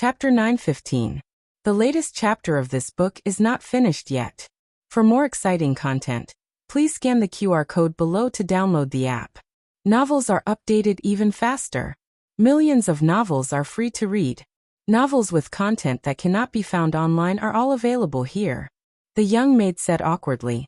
Chapter 9:15. The latest chapter of this book is not finished yet. For more exciting content, please scan the QR code below to download the app. Novels are updated even faster. Millions of novels are free to read. Novels with content that cannot be found online are all available here. The young maid said awkwardly.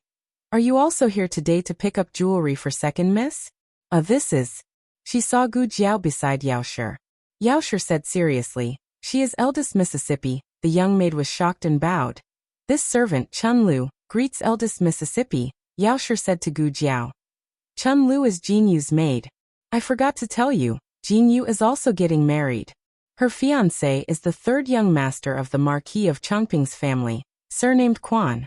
Are you also here today to pick up jewelry for second miss? This is. She saw Gu Jiao beside Yaoshi. Yaoshi said seriously. She is eldest Mississippi. The young maid was shocked and bowed. This servant, Chun Lu, greets eldest Mississippi, Yaoshi said to Gu Jiao. Chun Lu is Jin Yu's maid. I forgot to tell you, Jin Yu is also getting married. Her fiancé is the third young master of the Marquis of Chongping's family, surnamed Quan.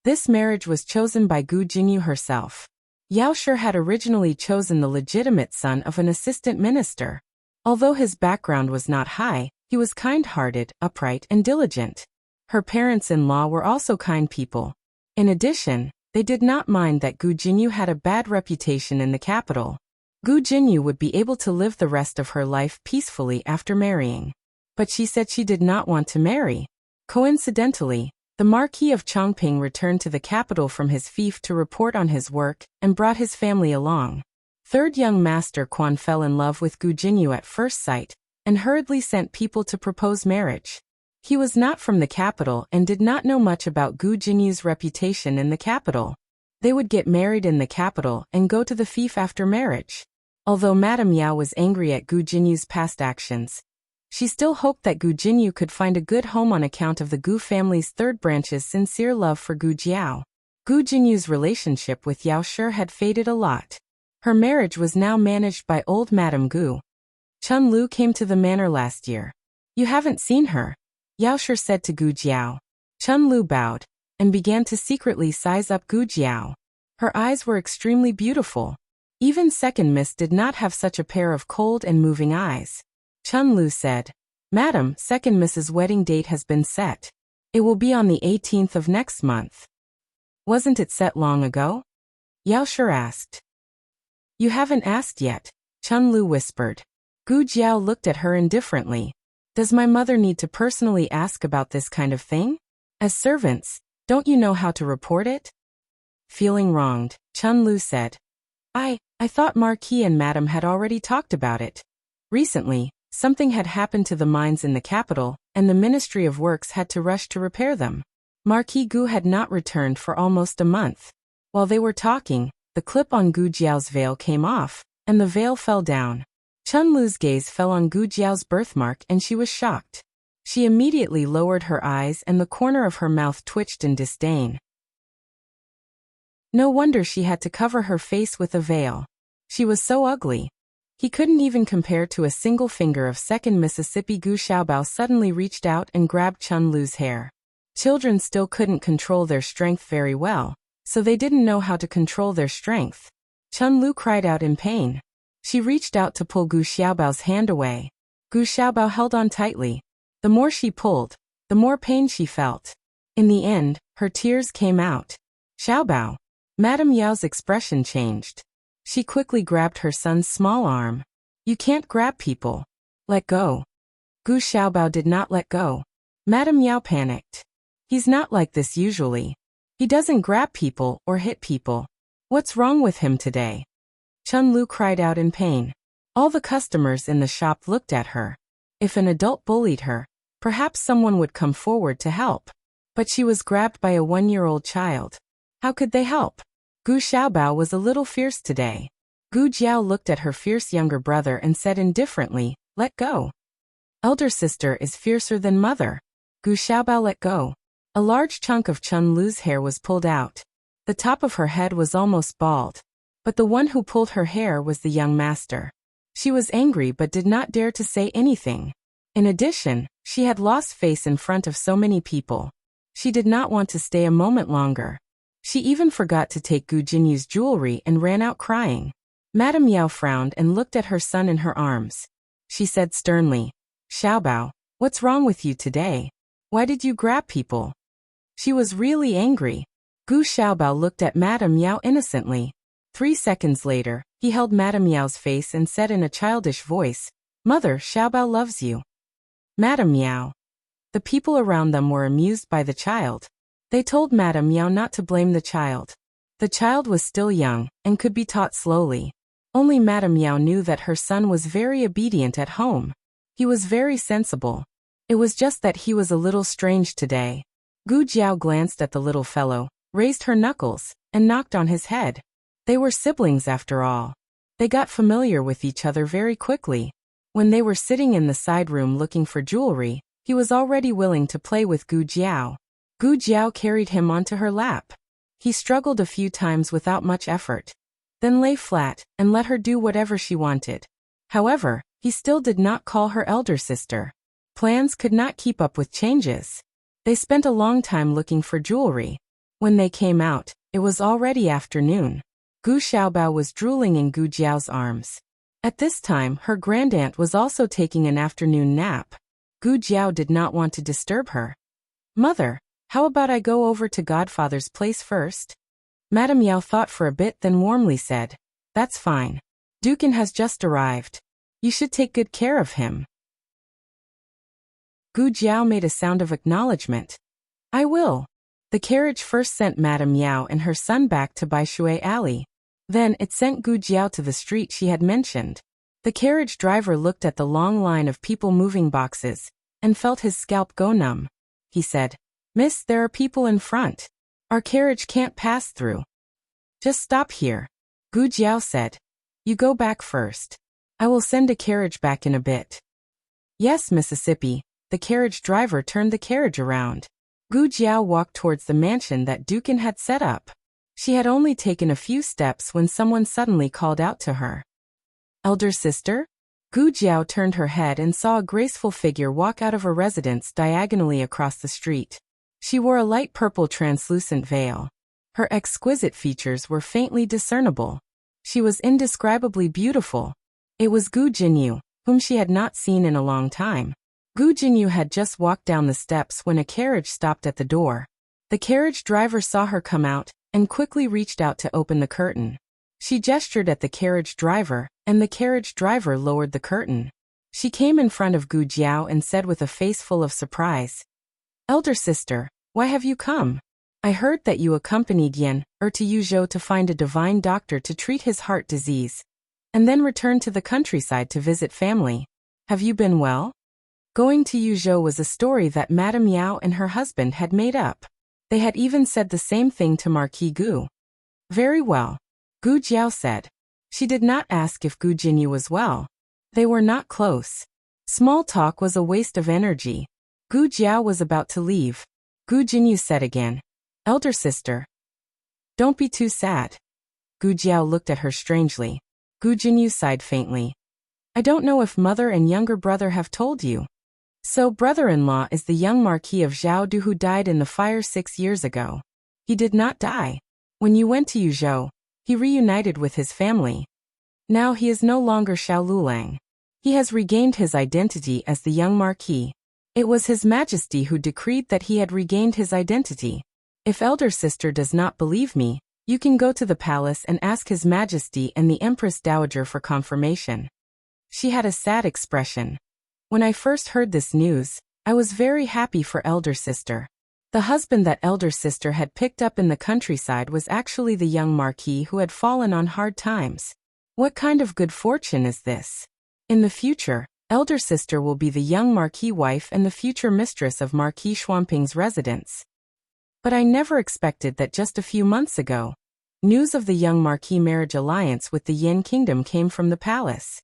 This marriage was chosen by Gu Jinyu herself. Yaoshi had originally chosen the legitimate son of an assistant minister. Although his background was not high, he was kind-hearted, upright, and diligent. Her parents-in-law were also kind people. In addition, they did not mind that Gu Jinyu had a bad reputation in the capital. Gu Jinyu would be able to live the rest of her life peacefully after marrying. But she said she did not want to marry. Coincidentally, the Marquis of Chongping returned to the capital from his fief to report on his work and brought his family along. Third young master Quan fell in love with Gu Jinyu at first sight and hurriedly sent people to propose marriage. He was not from the capital and did not know much about Gu Jinyu's reputation in the capital. They would get married in the capital and go to the fief after marriage. Although Madame Yao was angry at Gu Jinyu's past actions, she still hoped that Gu Jinyu could find a good home on account of the Gu family's third branch's sincere love for Gu Jiao. Gu Jinyu's relationship with Yaoshi had faded a lot. Her marriage was now managed by old Madame Gu. Chun Lu came to the manor last year. You haven't seen her, Yaoshi said to Gu Jiao. Chun Lu bowed and began to secretly size up Gu Jiao. Her eyes were extremely beautiful. Even second miss did not have such a pair of cold and moving eyes. Chun Lu said, Madam, second miss's wedding date has been set. It will be on the 18th of next month. Wasn't it set long ago? Yaoshi asked. You haven't asked yet, Chun Lu whispered. Gu Jiao looked at her indifferently. Does my mother need to personally ask about this kind of thing? As servants, don't you know how to report it? Feeling wronged, Chun Lu said. I thought Marquis and Madame had already talked about it. Recently, something had happened to the mines in the capital, and the Ministry of Works had to rush to repair them. Marquis Gu had not returned for almost a month. While they were talking, the clip on Gu Jiao's veil came off, and the veil fell down. Chun Lu's gaze fell on Gu Jiao's birthmark and she was shocked. She immediately lowered her eyes and the corner of her mouth twitched in disdain. No wonder she had to cover her face with a veil. She was so ugly. He couldn't even compare to a single finger of second Mississippi. Gu Xiaobao suddenly reached out and grabbed Chun Lu's hair. Children still couldn't control their strength very well, so they didn't know how to control their strength. Chun Lu cried out in pain. She reached out to pull Gu Xiaobao's hand away. Gu Xiaobao held on tightly. The more she pulled, the more pain she felt. In the end, her tears came out. Xiaobao. Madame Yao's expression changed. She quickly grabbed her son's small arm. You can't grab people. Let go. Gu Xiaobao did not let go. Madame Yao panicked. He's not like this usually. He doesn't grab people or hit people. What's wrong with him today? Chun Lu cried out in pain. All the customers in the shop looked at her. If an adult bullied her, perhaps someone would come forward to help. But she was grabbed by a 1-year-old child. How could they help? Gu Xiaobao was a little fierce today. Gu Jiao looked at her fierce younger brother and said indifferently, let go. Elder sister is fiercer than mother. Gu Xiaobao let go. A large chunk of Chun Lu's hair was pulled out. The top of her head was almost bald. But the one who pulled her hair was the young master. She was angry but did not dare to say anything. In addition, she had lost face in front of so many people. She did not want to stay a moment longer. She even forgot to take Gu Jinyu's jewelry and ran out crying. Madame Yao frowned and looked at her son in her arms. She said sternly, Xiaobao, what's wrong with you today? Why did you grab people? She was really angry. Gu Xiaobao looked at Madame Yao innocently. 3 seconds later, he held Madame Yao's face and said in a childish voice, Mother, Xiaobao loves you. Madame Miao. The people around them were amused by the child. They told Madame Miao not to blame the child. The child was still young, and could be taught slowly. Only Madame Miao knew that her son was very obedient at home. He was very sensible. It was just that he was a little strange today. Gu Jiao glanced at the little fellow, raised her knuckles, and knocked on his head. They were siblings after all. They got familiar with each other very quickly. When they were sitting in the side room looking for jewelry, he was already willing to play with Gu Jiao. Gu Jiao carried him onto her lap. He struggled a few times without much effort, then lay flat and let her do whatever she wanted. However, he still did not call her elder sister. Plans could not keep up with changes. They spent a long time looking for jewelry. When they came out, it was already afternoon. Gu Xiaobao was drooling in Gu Jiao's arms. At this time, her grandaunt was also taking an afternoon nap. Gu Jiao did not want to disturb her. "Mother, how about I go over to Godfather's place first?" Madame Yao thought for a bit, then warmly said, "That's fine. Dukin has just arrived. You should take good care of him." Gu Jiao made a sound of acknowledgement. "I will." The carriage first sent Madame Yao and her son back to Baishui Alley. Then it sent Gu Jiao to the street she had mentioned. The carriage driver looked at the long line of people moving boxes and felt his scalp go numb. He said, "Miss, there are people in front. Our carriage can't pass through. Just stop here." Gu Jiao said, "You go back first. I will send a carriage back in a bit." "Yes, Mississippi." The carriage driver turned the carriage around. Gu Jiao walked towards the mansion that Dukin had set up. She had only taken a few steps when someone suddenly called out to her. "Elder sister?" Gu Jiao turned her head and saw a graceful figure walk out of a residence diagonally across the street. She wore a light purple translucent veil. Her exquisite features were faintly discernible. She was indescribably beautiful. It was Gu Jinyu, whom she had not seen in a long time. Gu Jinyu had just walked down the steps when a carriage stopped at the door. The carriage driver saw her come out and quickly reached out to open the curtain. She gestured at the carriage driver, and the carriage driver lowered the curtain. She came in front of Gu Jiao and said with a face full of surprise, "Elder sister, why have you come? I heard that you accompanied Yan to Yuzhou to find a divine doctor to treat his heart disease, and then returned to the countryside to visit family. Have you been well?" Going to Yuzhou was a story that Madame Yao and her husband had made up. They had even said the same thing to Marquis Gu. "Very well," Gu Jiao said. She did not ask if Gu Jinyu was well. They were not close. Small talk was a waste of energy. Gu Jiao was about to leave. Gu Jinyu said again, "Elder sister, don't be too sad." Gu Jiao looked at her strangely. Gu Jinyu sighed faintly. "I don't know if mother and younger brother have told you. So brother-in-law is the young Marquis of Zhaodu who died in the fire 6 years ago. He did not die. When you went to Yuzhou, he reunited with his family. Now he is no longer Xiaolulang. He has regained his identity as the young Marquis. It was His Majesty who decreed that he had regained his identity. If elder sister does not believe me, you can go to the palace and ask His Majesty and the Empress Dowager for confirmation." She had a sad expression. "When I first heard this news, I was very happy for elder sister. The husband that elder sister had picked up in the countryside was actually the young Marquis who had fallen on hard times. What kind of good fortune is this? In the future, elder sister will be the young Marquis wife and the future mistress of Marquis Xuanping's residence. But I never expected that just a few months ago, news of the young Marquis marriage alliance with the Yin Kingdom came from the palace."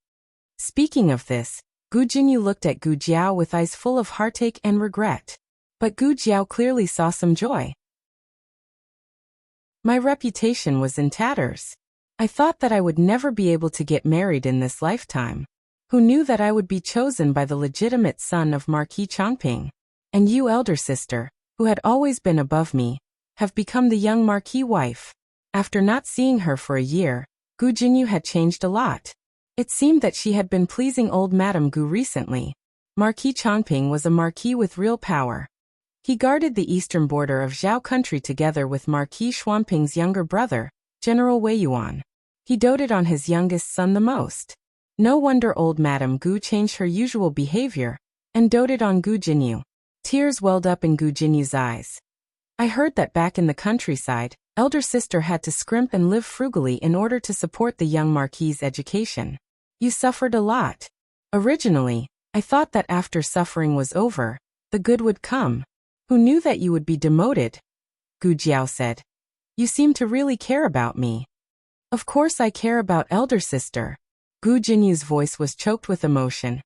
Speaking of this, Gu Jinyu looked at Gu Jiao with eyes full of heartache and regret. But Gu Jiao clearly saw some joy. "My reputation was in tatters. I thought that I would never be able to get married in this lifetime. Who knew that I would be chosen by the legitimate son of Marquis Chongping? And you, elder sister, who had always been above me, have become the young Marquis wife." After not seeing her for a year, Gu Jinyu had changed a lot. It seemed that she had been pleasing old Madame Gu recently. Marquis Chongping was a marquis with real power. He guarded the eastern border of Zhao country together with Marquis Xuanping's younger brother, General Wei Yuan. He doted on his youngest son the most. No wonder old Madame Gu changed her usual behavior and doted on Gu Jinyu. Tears welled up in Gu Jinyu's eyes. I heard that back in the countryside, elder sister had to scrimp and live frugally in order to support the young Marquis's education. You suffered a lot. Originally, I thought that after suffering was over, the good would come. Who knew that you would be demoted? Gu Jiao said. You seem to really care about me. Of course I care about elder sister. Gu Jinyu's voice was choked with emotion.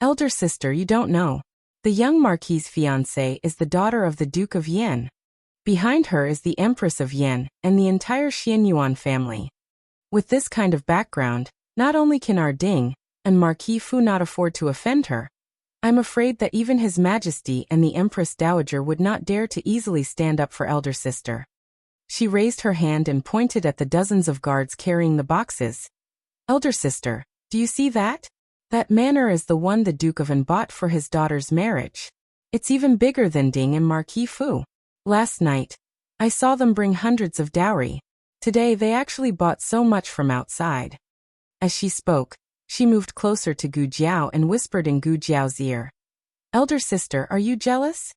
Elder sister, you don't know. The young Marquis's fiancée is the daughter of the Duke of Yan. Behind her is the Empress of Yan and the entire Xianyuan family. With this kind of background, not only can our Ding and Marquis Fu not afford to offend her, I'm afraid that even His Majesty and the Empress Dowager would not dare to easily stand up for elder sister. She raised her hand and pointed at the dozens of guards carrying the boxes. Elder sister, do you see that? That manor is the one the Duke of An bought for his daughter's marriage. It's even bigger than Ding and Marquis Fu. Last night, I saw them bring hundreds of dowry. Today they actually bought so much from outside. As she spoke, she moved closer to Gu Jiao and whispered in Gu Jiao's ear. Elder sister, are you jealous?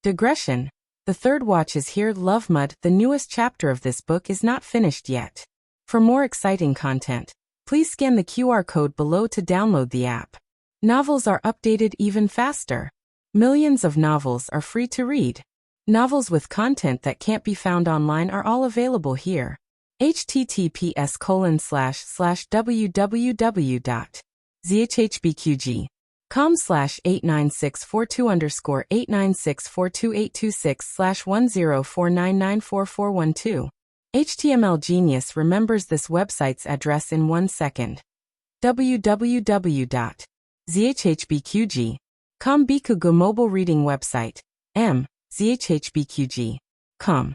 Digression. The third watch is here. Love Mud. The newest chapter of this book is not finished yet. For more exciting content, please scan the QR code below to download the app. Novels are updated even faster. Millions of novels are free to read. Novels with content that can't be found online are all available here. https://www.zhhbqg.com/89642_826/1049944412. HTML Genius remembers this website's address in 1 second. www.zhhbqg.com Bikugo mobile reading website. zhhbqg.com.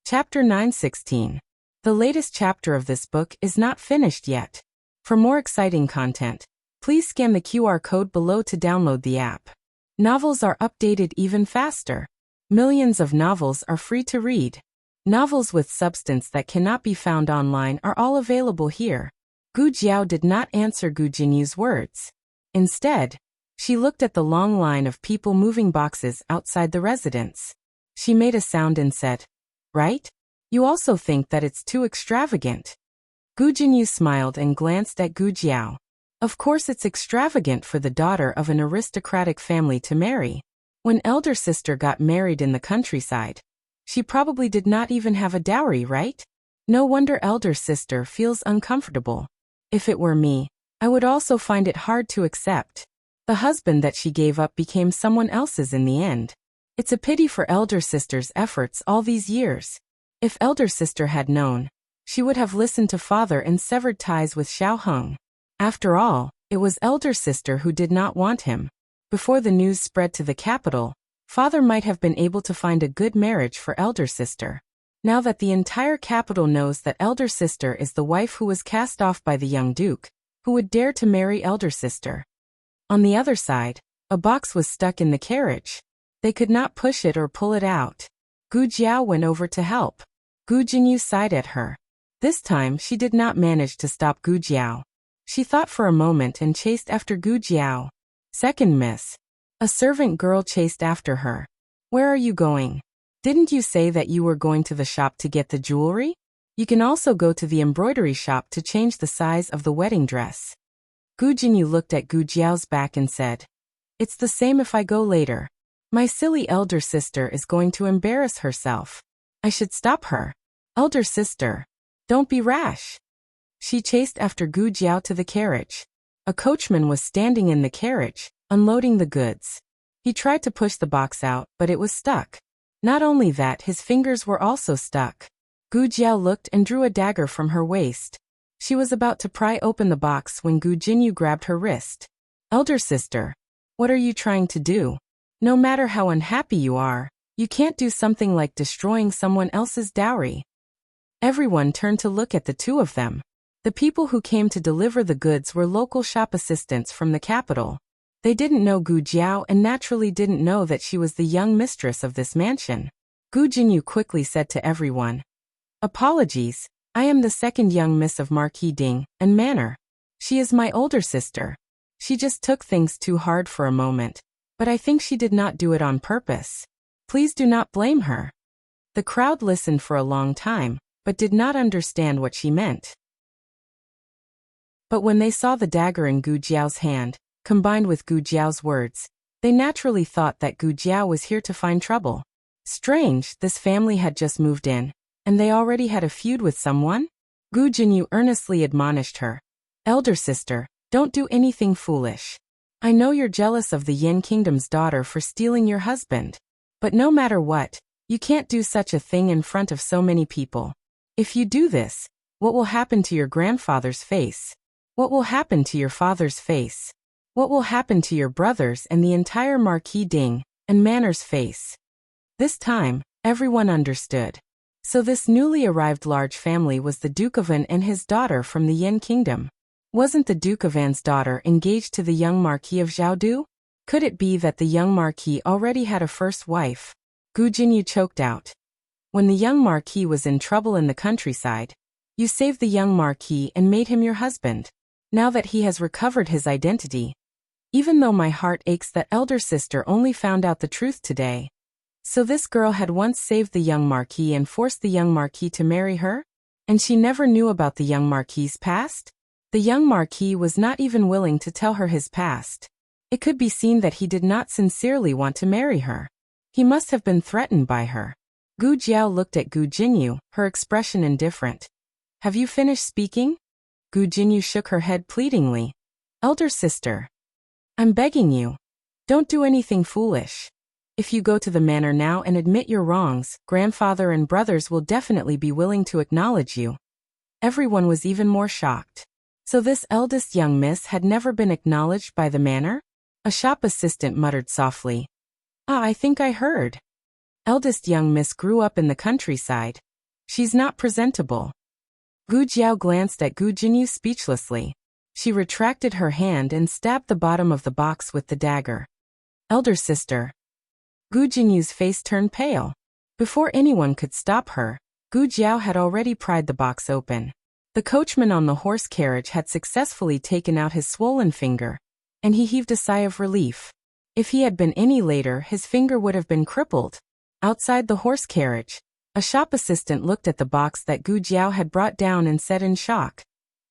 Chapter 916. The latest chapter of this book is not finished yet. For more exciting content, please scan the QR code below to download the app. Novels are updated even faster. Millions of novels are free to read. Novels with substance that cannot be found online are all available here. Gu Jiao did not answer Gu Jinyu's words. Instead, she looked at the long line of people moving boxes outside the residence. She made a sound and said, right? You also think that it's too extravagant. Gu Jinyu smiled and glanced at Gu Jiao. Of course it's extravagant for the daughter of an aristocratic family to marry. When elder sister got married in the countryside, she probably did not even have a dowry, right? No wonder elder sister feels uncomfortable. If it were me, I would also find it hard to accept. The husband that she gave up became someone else's in the end. It's a pity for elder sister's efforts all these years. If elder sister had known, she would have listened to father and severed ties with Xiao Heng. After all, it was elder sister who did not want him. Before the news spread to the capital, father might have been able to find a good marriage for elder sister. Now that the entire capital knows that elder sister is the wife who was cast off by the young duke, who would dare to marry elder sister? On the other side, a box was stuck in the carriage. They could not push it or pull it out. Gu Jiao went over to help. Gu Jinyu sighed at her. This time she did not manage to stop Gu Jiao. She thought for a moment and chased after Gu Jiao. Second miss. A servant girl chased after her. Where are you going? Didn't you say that you were going to the shop to get the jewelry? You can also go to the embroidery shop to change the size of the wedding dress. Gu Jinyu looked at Gu Jiao's back and said, it's the same if I go later. My silly elder sister is going to embarrass herself. I should stop her. Elder sister, don't be rash. She chased after Gu Jiao to the carriage. A coachman was standing in the carriage, unloading the goods. He tried to push the box out, but it was stuck. Not only that, his fingers were also stuck. Gu Jiao looked and drew a dagger from her waist. She was about to pry open the box when Gu Jinyu grabbed her wrist. Elder sister, what are you trying to do? No matter how unhappy you are, you can't do something like destroying someone else's dowry. Everyone turned to look at the two of them. The people who came to deliver the goods were local shop assistants from the capital. They didn't know Gu Jiao and naturally didn't know that she was the young mistress of this mansion. Gu Jinyu quickly said to everyone, apologies, I am the second young miss of Marquis Ding and Manor. She is my older sister. She just took things too hard for a moment, but I think she did not do it on purpose. Please do not blame her. The crowd listened for a long time, but did not understand what she meant. But when they saw the dagger in Gu Jiao's hand, combined with Gu Jiao's words, they naturally thought that Gu Jiao was here to find trouble. Strange, this family had just moved in, and they already had a feud with someone? Gu Jinyu earnestly admonished her. Elder sister, don't do anything foolish. I know you're jealous of the Yin Kingdom's daughter for stealing your husband. But no matter what, you can't do such a thing in front of so many people. If you do this, what will happen to your grandfather's face? What will happen to your father's face? What will happen to your brothers and the entire Marquis Ding and Manor's face? This time, everyone understood. So this newly arrived large family was the Duke of An and his daughter from the Yin Kingdom. Wasn't the Duke of An's daughter engaged to the young Marquis of Zhaodu? Could it be that the young Marquis already had a first wife? Gu Jinyu choked out. When the young Marquis was in trouble in the countryside, you saved the young Marquis and made him your husband. Now that he has recovered his identity, even though my heart aches that elder sister only found out the truth today. So this girl had once saved the young Marquis and forced the young Marquis to marry her? And she never knew about the young Marquis's past? The young Marquis was not even willing to tell her his past. It could be seen that he did not sincerely want to marry her. He must have been threatened by her. Gu Jiao looked at Gu Jinyu, her expression indifferent. Have you finished speaking? Gu Jinyu shook her head pleadingly. Elder sister, I'm begging you. Don't do anything foolish. If you go to the manor now and admit your wrongs, grandfather and brothers will definitely be willing to acknowledge you. Everyone was even more shocked. So this eldest young miss had never been acknowledged by the manor? A shop assistant muttered softly. Ah, I think I heard. Eldest young miss grew up in the countryside. She's not presentable. Gu Jiao glanced at Gu Jinyu speechlessly. She retracted her hand and stabbed the bottom of the box with the dagger. Elder sister. Gu Jinyu's face turned pale. Before anyone could stop her, Gu Jiao had already pried the box open. The coachman on the horse carriage had successfully taken out his swollen finger, and he heaved a sigh of relief. If he had been any later, his finger would have been crippled. Outside the horse carriage, a shop assistant looked at the box that Gu Jiao had brought down and said in shock.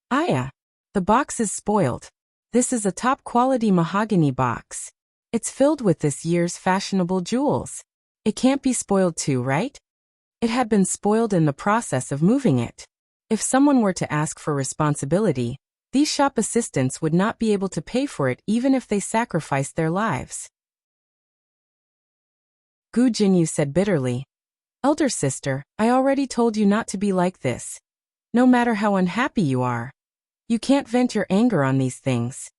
Aya, the box is spoiled. This is a top-quality mahogany box. It's filled with this year's fashionable jewels. It can't be spoiled too, right? It had been spoiled in the process of moving it. If someone were to ask for responsibility, these shop assistants would not be able to pay for it even if they sacrificed their lives. Gu Jinyu said bitterly. Elder sister, I already told you not to be like this. No matter how unhappy you are, you can't vent your anger on these things.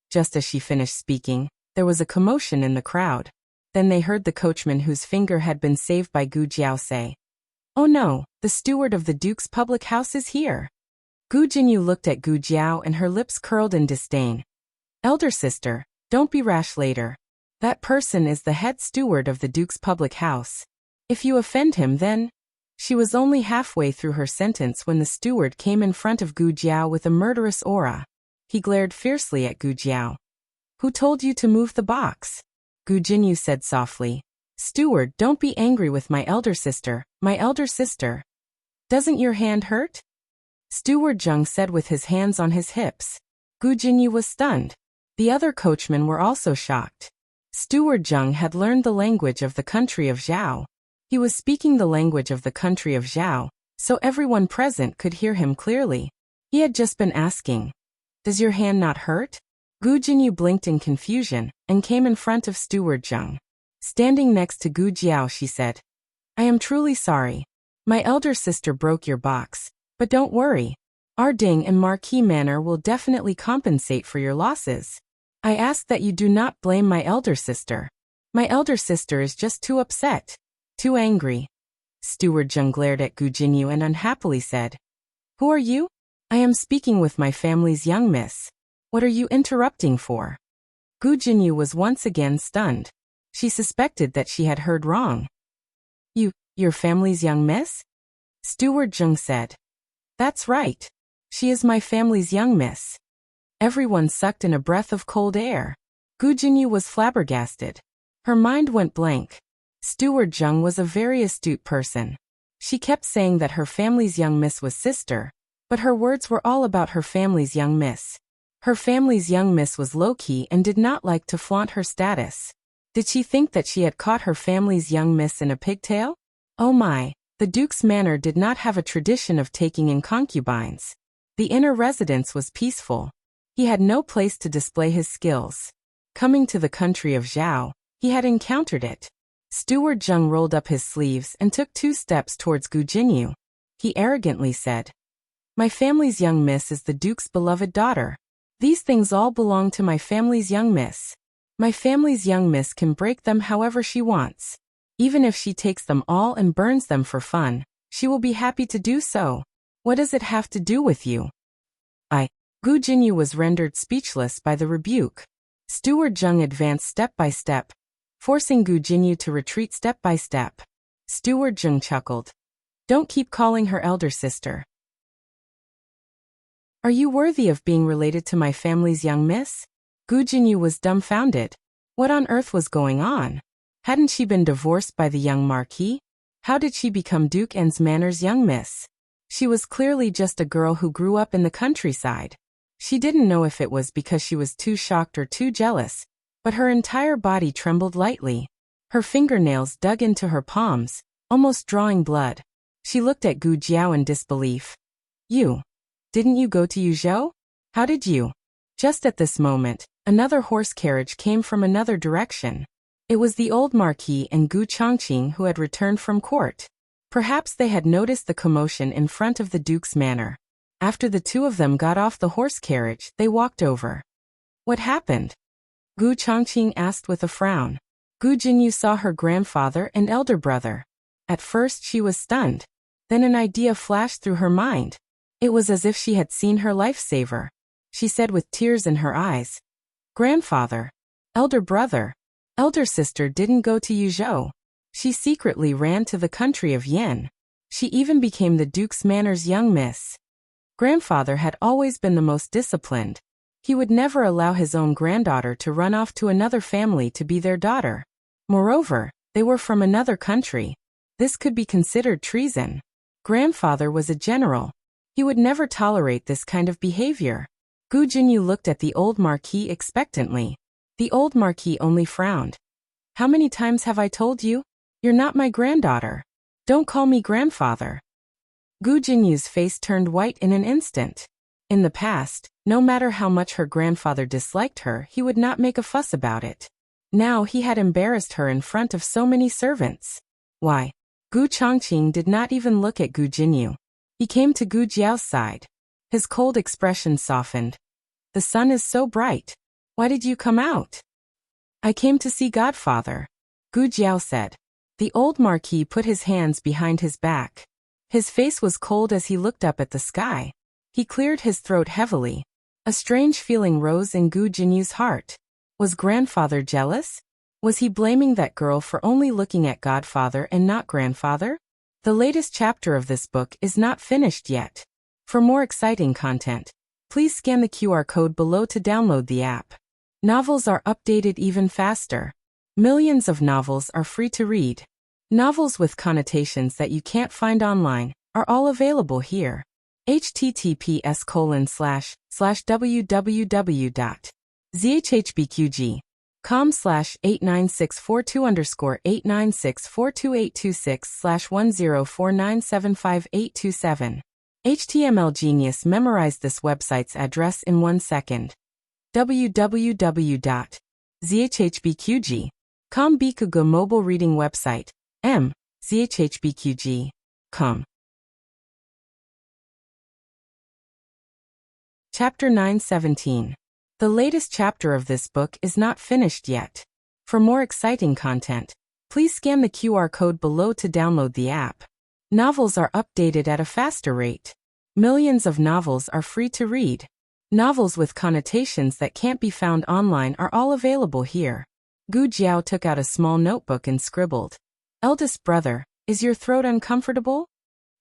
Just as she finished speaking, there was a commotion in the crowd. Then they heard the coachman whose finger had been saved by Gu Jiao say, Oh no, the steward of the Duke's public house is here. Gu Jinyu looked at Gu Jiao and her lips curled in disdain. Elder sister, don't be rash later. That person is the head steward of the Duke's public house. If you offend him then... She was only halfway through her sentence when the steward came in front of Gu Jiao with a murderous aura. He glared fiercely at Gu Jiao. Who told you to move the box? Gu Jinyu said softly. Steward, don't be angry with my elder sister. My elder sister. Doesn't your hand hurt? Steward Zheng said with his hands on his hips. Gu Jinyu was stunned. The other coachmen were also shocked. Steward Zheng had learned the language of the country of Zhao. He was speaking the language of the country of Zhao, so everyone present could hear him clearly. He had just been asking, Does your hand not hurt? Gu Jinyu blinked in confusion and came in front of Steward Zheng. Standing next to Gu Jiao, she said, I am truly sorry. My elder sister broke your box, but don't worry. Our Ding and Marquis Manor will definitely compensate for your losses. I ask that you do not blame my elder sister. My elder sister is just too upset. Too angry. Steward Zheng glared at Gu Jinyu and unhappily said, Who are you? I am speaking with my family's young miss. What are you interrupting for? Gu Jinyu was once again stunned. She suspected that she had heard wrong. Your family's young miss? Steward Zheng said. That's right. She is my family's young miss. Everyone sucked in a breath of cold air. Gu Jinyu was flabbergasted. Her mind went blank. Steward Zheng was a very astute person. She kept saying that her family's young miss was sister, but her words were all about her family's young miss. Her family's young miss was low-key and did not like to flaunt her status. Did she think that she had caught her family's young miss in a pigtail? Oh my, the Duke's manor did not have a tradition of taking in concubines. The inner residence was peaceful. He had no place to display his skills. Coming to the country of Zhao, he had encountered it. Steward Zheng rolled up his sleeves and took 2 steps towards Gu Jinyu. He arrogantly said, "My family's young miss is the Duke's beloved daughter. These things all belong to my family's young miss. My family's young miss can break them however she wants. Even if she takes them all and burns them for fun, she will be happy to do so. What does it have to do with you?" Gu Jinyu was rendered speechless by the rebuke. Steward Zheng advanced step by step, forcing Gu Jinyu to retreat step by step. Steward Zheng chuckled. "Don't keep calling her elder sister. Are you worthy of being related to my family's young miss?" Gu Jinyu was dumbfounded. What on earth was going on? Hadn't she been divorced by the young marquis? How did she become Duke N's manor's young miss? She was clearly just a girl who grew up in the countryside. She didn't know if it was because she was too shocked or too jealous, but her entire body trembled lightly. Her fingernails dug into her palms, almost drawing blood. She looked at Gu Jiao in disbelief. Didn't you go to Yuzhou? How did you?" Just at this moment, another horse carriage came from another direction. It was the old marquis and Gu Chongqing who had returned from court. Perhaps they had noticed the commotion in front of the Duke's manor. After the 2 of them got off the horse carriage, they walked over. "What happened?" Gu Chongqing asked with a frown. Gu Jinyu saw her grandfather and elder brother. At first she was stunned. Then an idea flashed through her mind. It was as if she had seen her lifesaver. She said with tears in her eyes, "Grandfather, elder brother, elder sister didn't go to Yuzhou. She secretly ran to the country of Yin. She even became the Duke's manor's young miss." Grandfather had always been the most disciplined. He would never allow his own granddaughter to run off to another family to be their daughter. Moreover, they were from another country. This could be considered treason. Grandfather was a general. He would never tolerate this kind of behavior. Gu Jinyu looked at the old marquis expectantly. The old marquis only frowned. "How many times have I told you? You're not my granddaughter. Don't call me grandfather." Gu Jinyu's face turned white in an instant. In the past, no matter how much her grandfather disliked her, he would not make a fuss about it. Now he had embarrassed her in front of so many servants. Why? Gu Chongqing did not even look at Gu Jinyu. He came to Gu Jiao's side. His cold expression softened. "The sun is so bright. Why did you come out?" "I came to see Godfather," Gu Jiao said. The old marquis put his hands behind his back. His face was cold as he looked up at the sky. He cleared his throat heavily. A strange feeling rose in Gu Jinyu's heart. Was grandfather jealous? Was he blaming that girl for only looking at Godfather and not grandfather? The latest chapter of this book is not finished yet. For more exciting content, please scan the QR code below to download the app. Novels are updated even faster. Millions of novels are free to read. Novels with connotations that you can't find online are all available here. https://www.zhbqg.com/89642_8964286/10497587. HTML Genius memorized this website's address in 1 second. www.zhbqg.com Bikugo mobile reading website. zhbqg.com. Chapter 917. The latest chapter of this book is not finished yet. For more exciting content, please scan the QR code below to download the app. Novels are updated at a faster rate. Millions of novels are free to read. Novels with connotations that can't be found online are all available here. Gu Jiao took out a small notebook and scribbled. "Eldest brother, is your throat uncomfortable?"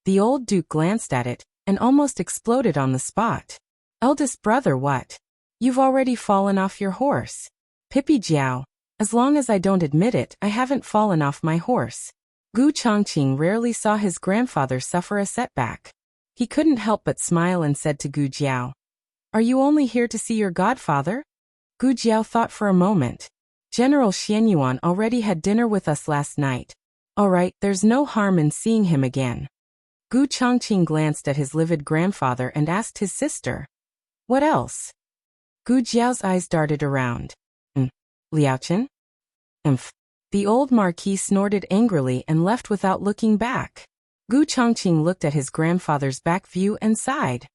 The old duke glanced at it and almost exploded on the spot. "Eldest brother what? You've already fallen off your horse. Pippi Jiao. As long as I don't admit it, I haven't fallen off my horse. Gu Chongqing rarely saw his grandfather suffer a setback. He couldn't help but smile and said to Gu Jiao, "Are you only here to see your godfather?" Gu Jiao thought for a moment. "General Xianyuan already had dinner with us last night. All right, there's no harm in seeing him again." Gu Chongqing glanced at his livid grandfather and asked his sister, "What else?" Gu Jiao's eyes darted around. Liaochen? The old marquis snorted angrily and left without looking back. Gu Chongqing looked at his grandfather's back view and sighed.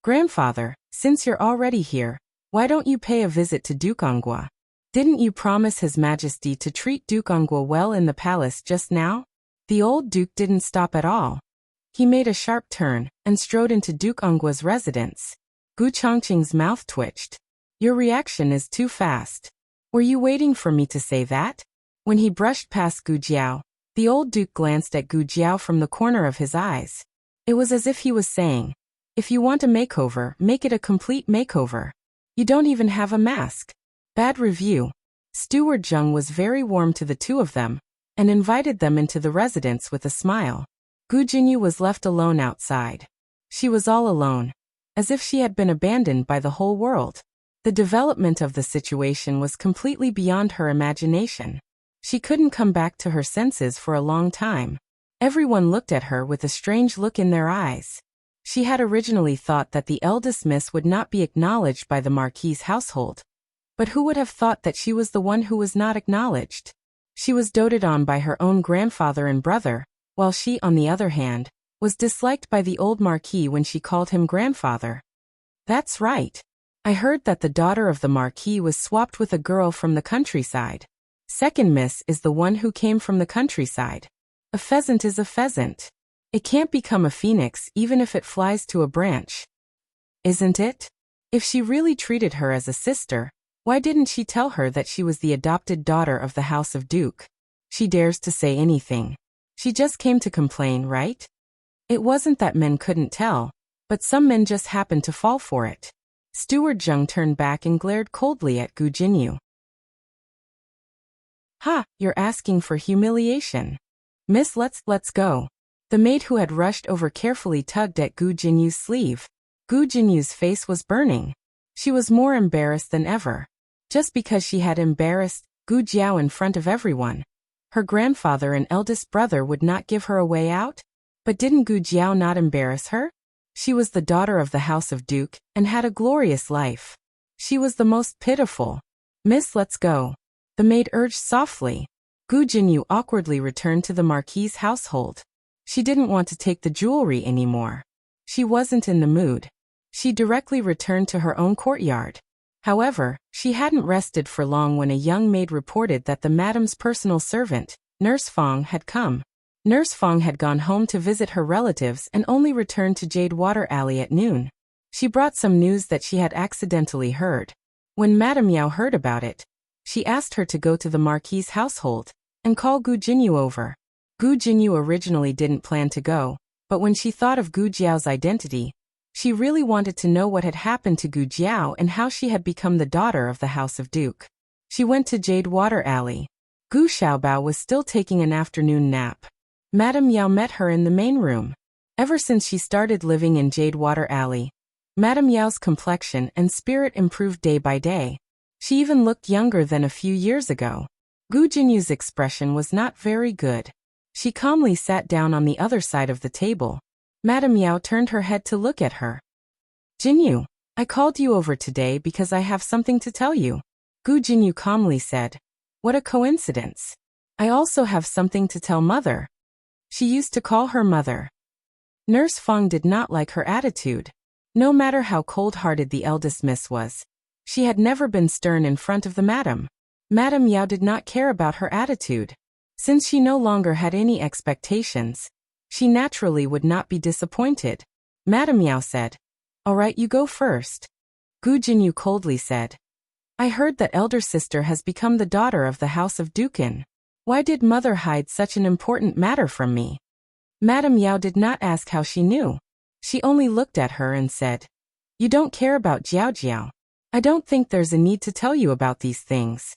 "Grandfather, since you're already here, why don't you pay a visit to Duke Ongwa? Didn't you promise His Majesty to treat Duke Ongwa well in the palace just now?" The old duke didn't stop at all. He made a sharp turn and strode into Duke Ongwa's residence. Gu Chongqing's mouth twitched. "Your reaction is too fast. Were you waiting for me to say that?" When he brushed past Gu Jiao, the old duke glanced at Gu Jiao from the corner of his eyes. It was as if he was saying, "If you want a makeover, make it a complete makeover. You don't even have a mask." Bad review. Steward Zheng was very warm to the two of them and invited them into the residence with a smile. Gu Jinyu was left alone outside. She was all alone, as if she had been abandoned by the whole world. The development of the situation was completely beyond her imagination. She couldn't come back to her senses for a long time. Everyone looked at her with a strange look in their eyes. She had originally thought that the eldest miss would not be acknowledged by the Marquis's household. But who would have thought that she was the one who was not acknowledged? She was doted on by her own grandfather and brother, while she, on the other hand, was disliked by the old Marquis when she called him grandfather. "That's right. I heard that the daughter of the Marquis was swapped with a girl from the countryside. Second miss is the one who came from the countryside. A pheasant is a pheasant. It can't become a phoenix even if it flies to a branch. Isn't it? If she really treated her as a sister, why didn't she tell her that she was the adopted daughter of the House of Duke? She dares to say anything. She just came to complain, right? It wasn't that men couldn't tell, but some men just happened to fall for it." Steward Zheng turned back and glared coldly at Gu Jinyu. "Ha, you're asking for humiliation. Miss, let's go." The maid who had rushed over carefully tugged at Gu Jinyu's sleeve. Gu Jinyu's face was burning. She was more embarrassed than ever. Just because she had embarrassed Gu Jiao in front of everyone, her grandfather and eldest brother would not give her a way out? But didn't Gu Jiao not embarrass her? She was the daughter of the House of Duke and had a glorious life. She was the most pitiful. "Miss, let's go," the maid urged softly. Gu Jinyu awkwardly returned to the Marquis's household. She didn't want to take the jewelry anymore. She wasn't in the mood. She directly returned to her own courtyard. However, she hadn't rested for long when a young maid reported that the madam's personal servant, Nurse Fong, had come. Nurse Fong had gone home to visit her relatives and only returned to Jade Water Alley at noon. She brought some news that she had accidentally heard. When Madame Yao heard about it, she asked her to go to the Marquis's household and call Gu Jinyu over. Gu Jinyu originally didn't plan to go, but when she thought of Gu Jiao's identity, she really wanted to know what had happened to Gu Jiao and how she had become the daughter of the House of Duke. She went to Jade Water Alley. Gu Xiaobao was still taking an afternoon nap. Madame Yao met her in the main room. Ever since she started living in Jade Water Alley, Madame Yao's complexion and spirit improved day by day. She even looked younger than a few years ago. Gu Jinyu's expression was not very good. She calmly sat down on the other side of the table. Madame Yao turned her head to look at her. "Jinyu, I called you over today because I have something to tell you." Gu Jinyu calmly said, "What a coincidence. I also have something to tell Mother." She used to call her mother. Nurse Fong did not like her attitude. No matter how cold-hearted the eldest miss was, she had never been stern in front of the madam. Madame Yao did not care about her attitude. Since she no longer had any expectations, she naturally would not be disappointed. Madame Yao said, "All right, you go first." Gu Jinyu coldly said, "I heard that elder sister has become the daughter of the House of Dukin. Why did Mother hide such an important matter from me?" Madame Yao did not ask how she knew. She only looked at her and said, "You don't care about Jiao Jiao. I don't think there's a need to tell you about these things.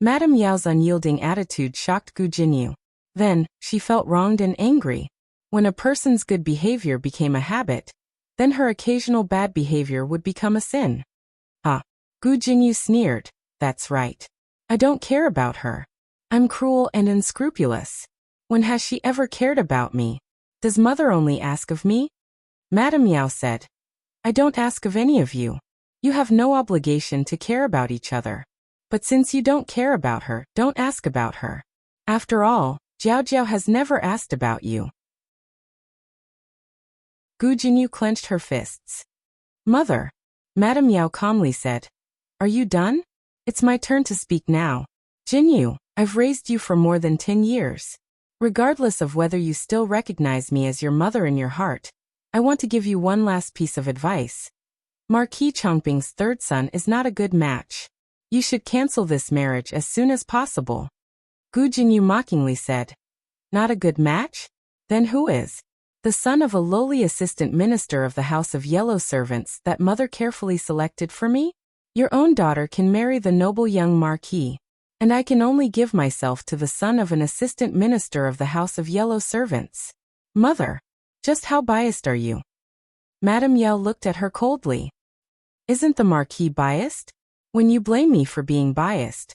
Madame Yao's unyielding attitude shocked Gu Jinyu. Then, she felt wronged and angry. When a person's good behavior became a habit, then her occasional bad behavior would become a sin. Ah. Gu Jinyu sneered. That's right. I don't care about her. I'm cruel and unscrupulous. When has she ever cared about me? Does mother only ask of me? Madame Yao said. I don't ask of any of you. You have no obligation to care about each other. But since you don't care about her, don't ask about her. After all, Jiao Jiao has never asked about you. Gu Jinyu clenched her fists. Mother. Madame Yao calmly said. Are you done? It's my turn to speak now. Jinyu, I've raised you for more than 10 years. Regardless of whether you still recognize me as your mother in your heart, I want to give you one last piece of advice. Marquis Chongping's third son is not a good match. You should cancel this marriage as soon as possible. Gu Jinyu mockingly said. Not a good match? Then who is? The son of a lowly assistant minister of the House of Yellow Servants that mother carefully selected for me? Your own daughter can marry the noble young marquis, and I can only give myself to the son of an assistant minister of the House of Yellow Servants. Mother, just how biased are you? Madame Yao looked at her coldly. Isn't the marquis biased? When you blame me for being biased,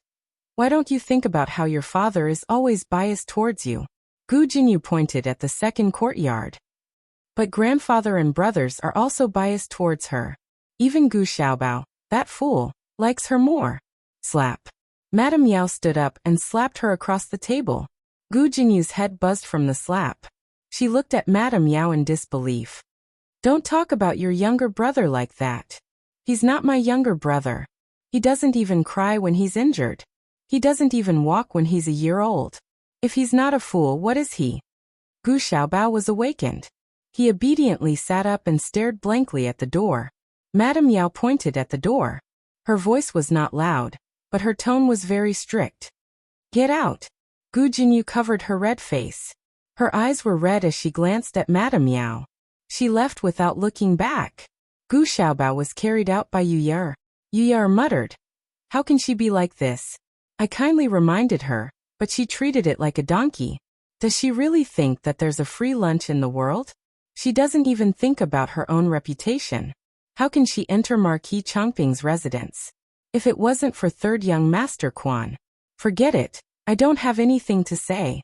why don't you think about how your father is always biased towards you? Gu Jinyu pointed at the second courtyard. But grandfather and brothers are also biased towards her. Even Gu Xiaobao, that fool, likes her more. Slap. Madame Yao stood up and slapped her across the table. Gu Jinyu's head buzzed from the slap. She looked at Madame Yao in disbelief. Don't talk about your younger brother like that. He's not my younger brother. He doesn't even cry when he's injured. He doesn't even walk when he's a year old. If he's not a fool, what is he? Gu Xiaobao was awakened. He obediently sat up and stared blankly at the door. Madame Yao pointed at the door. Her voice was not loud, but her tone was very strict. Get out. Gu Jinyu covered her red face. Her eyes were red as she glanced at Madame Yao. She left without looking back. Gu Xiaobao was carried out by Yu Yer. Yu Yer muttered. How can she be like this? I kindly reminded her, but she treated it like a donkey. Does she really think that there's a free lunch in the world? She doesn't even think about her own reputation. How can she enter Marquis Chongping's residence? If it wasn't for third young Master Quan. Forget it, I don't have anything to say.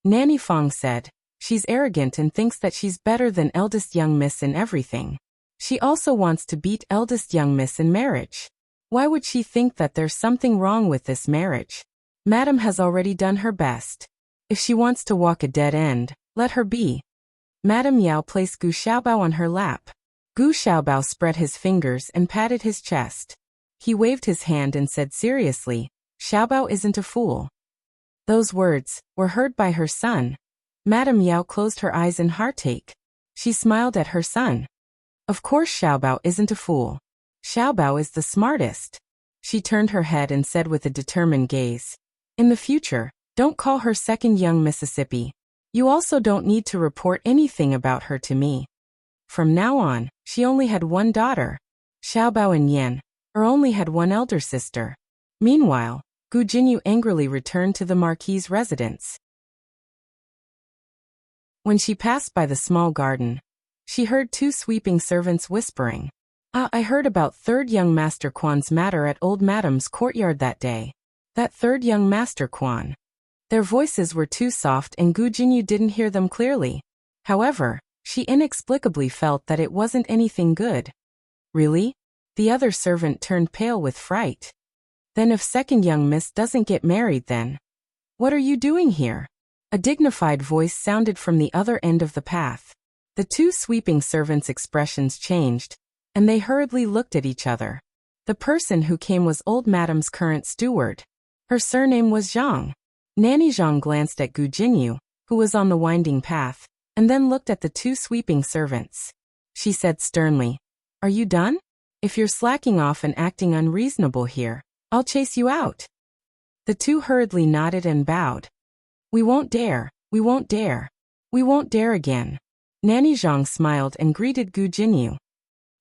Nanny Fong said. She's arrogant and thinks that she's better than eldest young miss in everything. She also wants to beat eldest young miss in marriage. Why would she think that there's something wrong with this marriage? Madam has already done her best. If she wants to walk a dead end, let her be. Madame Yao placed Gu Xiaobao on her lap. Gu Xiaobao spread his fingers and patted his chest. He waved his hand and said seriously, Xiaobao isn't a fool. Those words were heard by her son. Madame Yao closed her eyes in heartache. She smiled at her son. Of course Xiaobao isn't a fool. Xiaobao is the smartest. She turned her head and said with a determined gaze. In the future, don't call her second young Mississippi. You also don't need to report anything about her to me. From now on, she only had one daughter. Xiaobao and Yan, or only had one elder sister. Meanwhile, Gu Jinyu angrily returned to the Marquis's residence. When she passed by the small garden, she heard two sweeping servants whispering. I heard about third young Master Quan's matter at old Madame's courtyard that day. That third young Master Quan. Their voices were too soft and Gu Jinyu didn't hear them clearly. However, she inexplicably felt that it wasn't anything good. Really? The other servant turned pale with fright. Then if second young miss doesn't get married then? What are you doing here? A dignified voice sounded from the other end of the path. The two sweeping servants' expressions changed, and they hurriedly looked at each other. The person who came was old Madame's current steward. Her surname was Zhang. Nanny Zhang glanced at Gu Jinyu, who was on the winding path, and then looked at the two sweeping servants. She said sternly, Are you done? If you're slacking off and acting unreasonable here, I'll chase you out. The two hurriedly nodded and bowed. We won't dare, we won't dare. We won't dare again. Nanny Zhang smiled and greeted Gu Jinyu.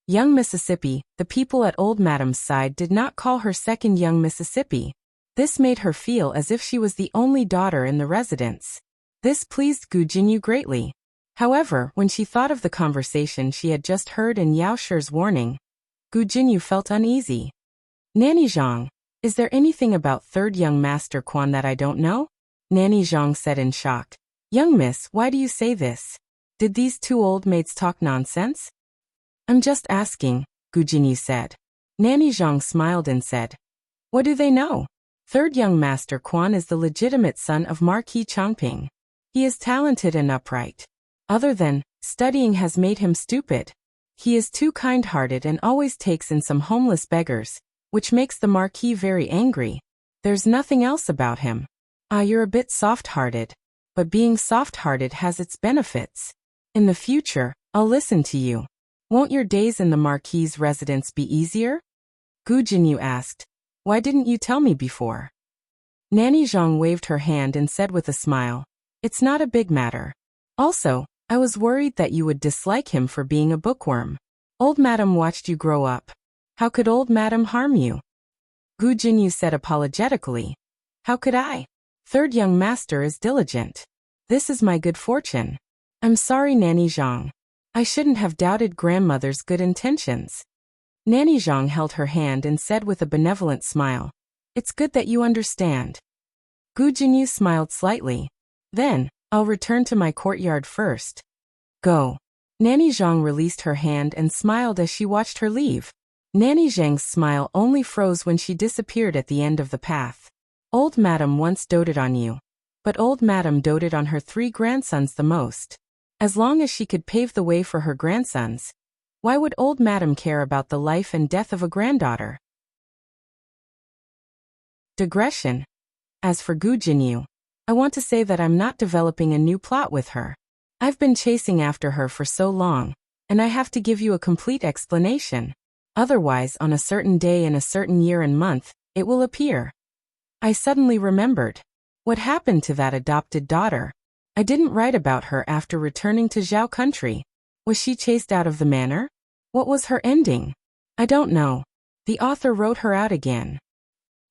Young Mississippi. The people at Old Madam's side did not call her second Young Mississippi. This made her feel as if she was the only daughter in the residence. This pleased Gu Jinyu greatly. However, when she thought of the conversation she had just heard and Yao Shi's warning, Gu Jinyu felt uneasy. Nanny Zhang, is there anything about third young Master Quan that I don't know? Nanny Zhang said in shock. Young miss, why do you say this? Did these two old maids talk nonsense? I'm just asking, Gu Jinyu said. Nanny Zhang smiled and said, what do they know? Third young Master Quan is the legitimate son of Marquis Changping. He is talented and upright. Other than studying has made him stupid. He is too kind-hearted and always takes in some homeless beggars, which makes the Marquis very angry. There's nothing else about him. You're a bit soft-hearted. But being soft-hearted has its benefits. In the future, I'll listen to you. Won't your days in the Marquis's residence be easier? Gu Jinyu asked. Why didn't you tell me before? Nanny Zhang waved her hand and said with a smile, it's not a big matter. Also, I was worried that you would dislike him for being a bookworm. Old Madam watched you grow up. How could Old Madam harm you? Gu Jinyu said apologetically. How could I? Third young master is diligent. This is my good fortune. I'm sorry, Nanny Zhang. I shouldn't have doubted grandmother's good intentions. Nanny Zhang held her hand and said with a benevolent smile, it's good that you understand. Gu Jinyu smiled slightly. Then, I'll return to my courtyard first. Go. Nanny Zhang released her hand and smiled as she watched her leave. Nanny Zhang's smile only froze when she disappeared at the end of the path. Old Madam once doted on you. But Old Madam doted on her 3 grandsons the most. As long as she could pave the way for her grandsons, why would Old Madam care about the life and death of a granddaughter? Digression. As for Gu Jinyu, I want to say that I'm not developing a new plot with her. I've been chasing after her for so long, and I have to give you a complete explanation. Otherwise, on a certain day in a certain year and month, it will appear. I suddenly remembered. What happened to that adopted daughter? I didn't write about her after returning to Zhao country. Was she chased out of the manor? What was her ending? I don't know. The author wrote her out again.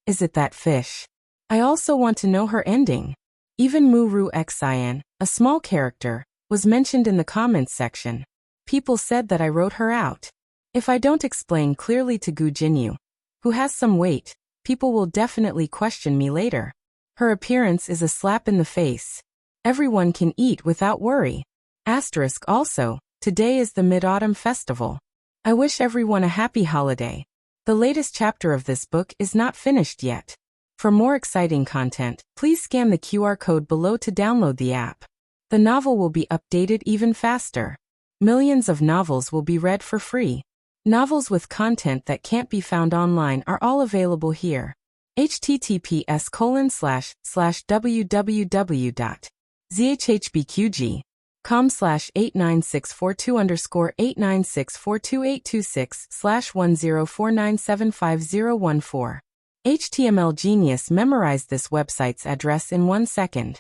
Is it that fish? I also want to know her ending. Even Muru Xian, a small character, was mentioned in the comments section. People said that I wrote her out. If I don't explain clearly to Gu Jinyu, who has some weight, people will definitely question me later. Her appearance is a slap in the face. Everyone can eat without worry. Asterisk also, today is the Mid-Autumn Festival. I wish everyone a happy holiday. The latest chapter of this book is not finished yet. For more exciting content, please scan the QR code below to download the app. The novel will be updated even faster. Millions of novels will be read for free. Novels with content that can't be found online are all available here. https://www.zhhbqg.com/89642_8964286/1049750014. HTML Genius memorized this website's address in 1 second.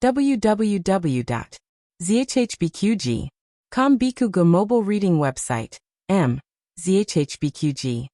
www.zhhbqg.com Bikugo mobile reading website. zhhbqg.com.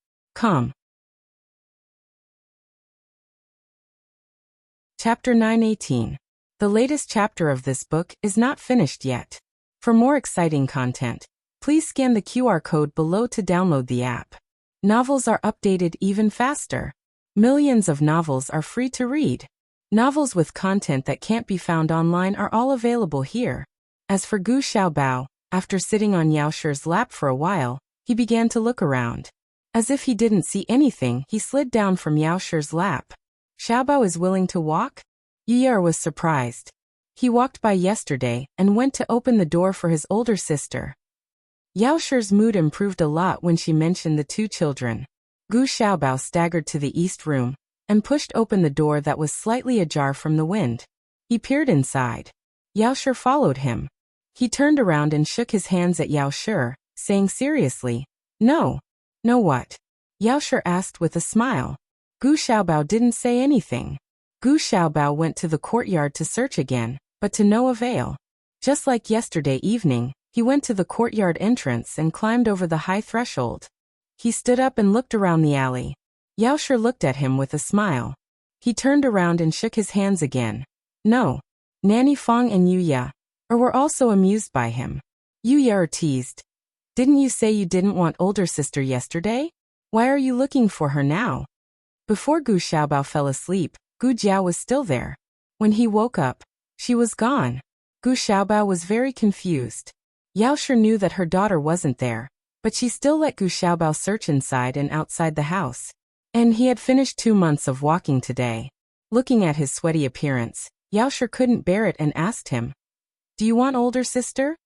Chapter 918. The latest chapter of this book is not finished yet. For more exciting content, please scan the QR code below to download the app. Novels are updated even faster. Millions of novels are free to read. Novels with content that can't be found online are all available here. As for Gu Xiaobao, after sitting on Yao Shi's lap for a while, he began to look around. As if he didn't see anything, he slid down from Yao Shi's lap. Xiaobao is willing to walk? Yi was surprised. He walked by yesterday and went to open the door for his older sister. Yao Shi's mood improved a lot when she mentioned the 2 children. Gu Xiaobao staggered to the east room and pushed open the door that was slightly ajar from the wind. He peered inside. Yao Shi followed him. He turned around and shook his hands at Yao Shi, saying seriously, "No." "No what?" Yao Shi asked with a smile. Gu Xiaobao didn't say anything. Gu Xiaobao went to the courtyard to search again, but to no avail. Just like yesterday evening, He went to the courtyard entrance and climbed over the high threshold. He stood up and looked around the alley. Yaosher looked at him with a smile. He turned around and shook his hands again. No. Nanny Fong and Yuya were also amused by him. Yuya teased. Didn't you say you didn't want older sister yesterday? Why are you looking for her now? Before Gu Xiaobao fell asleep, Gu Jiao was still there. When he woke up, she was gone. Gu Xiaobao was very confused. Yaosher knew that her daughter wasn't there, but she still let Gu Xiaobao search inside and outside the house. And he had finished 2 months of walking today. Looking at his sweaty appearance, Yaosher couldn't bear it and asked him, Do you want older sister?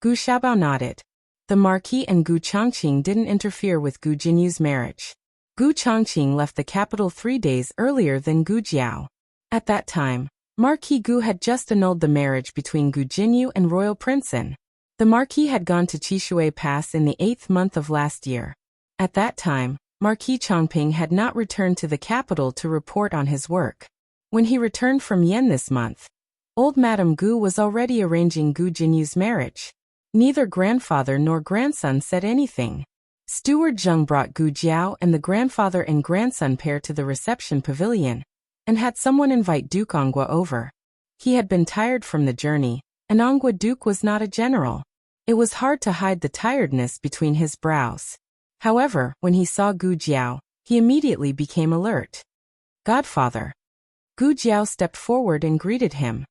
Gu Xiaobao nodded. The Marquis and Gu Changqing didn't interfere with Gu Jinyu's marriage. Gu Changqing left the capital 3 days earlier than Gu Jiao. At that time, Marquis Gu had just annulled the marriage between Gu Jinyu and Royal Princeton. The Marquis had gone to Chishui Pass in the 8th month of last year. At that time, Marquis Chongping had not returned to the capital to report on his work. When he returned from Yen this month, old Madame Gu was already arranging Gu Jinyu's marriage. Neither grandfather nor grandson said anything. Steward Zheng brought Gu Jiao and the grandfather and grandson pair to the reception pavilion, and had someone invite Duke Ongwa over. He had been tired from the journey, and Ongwa Duke was not a general. It was hard to hide the tiredness between his brows. However, when he saw Gu Jiao, he immediately became alert. Godfather. Gu Jiao stepped forward and greeted him.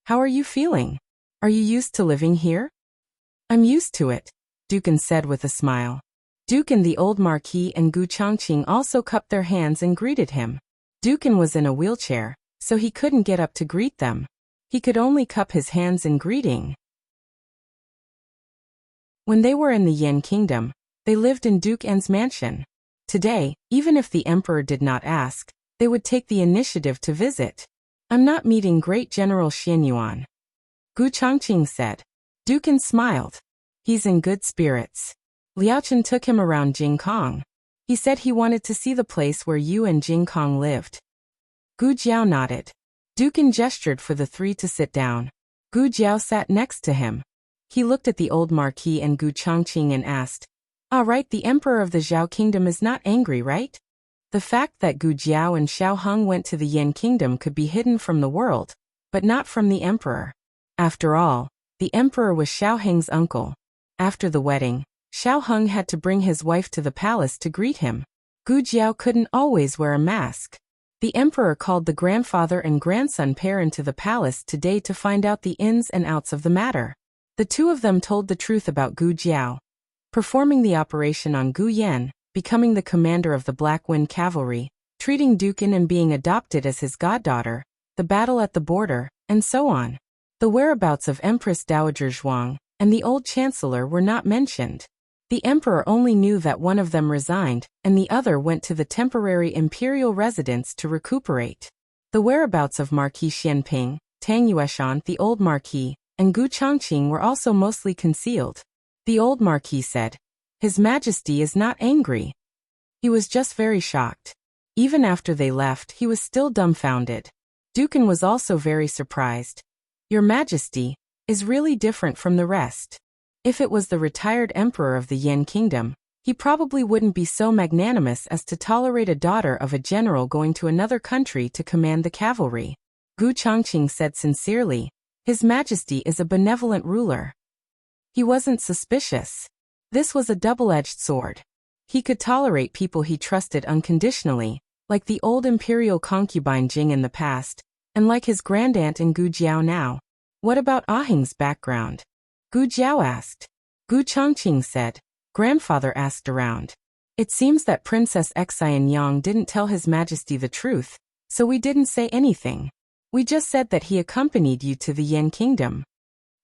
How are you feeling? Are you used to living here? I'm used to it, Dukan said with a smile. Dukan the old Marquis and Gu Changqing also cupped their hands and greeted him. Dukan was in a wheelchair, so he couldn't get up to greet them. He could only cup his hands in greeting. When they were in the Yen Kingdom, they lived in Duke En's mansion. Today, even if the emperor did not ask, they would take the initiative to visit. I'm not meeting Great General Xian Yuan, Gu Changqing said. Dukan smiled. He's in good spirits. Liaochen took him around Jing Kong. He said he wanted to see the place where you and Jing Kong lived. Gu Jiao nodded. Dukan gestured for the three to sit down. Gu Jiao sat next to him. He looked at the old Marquis and Gu Changqing and asked, All right, the emperor of the Zhao Kingdom is not angry, right? The fact that Gu Jiao and Xiao Heng went to the Yen Kingdom could be hidden from the world, but not from the emperor. After all, the emperor was Xiao Heng's uncle. After the wedding, Xiao Heng had to bring his wife to the palace to greet him. Gu Jiao couldn't always wear a mask. The emperor called the grandfather and grandson pair into the palace today to find out the ins and outs of the matter. The two of them told the truth about Gu Jiao. Performing the operation on Gu Yan, becoming the commander of the Black Wind Cavalry, treating Dukan and being adopted as his goddaughter, the battle at the border, and so on. The whereabouts of Empress Dowager Zhuang and the old chancellor were not mentioned. The emperor only knew that one of them resigned, and the other went to the temporary imperial residence to recuperate. The whereabouts of Marquis Xianping, Tang Yueshan, the old marquis, and Gu Changqing were also mostly concealed. The old marquis said, His Majesty is not angry. He was just very shocked. Even after they left, he was still dumbfounded. Dukan was also very surprised. Your Majesty is really different from the rest. If it was the retired emperor of the Yen Kingdom, he probably wouldn't be so magnanimous as to tolerate a daughter of a general going to another country to command the cavalry. Gu Changqing said sincerely, His Majesty is a benevolent ruler. He wasn't suspicious. This was a double-edged sword. He could tolerate people he trusted unconditionally, like the old imperial concubine Jing in the past, and like his grandaunt in Gu Jiao now. What about Aheng's background? Gu Jiao asked. Gu Changqing said. Grandfather asked around. It seems that Princess Xian Yang didn't tell His Majesty the truth, so we didn't say anything. We just said that he accompanied you to the Yen Kingdom.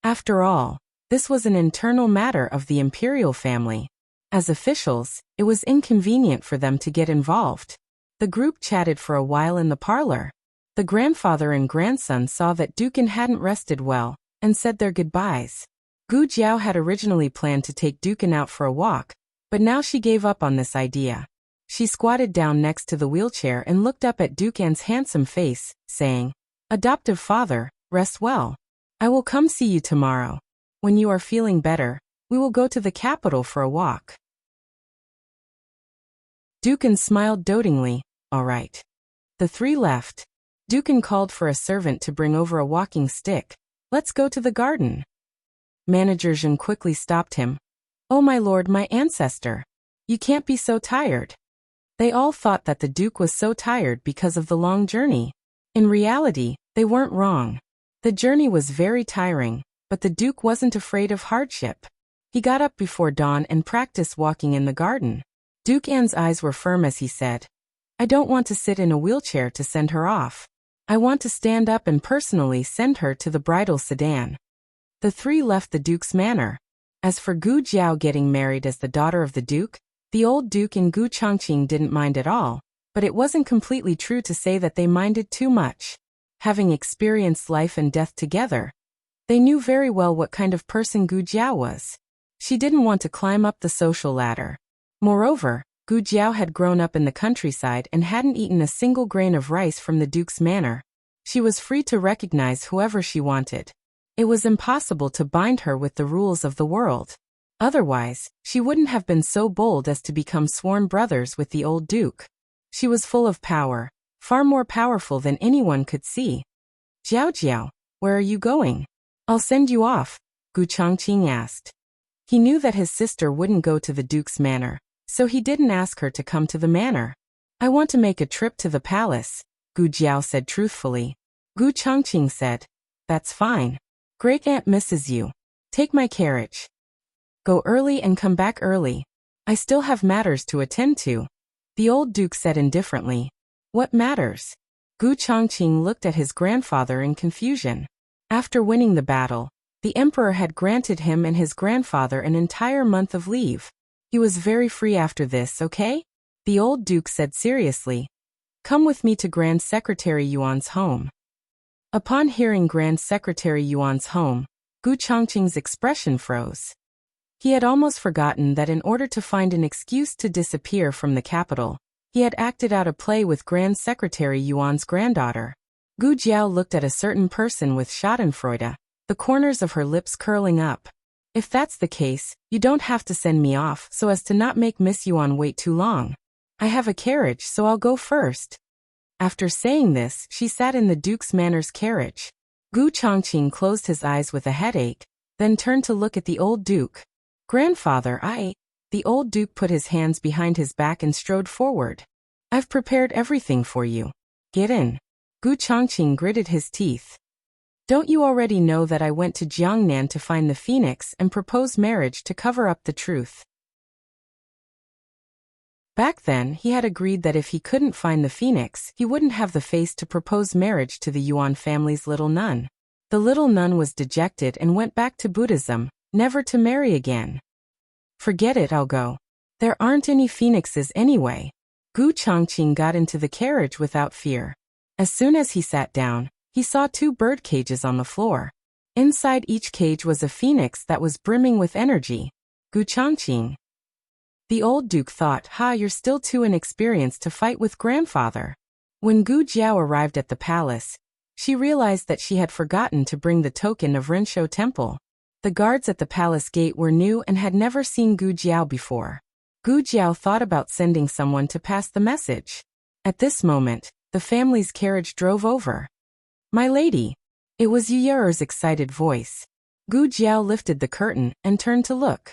After all, this was an internal matter of the imperial family. As officials, it was inconvenient for them to get involved. The group chatted for a while in the parlor. The grandfather and grandson saw that Dukan hadn't rested well, and said their goodbyes. Gu Jiao had originally planned to take Dukan out for a walk, but now she gave up on this idea. She squatted down next to the wheelchair and looked up at Dukan's handsome face, saying, Adoptive father, rest well. I will come see you tomorrow. When you are feeling better, we will go to the capital for a walk. Dukan smiled dotingly. All right. The three left. Dukan called for a servant to bring over a walking stick. Let's go to the garden. Manager Zhen quickly stopped him. Oh my lord, my ancestor. You can't be so tired. They all thought that the Duke was so tired because of the long journey. In reality, they weren't wrong. The journey was very tiring, but the Duke wasn't afraid of hardship. He got up before dawn and practiced walking in the garden. Duke Anne's eyes were firm as he said, I don't want to sit in a wheelchair to send her off. I want to stand up and personally send her to the bridal sedan. The three left the Duke's manor. As for Gu Jiao getting married as the daughter of the Duke, the old Duke and Gu Chongqing didn't mind at all, but it wasn't completely true to say that they minded too much. Having experienced life and death together, they knew very well what kind of person Gu Jiao was. She didn't want to climb up the social ladder. Moreover, Gu Jiao had grown up in the countryside and hadn't eaten a single grain of rice from the Duke's manor. She was free to recognize whoever she wanted. It was impossible to bind her with the rules of the world. Otherwise, she wouldn't have been so bold as to become sworn brothers with the old Duke. She was full of power, far more powerful than anyone could see. Jiao Jiao, where are you going? I'll send you off, Gu Chongqing asked. He knew that his sister wouldn't go to the Duke's manor, so he didn't ask her to come to the manor. I want to make a trip to the palace, Gu Jiao said truthfully. Gu Chongqing said, that's fine. Great aunt misses you. Take my carriage. Go early and come back early. I still have matters to attend to. The old Duke said indifferently. What matters? Gu Chongqing looked at his grandfather in confusion. After winning the battle, the emperor had granted him and his grandfather an entire month of leave. He was very free after this, okay? The old Duke said seriously. Come with me to Grand Secretary Yuan's home. Upon hearing Grand Secretary Yuan's home, Gu Chongqing's expression froze. He had almost forgotten that in order to find an excuse to disappear from the capital, he had acted out a play with Grand Secretary Yuan's granddaughter. Gu Jiao looked at a certain person with schadenfreude, the corners of her lips curling up. If that's the case, you don't have to send me off so as to not make Miss Yuan wait too long. I have a carriage, so I'll go first. After saying this, she sat in the Duke's manor's carriage. Gu Chongqing closed his eyes with a headache, then turned to look at the old Duke. Grandfather, The old Duke put his hands behind his back and strode forward. I've prepared everything for you. Get in. Gu Chongqing gritted his teeth. Don't you already know that I went to Jiangnan to find the phoenix and propose marriage to cover up the truth? Back then, he had agreed that if he couldn't find the phoenix, he wouldn't have the face to propose marriage to the Yuan family's little nun. The little nun was dejected and went back to Buddhism, never to marry again. Forget it, I'll go. There aren't any phoenixes anyway. Gu Chongqing got into the carriage without fear. As soon as he sat down, he saw 2 bird cages on the floor. Inside each cage was a phoenix that was brimming with energy. Gu Chongqing. The old Duke thought, you're still too inexperienced to fight with grandfather. When Gu Jiao arrived at the palace, she realized that she had forgotten to bring the token of Renshou Temple. The guards at the palace gate were new and had never seen Gu Jiao before. Gu Jiao thought about sending someone to pass the message. At this moment, the family's carriage drove over. My lady. It was Yu Ye's excited voice. Gu Jiao lifted the curtain and turned to look.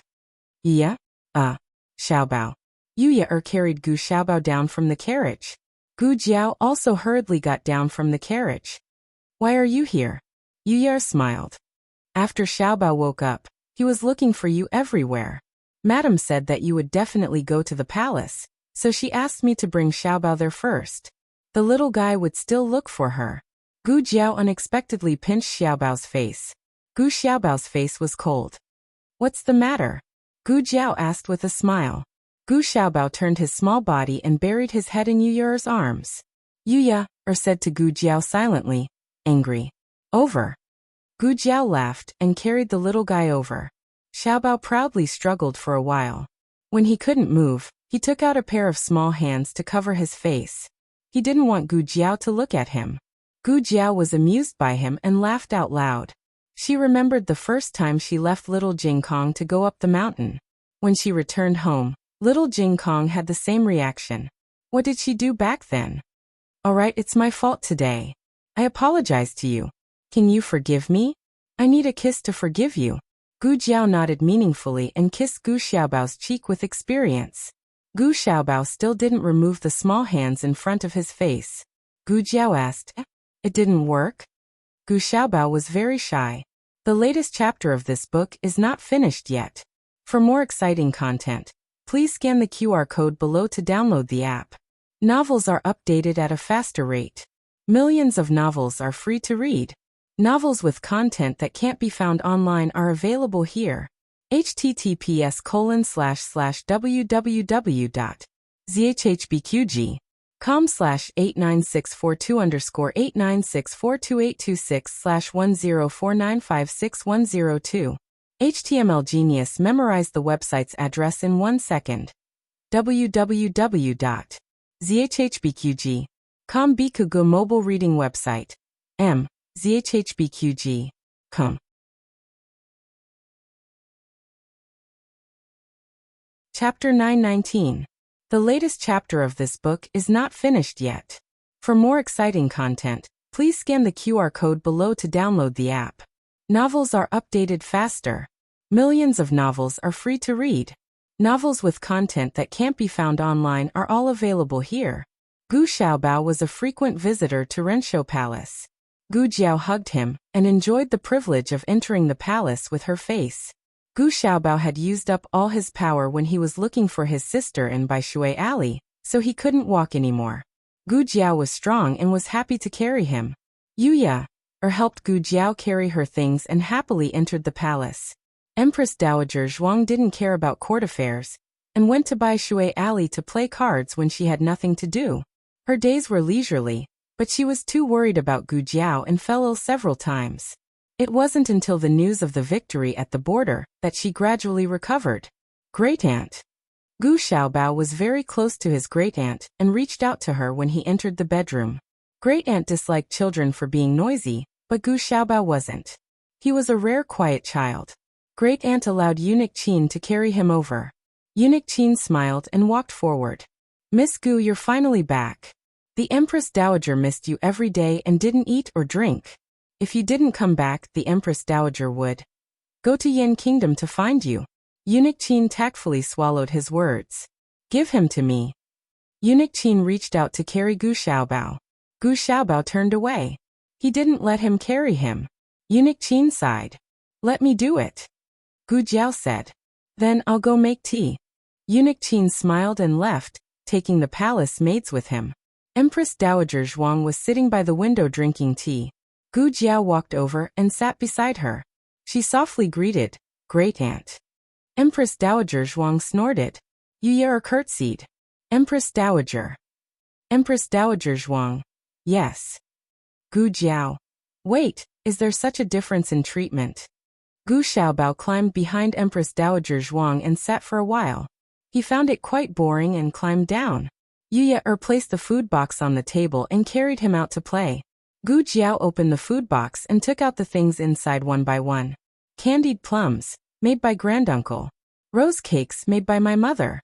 Yeah? Xiaobao. Yu Ye carried Gu Xiaobao down from the carriage. Gu Jiao also hurriedly got down from the carriage. Why are you here? Yu Ye smiled. After Xiaobao woke up, he was looking for you everywhere. Madam said that you would definitely go to the palace, so she asked me to bring Xiaobao there first. The little guy would still look for her. Gu Jiao unexpectedly pinched Xiaobao's face. Gu Xiaobao's face was cold. What's the matter? Gu Jiao asked with a smile. Gu Xiaobao turned his small body and buried his head in Yu Ye's arms. Yu Ye said to Gu Jiao silently, angry. Over. Gu Jiao laughed and carried the little guy over. Xiaobao proudly struggled for a while. When he couldn't move, he took out a pair of small hands to cover his face. He didn't want Gu Jiao to look at him. Gu Jiao was amused by him and laughed out loud. She remembered the first time she left little Jing Kong to go up the mountain. When she returned home, little Jing Kong had the same reaction. What did she do back then? All right, it's my fault today. I apologize to you. Can you forgive me? I need a kiss to forgive you. Gu Jiao nodded meaningfully and kissed Gu Xiaobao's cheek with experience. Gu Xiaobao still didn't remove the small hands in front of his face. Gu Jiao asked, It didn't work? Gu Xiaobao was very shy. The latest chapter of this book is not finished yet. For more exciting content, please scan the QR code below to download the app. Novels are updated at a faster rate. Millions of novels are free to read. Novels with content that can't be found online are available here. https://www.zhhbqg.com/89642_8964226/1049561002. HTML Genius memorized the website's address in 1 second. www.zhhbqg.com Bikugo mobile reading website. zhhbqg.com. Chapter 919. The latest chapter of this book is not finished yet. For more exciting content, please scan the QR code below to download the app. Novels are updated faster. Millions of novels are free to read. Novels with content that can't be found online are all available here. Gu Xiaobao was a frequent visitor to Renshou Palace. Gu Jiao hugged him and enjoyed the privilege of entering the palace with her face. Gu Xiaobao had used up all his power when he was looking for his sister in Baishui Alley, so he couldn't walk anymore. Gu Jiao was strong and was happy to carry him. Yuya helped Gu Jiao carry her things and happily entered the palace. Empress Dowager Zhuang didn't care about court affairs and went to Baishui Alley to play cards when she had nothing to do. Her days were leisurely, but she was too worried about Gu Jiao and fell ill several times. It wasn't until the news of the victory at the border that she gradually recovered. Great-aunt. Gu Xiaobao was very close to his great-aunt and reached out to her when he entered the bedroom. Great-aunt disliked children for being noisy, but Gu Xiaobao wasn't. He was a rare quiet child. Great-aunt allowed Eunuch Qin to carry him over. Eunuch Qin smiled and walked forward. Miss Gu, you're finally back. The Empress Dowager missed you every day and didn't eat or drink. If you didn't come back, the Empress Dowager would go to Yin Kingdom to find you. Eunuch Qin tactfully swallowed his words. Give him to me. Eunuch Qin reached out to carry Gu Xiaobao. Gu Xiaobao turned away. He didn't let him carry him. Eunuch Qin sighed. Let me do it. Gu Jiao said. Then I'll go make tea. Eunuch Qin smiled and left, taking the palace maids with him. Empress Dowager Zhuang was sitting by the window drinking tea. Gu Jiao walked over and sat beside her. She softly greeted, Great-aunt. Empress Dowager Zhuang snorted. Yuya curtsied. Empress Dowager. Empress Dowager Zhuang. Yes. Gu Jiao. Wait, is there such a difference in treatment? Gu Xiaobao climbed behind Empress Dowager Zhuang and sat for a while. He found it quite boring and climbed down. Yuya placed the food box on the table and carried him out to play. Gu Jiao opened the food box and took out the things inside one by one. Candied plums, made by granduncle. Rose cakes made by my mother.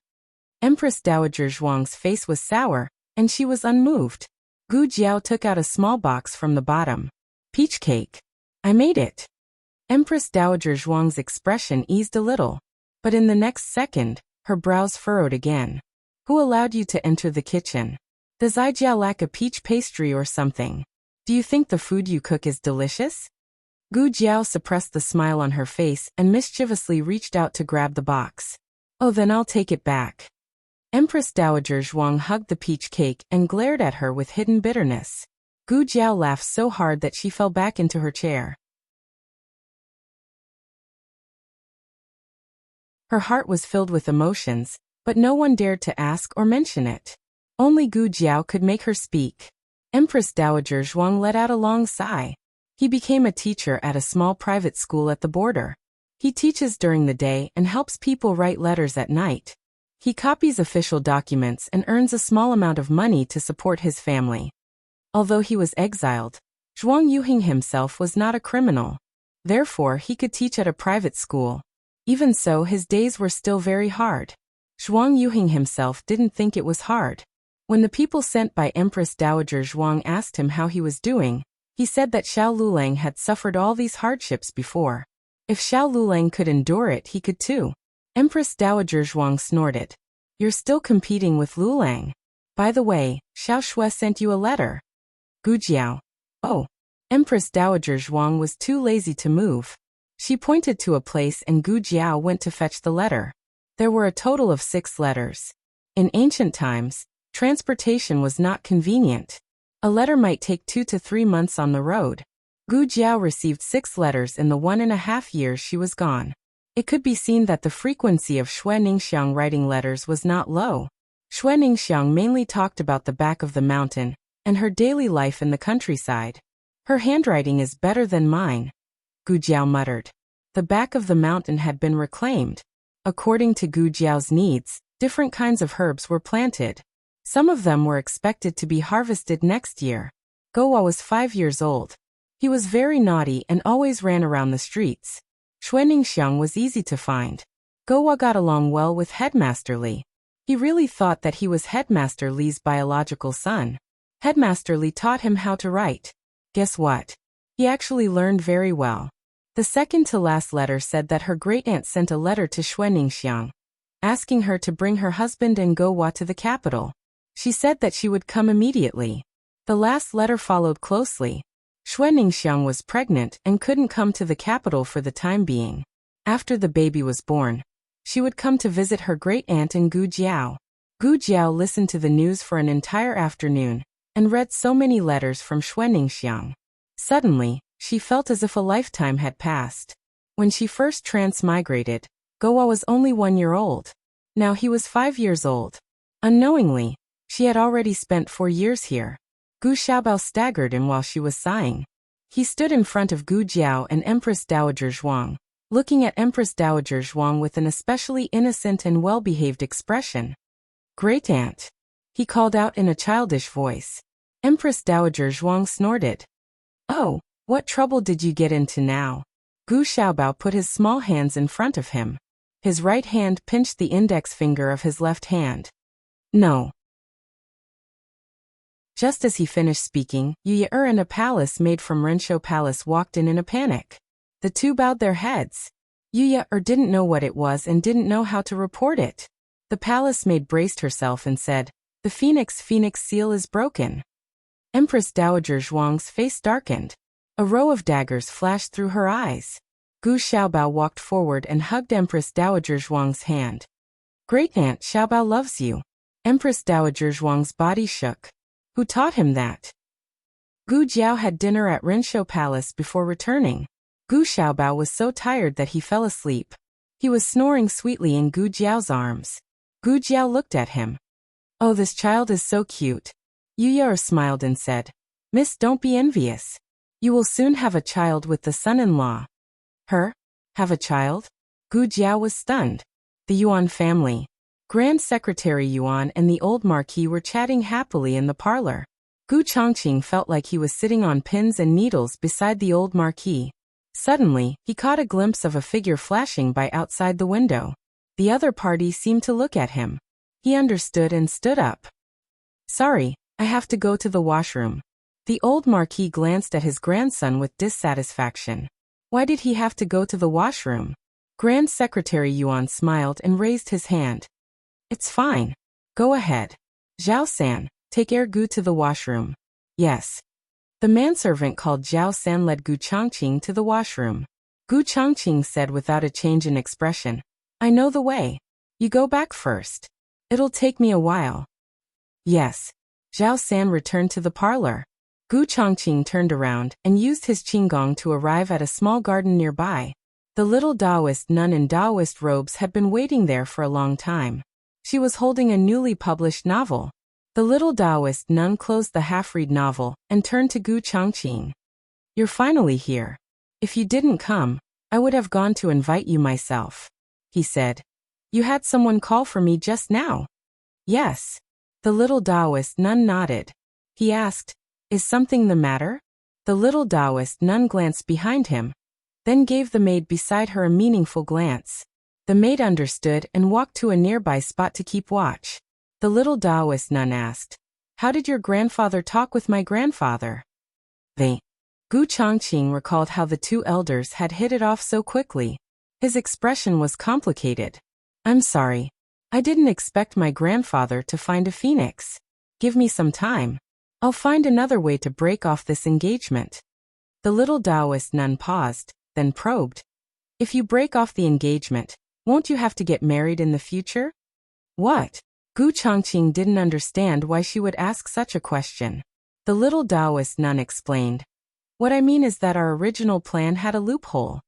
Empress Dowager Zhuang's face was sour, and she was unmoved. Gu Jiao took out a small box from the bottom. Peach cake. I made it. Empress Dowager Zhuang's expression eased a little, but in the next second, her brows furrowed again. Who allowed you to enter the kitchen? Does Ijiao lack a peach pastry or something? Do you think the food you cook is delicious? Gu Jiao suppressed the smile on her face and mischievously reached out to grab the box. Oh, then I'll take it back. Empress Dowager Zhuang hugged the peach cake and glared at her with hidden bitterness. Gu Jiao laughed so hard that she fell back into her chair. Her heart was filled with emotions, but no one dared to ask or mention it. Only Gu Jiao could make her speak. Empress Dowager Zhuang let out a long sigh. He became a teacher at a small private school at the border. He teaches during the day and helps people write letters at night. He copies official documents and earns a small amount of money to support his family. Although he was exiled, Zhuang Yuhing himself was not a criminal. Therefore, he could teach at a private school. Even so, his days were still very hard. Zhuang Yuhing himself didn't think it was hard. When the people sent by Empress Dowager Zhuang asked him how he was doing, he said that Xiao Lulang had suffered all these hardships before. If Xiao Lulang could endure it, he could too. Empress Dowager Zhuang snorted. You're still competing with Lulang. By the way, Xiao Shui sent you a letter. Gu Jiao. Oh. Empress Dowager Zhuang was too lazy to move. She pointed to a place and Gu Jiao went to fetch the letter. There were a total of 6 letters. In ancient times, transportation was not convenient. A letter might take 2 to 3 months on the road. Gu Jiao received 6 letters in the 1.5 years she was gone. It could be seen that the frequency of Xue Ningxiang writing letters was not low. Xue Ningxiang mainly talked about the back of the mountain and her daily life in the countryside. Her handwriting is better than mine, Gu Jiao muttered. The back of the mountain had been reclaimed. According to Gu Jiao's needs, different kinds of herbs were planted. Some of them were expected to be harvested next year. Gowa was 5 years old. He was very naughty and always ran around the streets. Xue Ningxiang was easy to find. Gowa got along well with Headmaster Li. He really thought that he was Headmaster Li's biological son. Headmaster Li taught him how to write. Guess what? He actually learned very well. The second-to-last letter said that her great-aunt sent a letter to Xue Ningxiang, asking her to bring her husband and Gowa to the capital. She said that she would come immediately. The last letter followed closely. Xue Ningxiang was pregnant and couldn't come to the capital for the time being. After the baby was born, she would come to visit her great-aunt in Gu Jiao. Gu Jiao listened to the news for an entire afternoon and read so many letters from Xue Ningxiang. Suddenly, she felt as if a lifetime had passed. When she first transmigrated, Gowa was only 1 year old. Now he was 5 years old. Unknowingly, she had already spent 4 years here. Gu Xiaobao staggered in while she was sighing. He stood in front of Gu Jiao and Empress Dowager Zhuang, looking at Empress Dowager Zhuang with an especially innocent and well-behaved expression. Great-aunt, he called out in a childish voice. Empress Dowager Zhuang snorted. Oh, what trouble did you get into now? Gu Xiaobao put his small hands in front of him. His right hand pinched the index finger of his left hand. No. Just as he finished speaking, Yu and a palace made from Renshou Palace walked in a panic. The two bowed their heads. Yu didn't know what it was and didn't know how to report it. The palace maid braced herself and said, "The phoenix seal is broken." Empress Dowager Zhuang's face darkened. A row of daggers flashed through her eyes. Gu Xiaobao walked forward and hugged Empress Dowager Zhuang's hand. Great-aunt Xiaobao loves you. Empress Dowager Zhuang's body shook. Who taught him that? Gu Jiao had dinner at Renshou Palace before returning. Gu Xiaobao was so tired that he fell asleep. He was snoring sweetly in Gu Jiao's arms. Gu Jiao looked at him. Oh, this child is so cute. Yu smiled and said, Miss, don't be envious. You will soon have a child with the son-in-law. Her? Have a child? Gu Jiao was stunned. The Yuan family. Grand Secretary Yuan and the old Marquis were chatting happily in the parlor. Gu Chongqing felt like he was sitting on pins and needles beside the old Marquis. Suddenly, he caught a glimpse of a figure flashing by outside the window. The other party seemed to look at him. He understood and stood up. Sorry, I have to go to the washroom. The old Marquis glanced at his grandson with dissatisfaction. Why did he have to go to the washroom? Grand Secretary Yuan smiled and raised his hand. It's fine. Go ahead. Zhao San, take Gu to the washroom. Yes. The manservant called Zhao San led Gu Chongqing to the washroom. Gu Chongqing said without a change in expression, I know the way. You go back first. It'll take me a while. Yes. Zhao San returned to the parlor. Gu Chongqing turned around and used his qinggong to arrive at a small garden nearby. The little Taoist nun in Taoist robes had been waiting there for a long time. She was holding a newly published novel. The little Taoist nun closed the half-read novel and turned to Gu Chongqing. You're finally here. If you didn't come, I would have gone to invite you myself, he said. You had someone call for me just now? Yes. The little Taoist nun nodded. He asked, Is something the matter? The little Taoist nun glanced behind him. then gave the maid beside her a meaningful glance. The maid understood and walked to a nearby spot to keep watch. The little Taoist nun asked, "How did your grandfather talk with my grandfather?" They. Gu Chongqing recalled how the two elders had hit it off so quickly. His expression was complicated. "I'm sorry. I didn't expect my grandfather to find a phoenix. Give me some time. I'll find another way to break off this engagement." The little Taoist nun paused, then probed. "If you break off the engagement, won't you have to get married in the future?" What? Gu Chongqing didn't understand why she would ask such a question. The little Taoist nun explained. "What I mean is that our original plan had a loophole.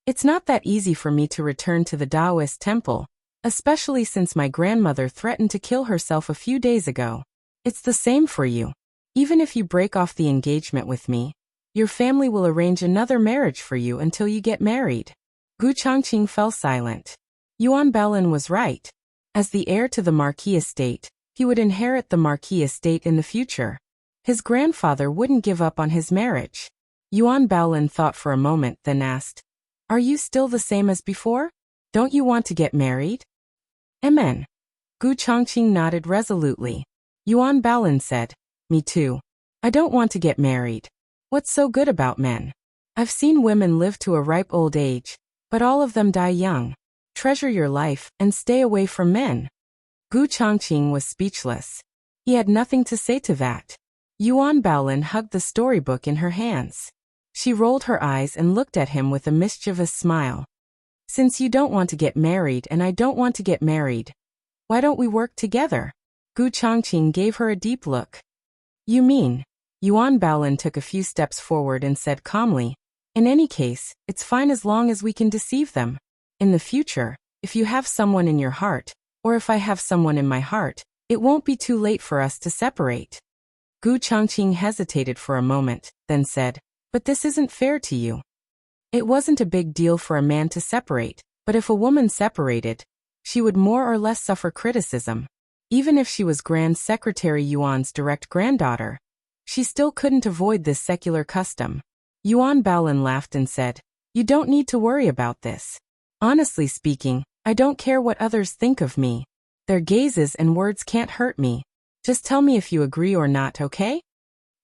It's not that easy for me to return to the Taoist temple, especially since my grandmother threatened to kill herself a few days ago. It's the same for you. Even if you break off the engagement with me, your family will arrange another marriage for you until you get married." Gu Chongqing fell silent. Yuan Baolin was right. As the heir to the Marquis estate, he would inherit the Marquis estate in the future. His grandfather wouldn't give up on his marriage. Yuan Baolin thought for a moment, then asked, "Are you still the same as before? Don't you want to get married?" "Amen." Gu Chongqing nodded resolutely. Yuan Baolin said, "Me too. I don't want to get married. What's so good about men? I've seen women live to a ripe old age, but all of them die young. Treasure your life and stay away from men." Gu Chongqing was speechless. He had nothing to say to that. Yuan Baolin hugged the storybook in her hands. She rolled her eyes and looked at him with a mischievous smile. "Since you don't want to get married and I don't want to get married, why don't we work together?" Gu Chongqing gave her a deep look. "You mean?" Yuan Baolin took a few steps forward and said calmly, "In any case, it's fine as long as we can deceive them. In the future, if you have someone in your heart, or if I have someone in my heart, it won't be too late for us to separate." Gu Chongqing hesitated for a moment, then said, "But this isn't fair to you. It wasn't a big deal for a man to separate, but if a woman separated, she would more or less suffer criticism. Even if she was Grand Secretary Yuan's direct granddaughter, she still couldn't avoid this secular custom." Yuan Baolin laughed and said, "You don't need to worry about this. Honestly speaking, I don't care what others think of me. Their gazes and words can't hurt me. Just tell me if you agree or not, okay?"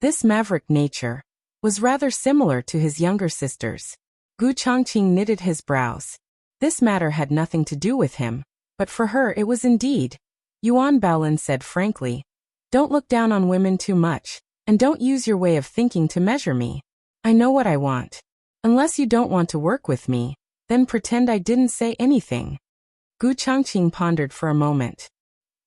This maverick nature was rather similar to his younger sister's. Gu Chongqing knitted his brows. This matter had nothing to do with him, but for her it was indeed. Yuan Baolin said frankly, "Don't look down on women too much, and don't use your way of thinking to measure me. I know what I want. Unless you don't want to work with me, then pretend I didn't say anything." Gu Chongqing pondered for a moment.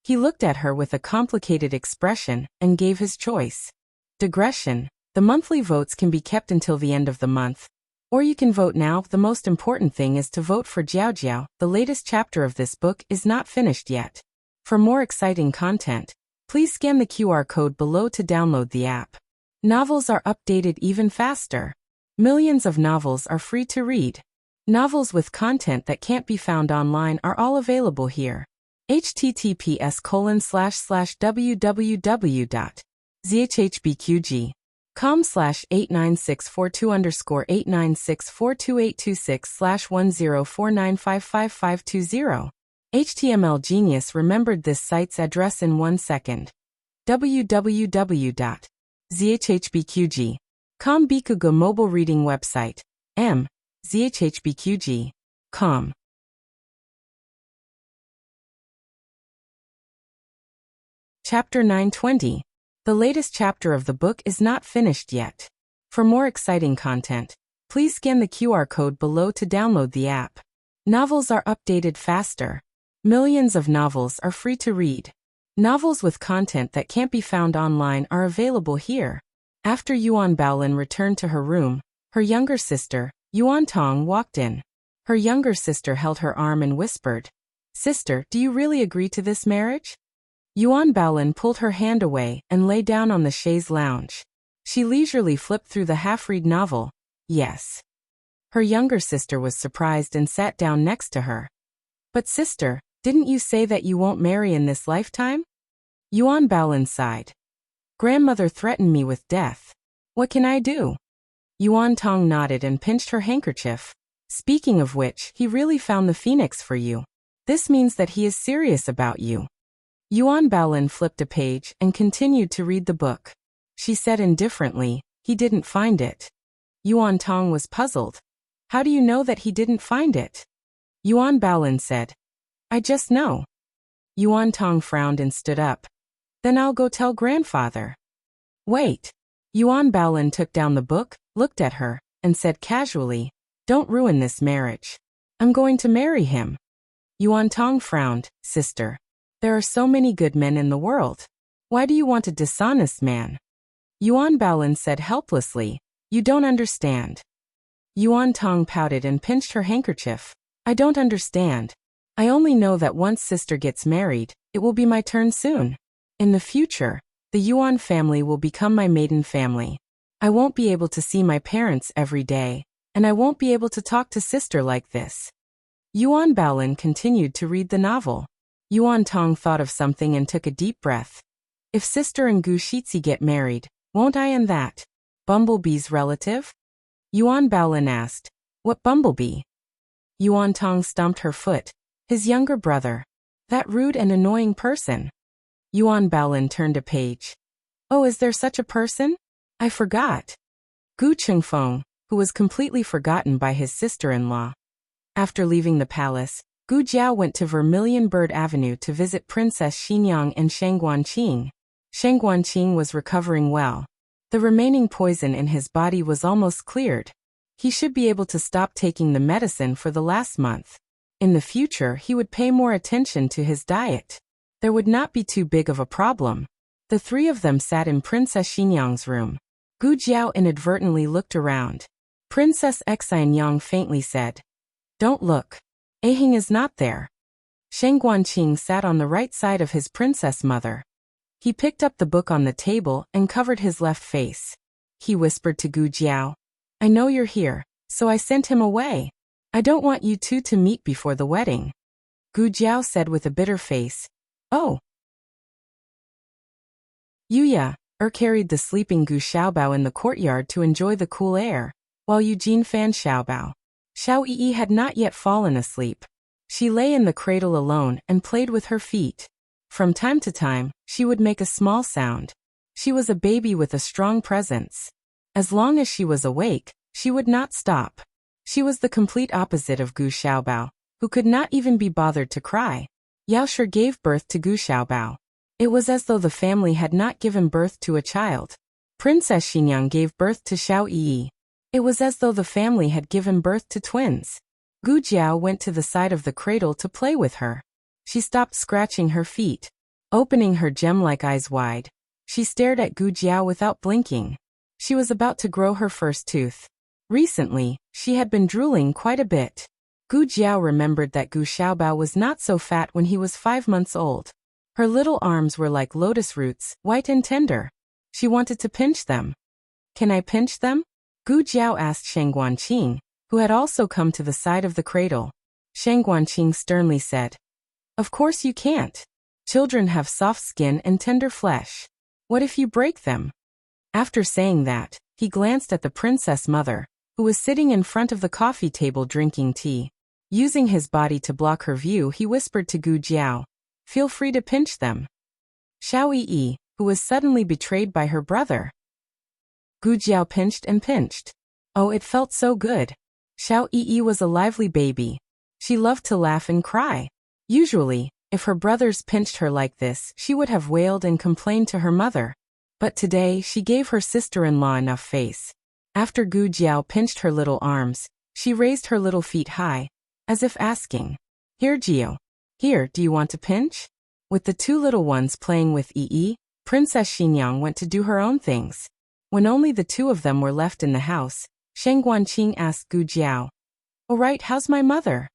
He looked at her with a complicated expression and gave his choice. Digression. The monthly votes can be kept until the end of the month. Or you can vote now. The most important thing is to vote for Jiao Jiao. The latest chapter of this book is not finished yet. For more exciting content, please scan the QR code below to download the app. Novels are updated even faster. Millions of novels are free to read. Novels with content that can't be found online are all available here. https://www.zhbqg.com/89642_89642_104955520. HTML Genius remembered this site's address in 1 second. www.zhbqg.com Bikuga mobile reading website. zhbqg.com. Chapter 920. The latest chapter of the book is not finished yet. For more exciting content, please scan the QR code below to download the app. Novels are updated faster. Millions of novels are free to read. Novels with content that can't be found online are available here. After Yuan Baolin returned to her room, her younger sister, Yuan Tong, walked in. Her younger sister held her arm and whispered, "Sister, do you really agree to this marriage?" Yuan Baolin pulled her hand away and lay down on the chaise lounge. She leisurely flipped through the half-read novel. Yes. Her younger sister was surprised and sat down next to her. "But sister, didn't you say that you won't marry in this lifetime?" Yuan Baolin sighed. "Grandmother threatened me with death. What can I do?" Yuan Tong nodded and pinched her handkerchief. Speaking of which, he really found the phoenix for you. This means that he is serious about you. Yuan Baolin flipped a page and continued to read the book. She said indifferently, he didn't find it. Yuan Tong was puzzled. How do you know that he didn't find it? Yuan Baolin said. I just know. Yuan Tong frowned and stood up. Then I'll go tell grandfather. Wait. Yuan Baolin took down the book, looked at her, and said casually, don't ruin this marriage. I'm going to marry him. Yuan Tong frowned, sister. There are so many good men in the world. Why do you want a dishonest man? Yuan Baolin said helplessly, you don't understand. Yuan Tong pouted and pinched her handkerchief. I don't understand. I only know that once sister gets married, it will be my turn soon. In the future, the Yuan family will become my maiden family. I won't be able to see my parents every day, and I won't be able to talk to sister like this. Yuan Baolin continued to read the novel. Yuan Tong thought of something and took a deep breath. If sister and Gu Shizhi get married, won't I and that Bumblebee's relative? Yuan Baolin asked. What bumblebee? Yuan Tong stomped her foot. His younger brother. That rude and annoying person. Yuan Baolin turned a page. Oh, is there such a person? I forgot. Gu Chengfeng, who was completely forgotten by his sister-in-law. After leaving the palace, Gu Jiao went to Vermilion Bird Avenue to visit Princess Xinyang and Shang Guanqing. Shang Guanqing was recovering well. The remaining poison in his body was almost cleared. He should be able to stop taking the medicine for the last month. In the future, he would pay more attention to his diet. There would not be too big of a problem. The three of them sat in Princess Xinyang's room. Gu Jiao inadvertently looked around. Princess Xinyang faintly said, don't look. Ahing is not there. Shang Guanqing sat on the right side of his princess mother. He picked up the book on the table and covered his left face. He whispered to Gu Jiao, I know you're here, so I sent him away. I don't want you two to meet before the wedding. Gu Jiao said with a bitter face, oh. Yuya, carried the sleeping Gu Xiaobao in the courtyard to enjoy the cool air, while Eugene fanned Xiaobao. Xiao Yi had not yet fallen asleep. She lay in the cradle alone and played with her feet. From time to time, she would make a small sound. She was a baby with a strong presence. As long as she was awake, she would not stop. She was the complete opposite of Gu Xiaobao, who could not even be bothered to cry. Yao Shi gave birth to Gu Xiaobao. It was as though the family had not given birth to a child. Princess Xinyang gave birth to Xiao Yi. It was as though the family had given birth to twins. Gu Jiao went to the side of the cradle to play with her. She stopped scratching her feet. Opening her gem-like eyes wide, she stared at Gu Jiao without blinking. She was about to grow her first tooth. Recently, she had been drooling quite a bit. Gu Jiao remembered that Gu Xiaobao was not so fat when he was 5 months old. Her little arms were like lotus roots, white and tender. She wanted to pinch them. Can I pinch them? Gu Jiao asked Shang Guanqing, who had also come to the side of the cradle. Shang Guanqing sternly said, of course you can't. Children have soft skin and tender flesh. What if you break them? After saying that, he glanced at the princess mother, who was sitting in front of the coffee table drinking tea. Using his body to block her view, he whispered to Gu Jiao, feel free to pinch them. Xiao Yi, who was suddenly betrayed by her brother. Gu Jiao pinched and pinched. Oh, it felt so good. Xiao Yi was a lively baby. She loved to laugh and cry. Usually, if her brothers pinched her like this, she would have wailed and complained to her mother. But today, she gave her sister-in-law enough face. After Gu Jiao pinched her little arms, she raised her little feet high, as if asking, here Jiao. Here, do you want to pinch? With the two little ones playing with Yi, Princess Xinyang went to do her own things. When only the two of them were left in the house, Shang Guanqing asked Gu Jiao, all right, how's my mother?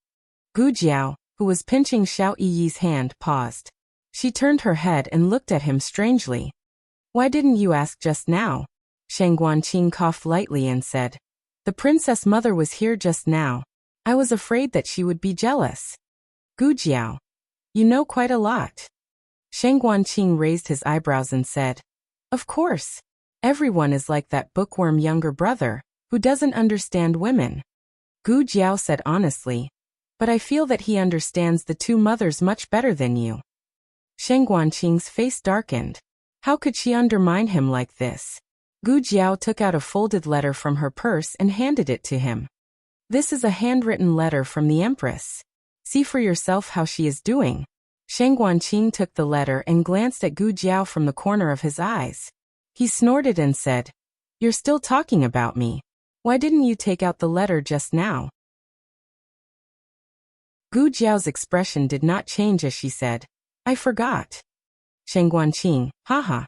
Gu Jiao, who was pinching Xiao Yi's hand, paused. She turned her head and looked at him strangely. Why didn't you ask just now? Shang Guanqing coughed lightly and said, the princess mother was here just now. I was afraid that she would be jealous. Gu Jiao, you know quite a lot. Shang Guanqing raised his eyebrows and said, of course. Everyone is like that bookworm younger brother, Who doesn't understand women? Gu Jiao said honestly. But I feel that he understands the two mothers much better than you. Sheng Guanqing's face darkened. How could she undermine him like this? Gu Jiao took out a folded letter from her purse and handed it to him. This is a handwritten letter from the Empress. See for yourself how she is doing. Sheng Guanqing took the letter and glanced at Gu Jiao from the corner of his eyes. He snorted and said, "You're still talking about me. Why didn't you take out the letter just now?" Gu Jiao's expression did not change as she said, "I forgot." Sheng Guanqing, haha.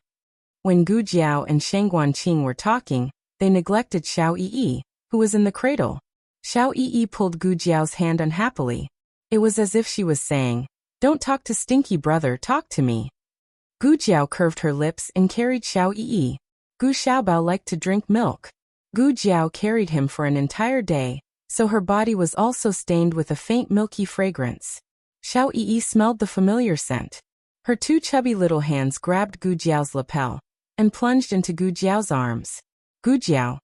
When Gu Jiao and Sheng Guanqing were talking, they neglected Xiao Yi, who was in the cradle. Xiao Yi pulled Gu Jiao's hand unhappily. It was as if she was saying, "Don't talk to stinky brother, talk to me." Gu Jiao curved her lips and carried Xiao Yi. Gu Xiaobao liked to drink milk. Gu Jiao carried him for an entire day, so her body was also stained with a faint milky fragrance. Xiao Yi smelled the familiar scent. Her two chubby little hands grabbed Gu Jiao's lapel and plunged into Gu Jiao's arms. Gu Jiao.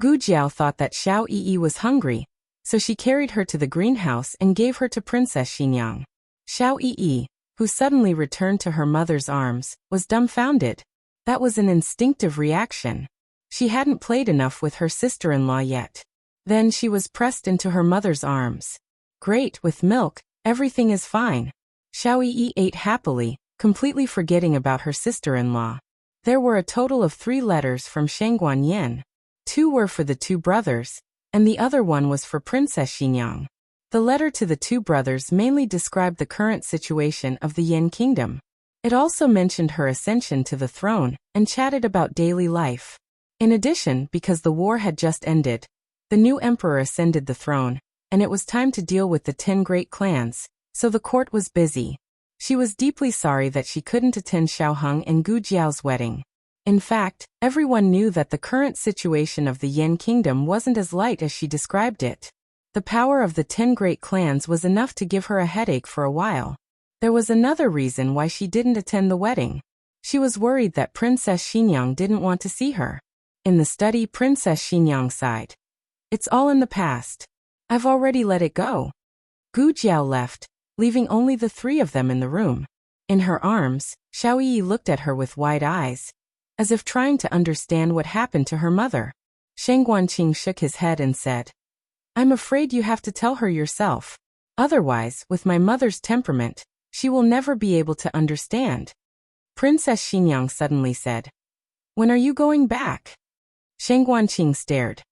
Gu Jiao thought that Xiao Yi was hungry, so she carried her to the greenhouse and gave her to Princess Xinyang. Xiao Yi, who suddenly returned to her mother's arms, was dumbfounded. That was an instinctive reaction. She hadn't played enough with her sister-in-law yet. Then she was pressed into her mother's arms. Great, with milk, everything is fine. Xiao Yi ate happily, completely forgetting about her sister-in-law. There were a total of 3 letters from Sheng Guanyin. 2 were for the 2 brothers, and the other one was for Princess Xinyang. The letter to the 2 brothers mainly described the current situation of the Yin kingdom. It also mentioned her ascension to the throne and chatted about daily life. In addition, because the war had just ended, the new emperor ascended the throne, and it was time to deal with the 10 great clans, so the court was busy. She was deeply sorry that she couldn't attend Xiaoheng and Gu Jiao's wedding. In fact, everyone knew that the current situation of the Yin kingdom wasn't as light as she described it. The power of the 10 great clans was enough to give her a headache for a while. There was another reason why she didn't attend the wedding. She was worried that Princess Xinyang didn't want to see her. In the study, Princess Xinyang sighed. "It's all in the past. I've already let it go." Gu Jiao left, leaving only the 3 of them in the room. In her arms, Xiao Yi looked at her with wide eyes, as if trying to understand what happened to her mother. Sheng Guanqing shook his head and said, "I'm afraid you have to tell her yourself. Otherwise, with my mother's temperament, she will never be able to understand." Princess Xinyang suddenly said, "When are you going back?" Sheng Guanqing stared.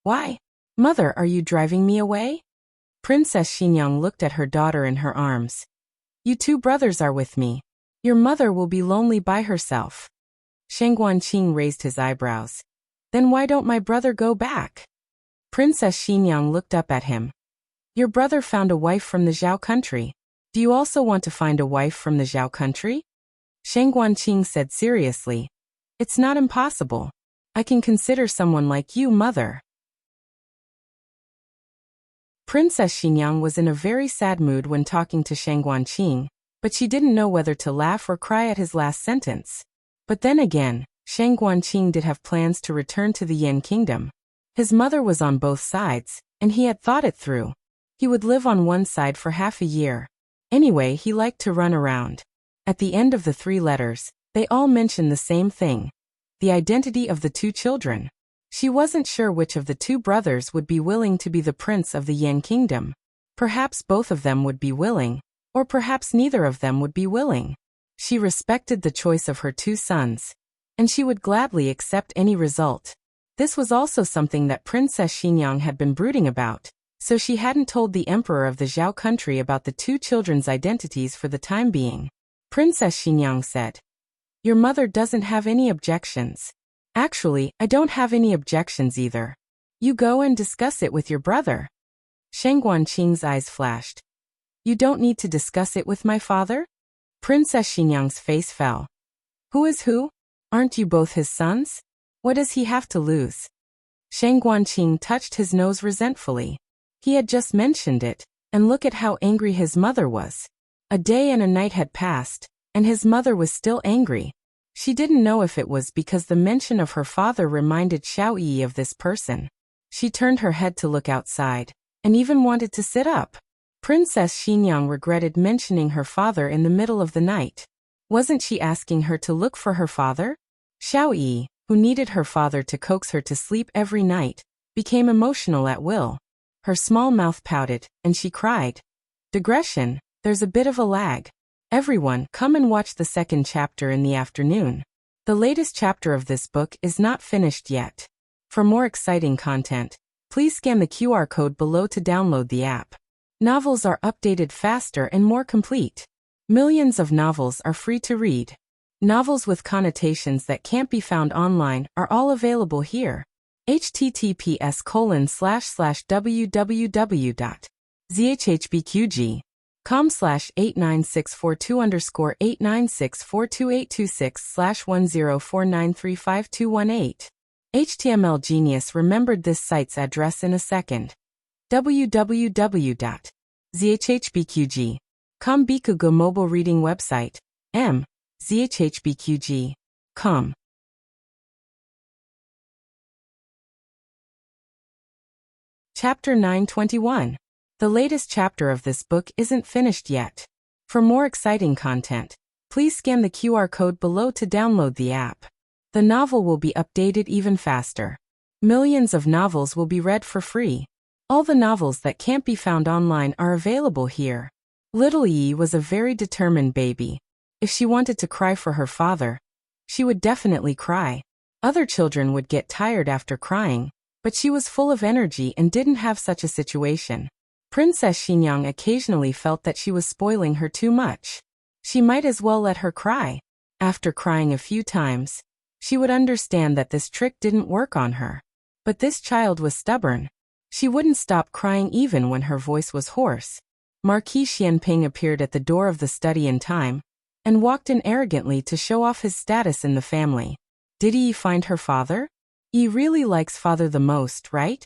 "Why? Mother, are you driving me away?" Princess Xinyang looked at her daughter in her arms. "You 2 brothers are with me. Your mother will be lonely by herself." Sheng Guanqing raised his eyebrows. "Then why don't my brother go back?" Princess Xinyang looked up at him. "Your brother found a wife from the Zhao country. Do you also want to find a wife from the Zhao country?" Sheng Guanqing said seriously, "It's not impossible. I can consider someone like you, mother." Princess Xinyang was in a very sad mood when talking to Sheng Guanqing, but she didn't know whether to laugh or cry at his last sentence. But then again, Sheng Guanqing did have plans to return to the Yin kingdom. His mother was on both sides, and he had thought it through. He would live on one side for half a year. Anyway, he liked to run around. At the end of the 3 letters, they all mentioned the same thing: the identity of the 2 children. She wasn't sure which of the 2 brothers would be willing to be the prince of the Yin kingdom. Perhaps both of them would be willing, or perhaps neither of them would be willing. She respected the choice of her 2 sons, and she would gladly accept any result. This was also something that Princess Xinyang had been brooding about, so she hadn't told the emperor of the Zhao country about the 2 children's identities for the time being. Princess Xinyang said, "Your mother doesn't have any objections." "Actually, I don't have any objections either. You go and discuss it with your brother." Sheng Guanqing's eyes flashed. "You don't need to discuss it with my father?" Princess Xinyang's face fell. "Who is who? Aren't you both his sons? What does he have to lose?" Sheng Guanqing touched his nose resentfully. He had just mentioned it, and look at how angry his mother was. A day and a night had passed, and his mother was still angry. She didn't know if it was because the mention of her father reminded Xiao Yi of this person. She turned her head to look outside, and even wanted to sit up. Princess Xinyang regretted mentioning her father in the middle of the night. Wasn't she asking her to look for her father? Xiao Yi, who needed her father to coax her to sleep every night, became emotional at will. Her small mouth pouted, and she cried. Digression, there's a bit of a lag. Everyone, come and watch the second chapter in the afternoon. The latest chapter of this book is not finished yet. For more exciting content, please scan the QR code below to download the app. Novels are updated faster and more complete. Millions of novels are free to read. Novels with connotations that can't be found online are all available here. https://www.zhbqg.com/89642_896422826/1049352118. HTML Genius remembered this site's address in a second. www.zhbqg.com Bikugo mobile reading website. zhbqg.com. Chapter 921. The latest chapter of this book isn't finished yet. For more exciting content, please scan the QR code below to download the app. The novel will be updated even faster. Millions of novels will be read for free. All the novels that can't be found online are available here. Little Yi was a very determined baby. If she wanted to cry for her father, she would definitely cry. Other children would get tired after crying, but she was full of energy and didn't have such a situation. Princess Xinyang occasionally felt that she was spoiling her too much. She might as well let her cry. After crying a few times, she would understand that this trick didn't work on her. But this child was stubborn. She wouldn't stop crying even when her voice was hoarse. Marquis Xianping appeared at the door of the study in time, and walked in arrogantly to show off his status in the family. Did Yi find her father? Yi really likes father the most, right?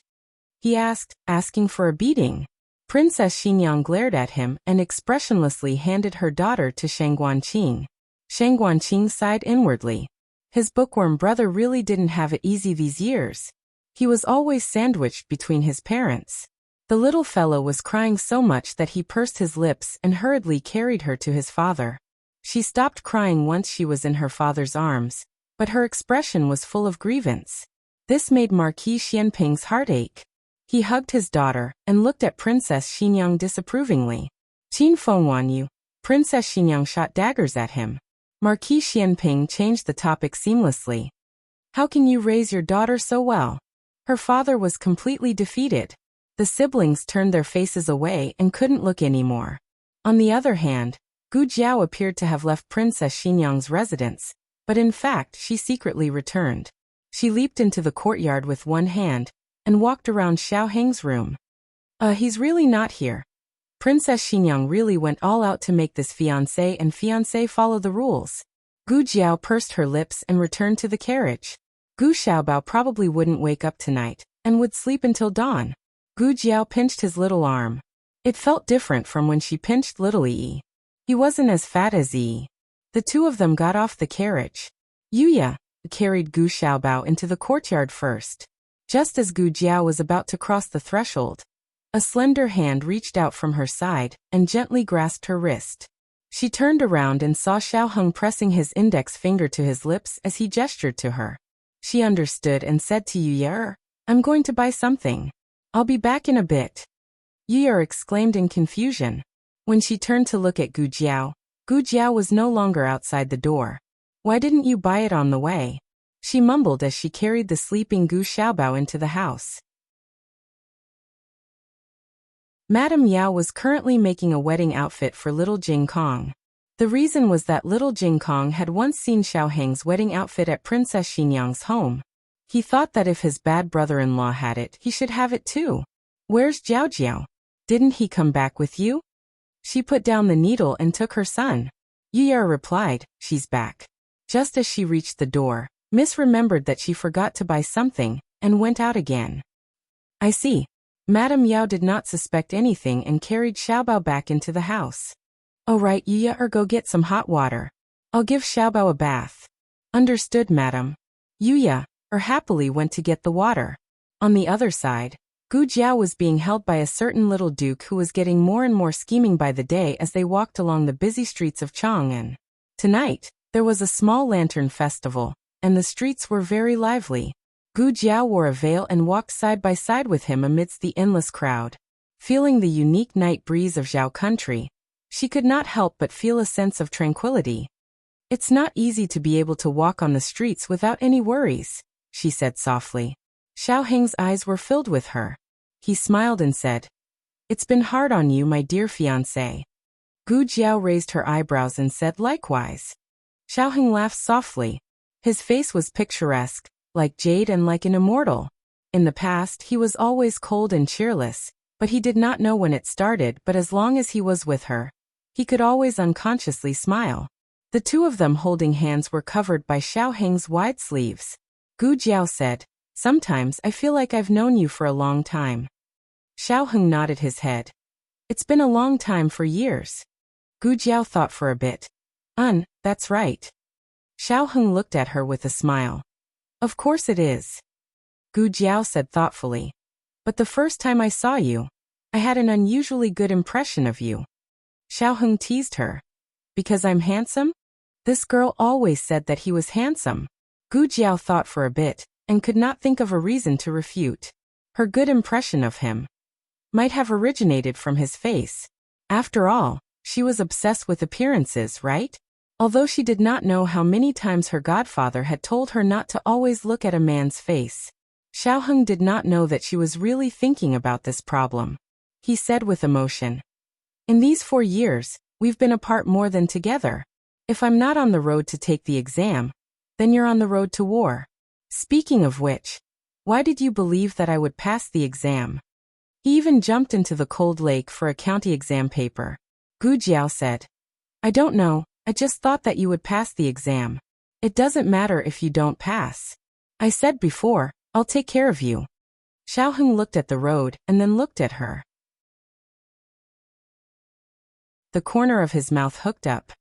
He asked, asking for a beating. Princess Xinyang glared at him and expressionlessly handed her daughter to Shang Guanqing. Shang Guanqing sighed inwardly. His bookworm brother really didn't have it easy these years. He was always sandwiched between his parents. The little fellow was crying so much that he pursed his lips and hurriedly carried her to his father. She stopped crying once she was in her father's arms, but her expression was full of grievance. This made Marquis Xianping's heart ache. He hugged his daughter and looked at Princess Xinyang disapprovingly. Qin Fengwan you. Princess Xinyang shot daggers at him. Marquis Xianping changed the topic seamlessly. How can you raise your daughter so well? Her father was completely defeated. The siblings turned their faces away and couldn't look anymore. On the other hand, Gu Jiao appeared to have left Princess Xinyang's residence, but in fact she secretly returned. She leaped into the courtyard with one hand, and walked around Xiao Heng's room. He's really not here. Princess Xinyang really went all out to make this fiancé and fiancé follow the rules. Gu Jiao pursed her lips and returned to the carriage. Gu Xiaobao probably wouldn't wake up tonight, and would sleep until dawn. Gu Jiao pinched his little arm. It felt different from when she pinched little Yi. He wasn't as fat as Yi. The two of them got off the carriage. Yuya carried Gu Xiaobao into the courtyard first. Just as Gu Jiao was about to cross the threshold, a slender hand reached out from her side and gently grasped her wrist. She turned around and saw Xiao Heng pressing his index finger to his lips as he gestured to her. She understood and said to Yuya, I'm going to buy something. I'll be back in a bit. Yuya exclaimed in confusion. When she turned to look at Gu Jiao was no longer outside the door. Why didn't you buy it on the way? She mumbled as she carried the sleeping Gu Xiaobao into the house. Madame Yao was currently making a wedding outfit for little Jing Kong. The reason was that little Jing Kong had once seen Xiao Heng's wedding outfit at Princess Xinyang's home. He thought that if his bad brother-in-law had it, he should have it too. Where's Jiao Jiao? Didn't he come back with you? She put down the needle and took her son. Yuya replied, she's back. Just as she reached the door, Miss remembered that she forgot to buy something, and went out again. I see. Madame Yao did not suspect anything and carried Xiaobao back into the house. Oh right, Yuya, or go get some hot water. I'll give Xiaobao a bath. Understood, madam. Yuya happily went to get the water. On the other side, Gu Jiao was being held by a certain little duke who was getting more and more scheming by the day as they walked along the busy streets of Chang'an. Tonight, there was a small lantern festival, and the streets were very lively. Gu Jiao wore a veil and walked side by side with him amidst the endless crowd. Feeling the unique night breeze of Zhao country, she could not help but feel a sense of tranquility. It's not easy to be able to walk on the streets without any worries, she said softly. Xiao Heng's eyes were filled with her. He smiled and said, "It's been hard on you, my dear fiancé." Gu Jiao raised her eyebrows and said likewise. Xiao Heng laughed softly. His face was picturesque, like jade and like an immortal. In the past he was always cold and cheerless, but he did not know when it started, but as long as he was with her, he could always unconsciously smile. The two of them holding hands were covered by Xiao Heng's wide sleeves. Gu Jiao said, "Sometimes I feel like I've known you for a long time." Xiao Heng nodded his head. "It's been a long time, for years." Gu Jiao thought for a bit. That's right." Xiao Heng looked at her with a smile. "Of course it is." Gu Jiao said thoughtfully. "But the first time I saw you, I had an unusually good impression of you." Xiao Heng teased her. "Because I'm handsome?" This girl always said that he was handsome. Gu Jiao thought for a bit, and could not think of a reason to refute. Her good impression of him might have originated from his face. After all, she was obsessed with appearances, right? Although she did not know how many times her godfather had told her not to always look at a man's face, Xiao Heng did not know that she was really thinking about this problem. He said with emotion, "In these 4 years, we've been apart more than together. If I'm not on the road to take the exam, then you're on the road to war. Speaking of which, why did you believe that I would pass the exam?" He even jumped into the cold lake for a county exam paper. Gu Jiao said, "I don't know, I just thought that you would pass the exam. It doesn't matter if you don't pass. I said before, I'll take care of you." Xiao Heng looked at the road and then looked at her. The corner of his mouth hooked up.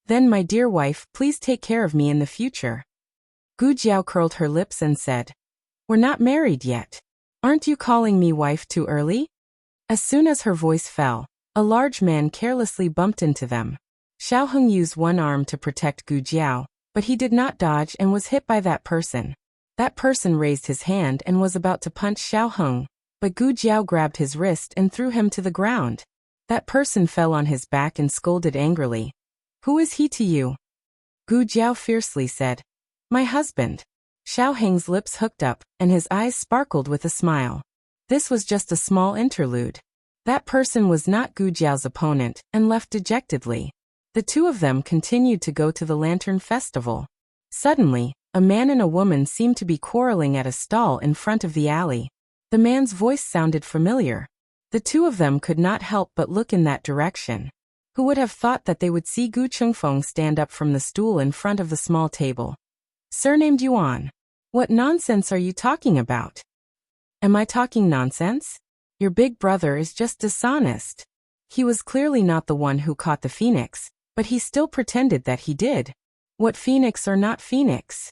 "Then, my dear wife, please take care of me in the future." Gu Jiao curled her lips and said, "We're not married yet. Aren't you calling me wife too early?" As soon as her voice fell, a large man carelessly bumped into them. Xiao Heng used one arm to protect Gu Jiao, but he did not dodge and was hit by that person. That person raised his hand and was about to punch Xiao Heng, but Gu Jiao grabbed his wrist and threw him to the ground. That person fell on his back and scolded angrily. "Who is he to you?" Gu Jiao fiercely said, "My husband." Xiao Heng's lips hooked up, and his eyes sparkled with a smile. This was just a small interlude. That person was not Gu Jiao's opponent, and left dejectedly. The two of them continued to go to the lantern festival. Suddenly, a man and a woman seemed to be quarreling at a stall in front of the alley. The man's voice sounded familiar. The two of them could not help but look in that direction. Who would have thought that they would see Gu Chengfeng stand up from the stool in front of the small table? "Surnamed Yuan. What nonsense are you talking about?" "Am I talking nonsense? Your big brother is just dishonest. He was clearly not the one who caught the phoenix, but he still pretended that he did. What phoenix or not phoenix?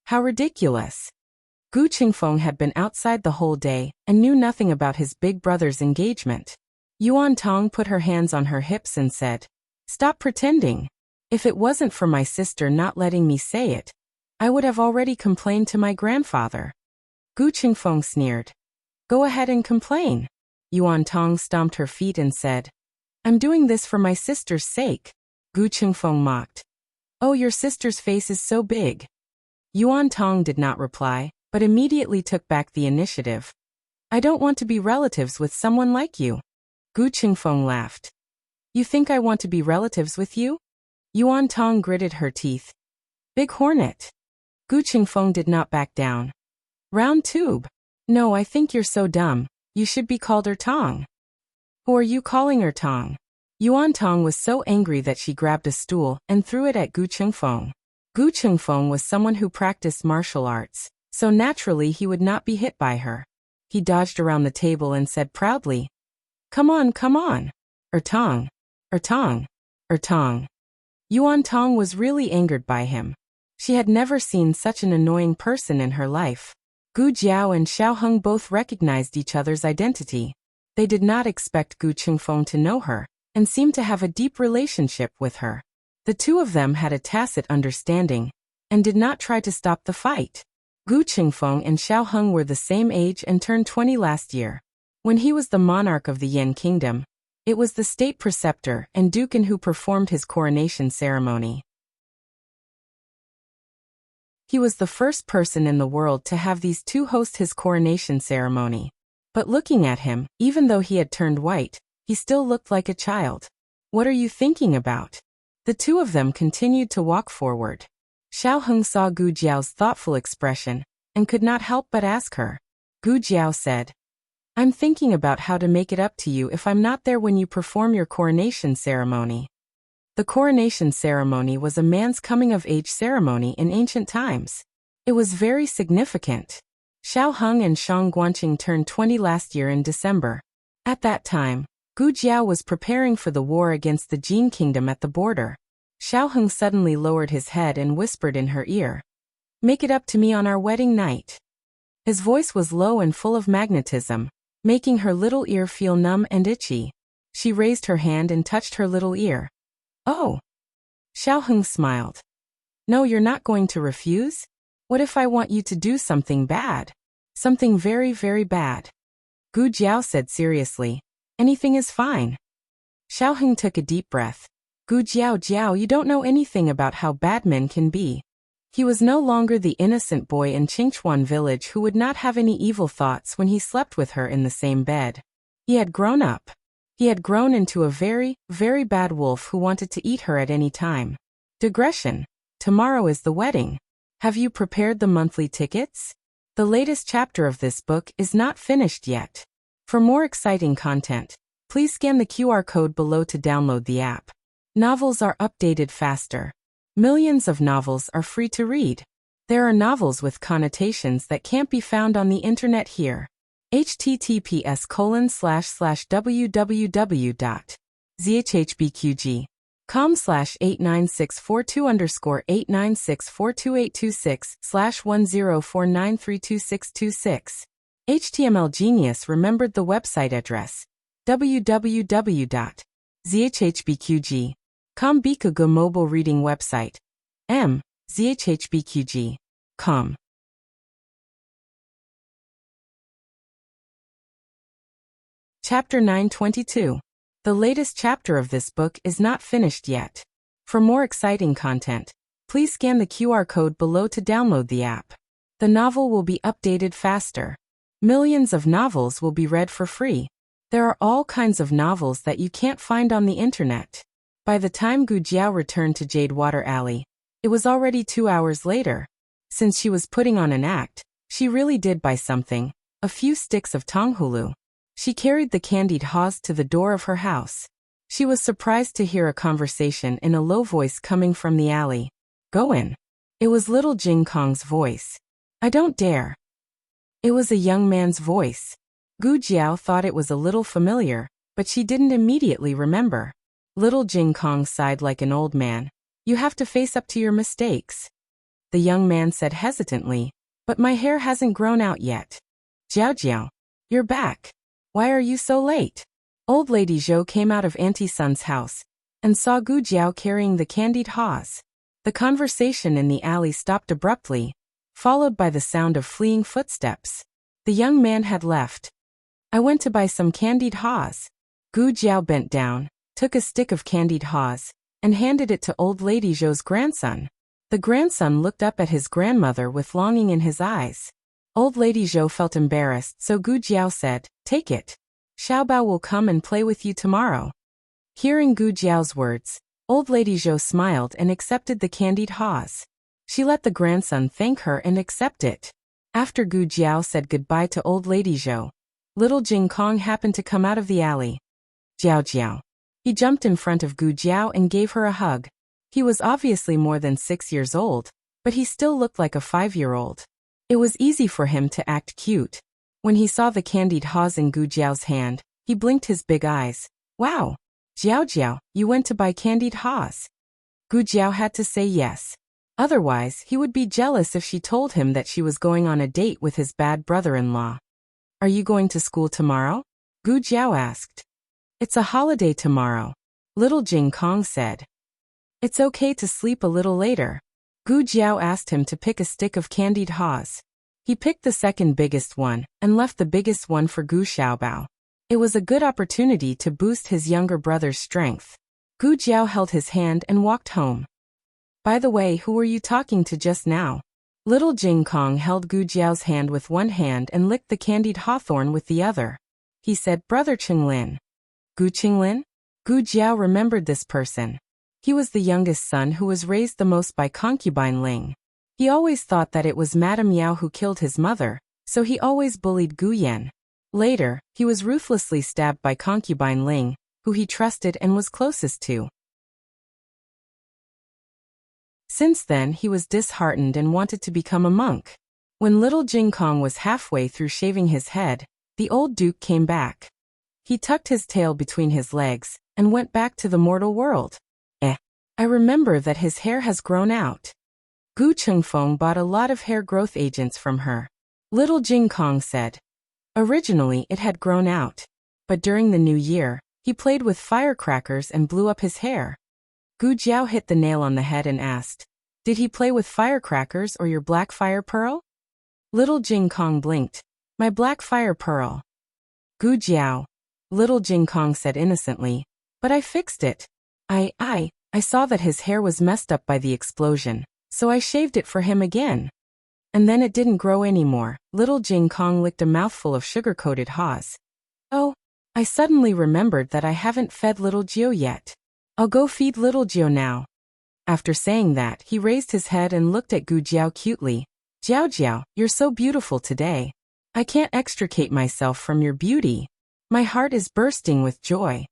How ridiculous." Gu Chengfeng had been outside the whole day and knew nothing about his big brother's engagement. Yuan Tong put her hands on her hips and said, "Stop pretending. If it wasn't for my sister not letting me say it, I would have already complained to my grandfather." Gu Chengfeng sneered. "Go ahead and complain." Yuan Tong stomped her feet and said, "I'm doing this for my sister's sake." Gu Chengfeng mocked. "Oh, your sister's face is so big." Yuan Tong did not reply, but immediately took back the initiative. "I don't want to be relatives with someone like you." Gu Chengfeng laughed. "You think I want to be relatives with you?" Yuan Tong gritted her teeth. "Big hornet." Gu Chengfeng did not back down. "Round tube. No, I think you're so dumb. You should be called Tong." "Who are you calling Tong?" Yuan Tong was so angry that she grabbed a stool and threw it at Gu Chengfeng. Gu Chengfeng was someone who practiced martial arts, so naturally he would not be hit by her. He dodged around the table and said proudly, come on. Tong. Tong. Tong." Yuan Tong was really angered by him. She had never seen such an annoying person in her life. Gu Jiao and Xiao Heng both recognized each other's identity. They did not expect Gu Qingfeng to know her, and seemed to have a deep relationship with her. The two of them had a tacit understanding, and did not try to stop the fight. Gu Qingfeng and Xiao Heng were the same age and turned 20 last year. When he was the monarch of the Yan Kingdom, it was the state preceptor and dukin who performed his coronation ceremony. He was the first person in the world to have these two host his coronation ceremony. But looking at him, even though he had turned white, he still looked like a child. What are you thinking about? The two of them continued to walk forward. Xiao Heng saw Gu Jiao's thoughtful expression, and could not help but ask her. Gu Jiao said, I'm thinking about how to make it up to you if I'm not there when you perform your coronation ceremony. The coronation ceremony was a man's coming-of-age ceremony in ancient times. It was very significant. Xiao Heng and Shang Guanqing turned 20 last year in December. At that time, Gu Jiao was preparing for the war against the Jin kingdom at the border. Xiao Heng suddenly lowered his head and whispered in her ear, Make it up to me on our wedding night. His voice was low and full of magnetism, making her little ear feel numb and itchy. She raised her hand and touched her little ear. Oh! Xiao Heng smiled. No, you're not going to refuse? What if I want you to do something bad? Something very, very bad. Gu Jiao said seriously. Anything is fine. Xiao Heng took a deep breath. Gu Jiao, you don't know anything about how bad men can be. He was no longer the innocent boy in Qingchuan village who would not have any evil thoughts when he slept with her in the same bed. He had grown up. He had grown into a very, very bad wolf who wanted to eat her at any time. Digression. Tomorrow is the wedding. Have you prepared the monthly tickets? The latest chapter of this book is not finished yet. For more exciting content, please scan the QR code below to download the app. Novels are updated faster. Millions of novels are free to read. There are novels with connotations that can't be found on the internet here. https://www.zhbqg.com/89642_8964286/1049322626. HTML Genius remembered the website address www.zhbqg.com. Bikuga mobile reading website zhbqg.com. Chapter 922. The latest chapter of this book is not finished yet. For more exciting content, please scan the QR code below to download the app. The novel will be updated faster. Millions of novels will be read for free. There are all kinds of novels that you can't find on the internet. By the time Gu Jiao returned to Jadewater Alley, it was already 2 hours later. Since she was putting on an act, she really did buy something, a few sticks of tonghulu. She carried the candied haws to the door of her house. She was surprised to hear a conversation in a low voice coming from the alley. Go in. It was little Jing Kong's voice. I don't dare. It was a young man's voice. Gu Jiao thought it was a little familiar, but she didn't immediately remember. Little Jing Kong sighed like an old man. You have to face up to your mistakes. The young man said hesitantly, but my hair hasn't grown out yet. Jiao, you're back. Why are you so late? Old Lady Zhou came out of Auntie Sun's house and saw Gu Jiao carrying the candied haws. The conversation in the alley stopped abruptly, followed by the sound of fleeing footsteps. The young man had left. I went to buy some candied haws. Gu Jiao bent down, took a stick of candied haws, and handed it to Old Lady Zhou's grandson. The grandson looked up at his grandmother with longing in his eyes. Old Lady Zhou felt embarrassed, so Gu Jiao said, Take it. Xiaobao will come and play with you tomorrow. Hearing Gu Jiao's words, Old Lady Zhou smiled and accepted the candied haws. She let the grandson thank her and accept it. After Gu Jiao said goodbye to Old Lady Zhou, little Jing Kong happened to come out of the alley. Jiao. He jumped in front of Gu Jiao and gave her a hug. He was obviously more than 6 years old, but he still looked like a 5-year-old. It was easy for him to act cute. When he saw the candied haws in Gu Jiao's hand, he blinked his big eyes. Wow! Jiao, you went to buy candied haws. Gu Jiao had to say yes. Otherwise, he would be jealous if she told him that she was going on a date with his bad brother-in-law. Are you going to school tomorrow? Gu Jiao asked. It's a holiday tomorrow, little Jing Kong said. It's okay to sleep a little later. Gu Jiao asked him to pick a stick of candied haws. He picked the second biggest one, and left the biggest one for Gu Xiaobao. It was a good opportunity to boost his younger brother's strength. Gu Jiao held his hand and walked home. By the way, who were you talking to just now? Little Jing Kong held Gu Jiao's hand with one hand and licked the candied hawthorn with the other. He said, Brother Qinglin. Gu Qinglin? Gu Jiao remembered this person. He was the youngest son who was raised the most by concubine Ling. He always thought that it was Madame Yao who killed his mother, so he always bullied Gu Yan. Later, he was ruthlessly stabbed by concubine Ling, who he trusted and was closest to. Since then he was disheartened and wanted to become a monk. When little Jing Kong was halfway through shaving his head, the old duke came back. He tucked his tail between his legs, and went back to the mortal world. I remember that his hair has grown out. Gu Chengfeng bought a lot of hair growth agents from her. Little Jing Kong said. Originally it had grown out. But during the new year, he played with firecrackers and blew up his hair. Gu Jiao hit the nail on the head and asked, Did he play with firecrackers or your black fire pearl? Little Jing Kong blinked. My black fire pearl. Gu Jiao. Little Jing Kong said innocently. But I fixed it. I saw that his hair was messed up by the explosion, so I shaved it for him again. And then it didn't grow anymore. Little Jing Kong licked a mouthful of sugar-coated haws. Oh, I suddenly remembered that I haven't fed little Jiao yet. I'll go feed little Jiao now. After saying that, he raised his head and looked at Gu Jiao cutely. Jiao Jiao, you're so beautiful today. I can't extricate myself from your beauty. My heart is bursting with joy.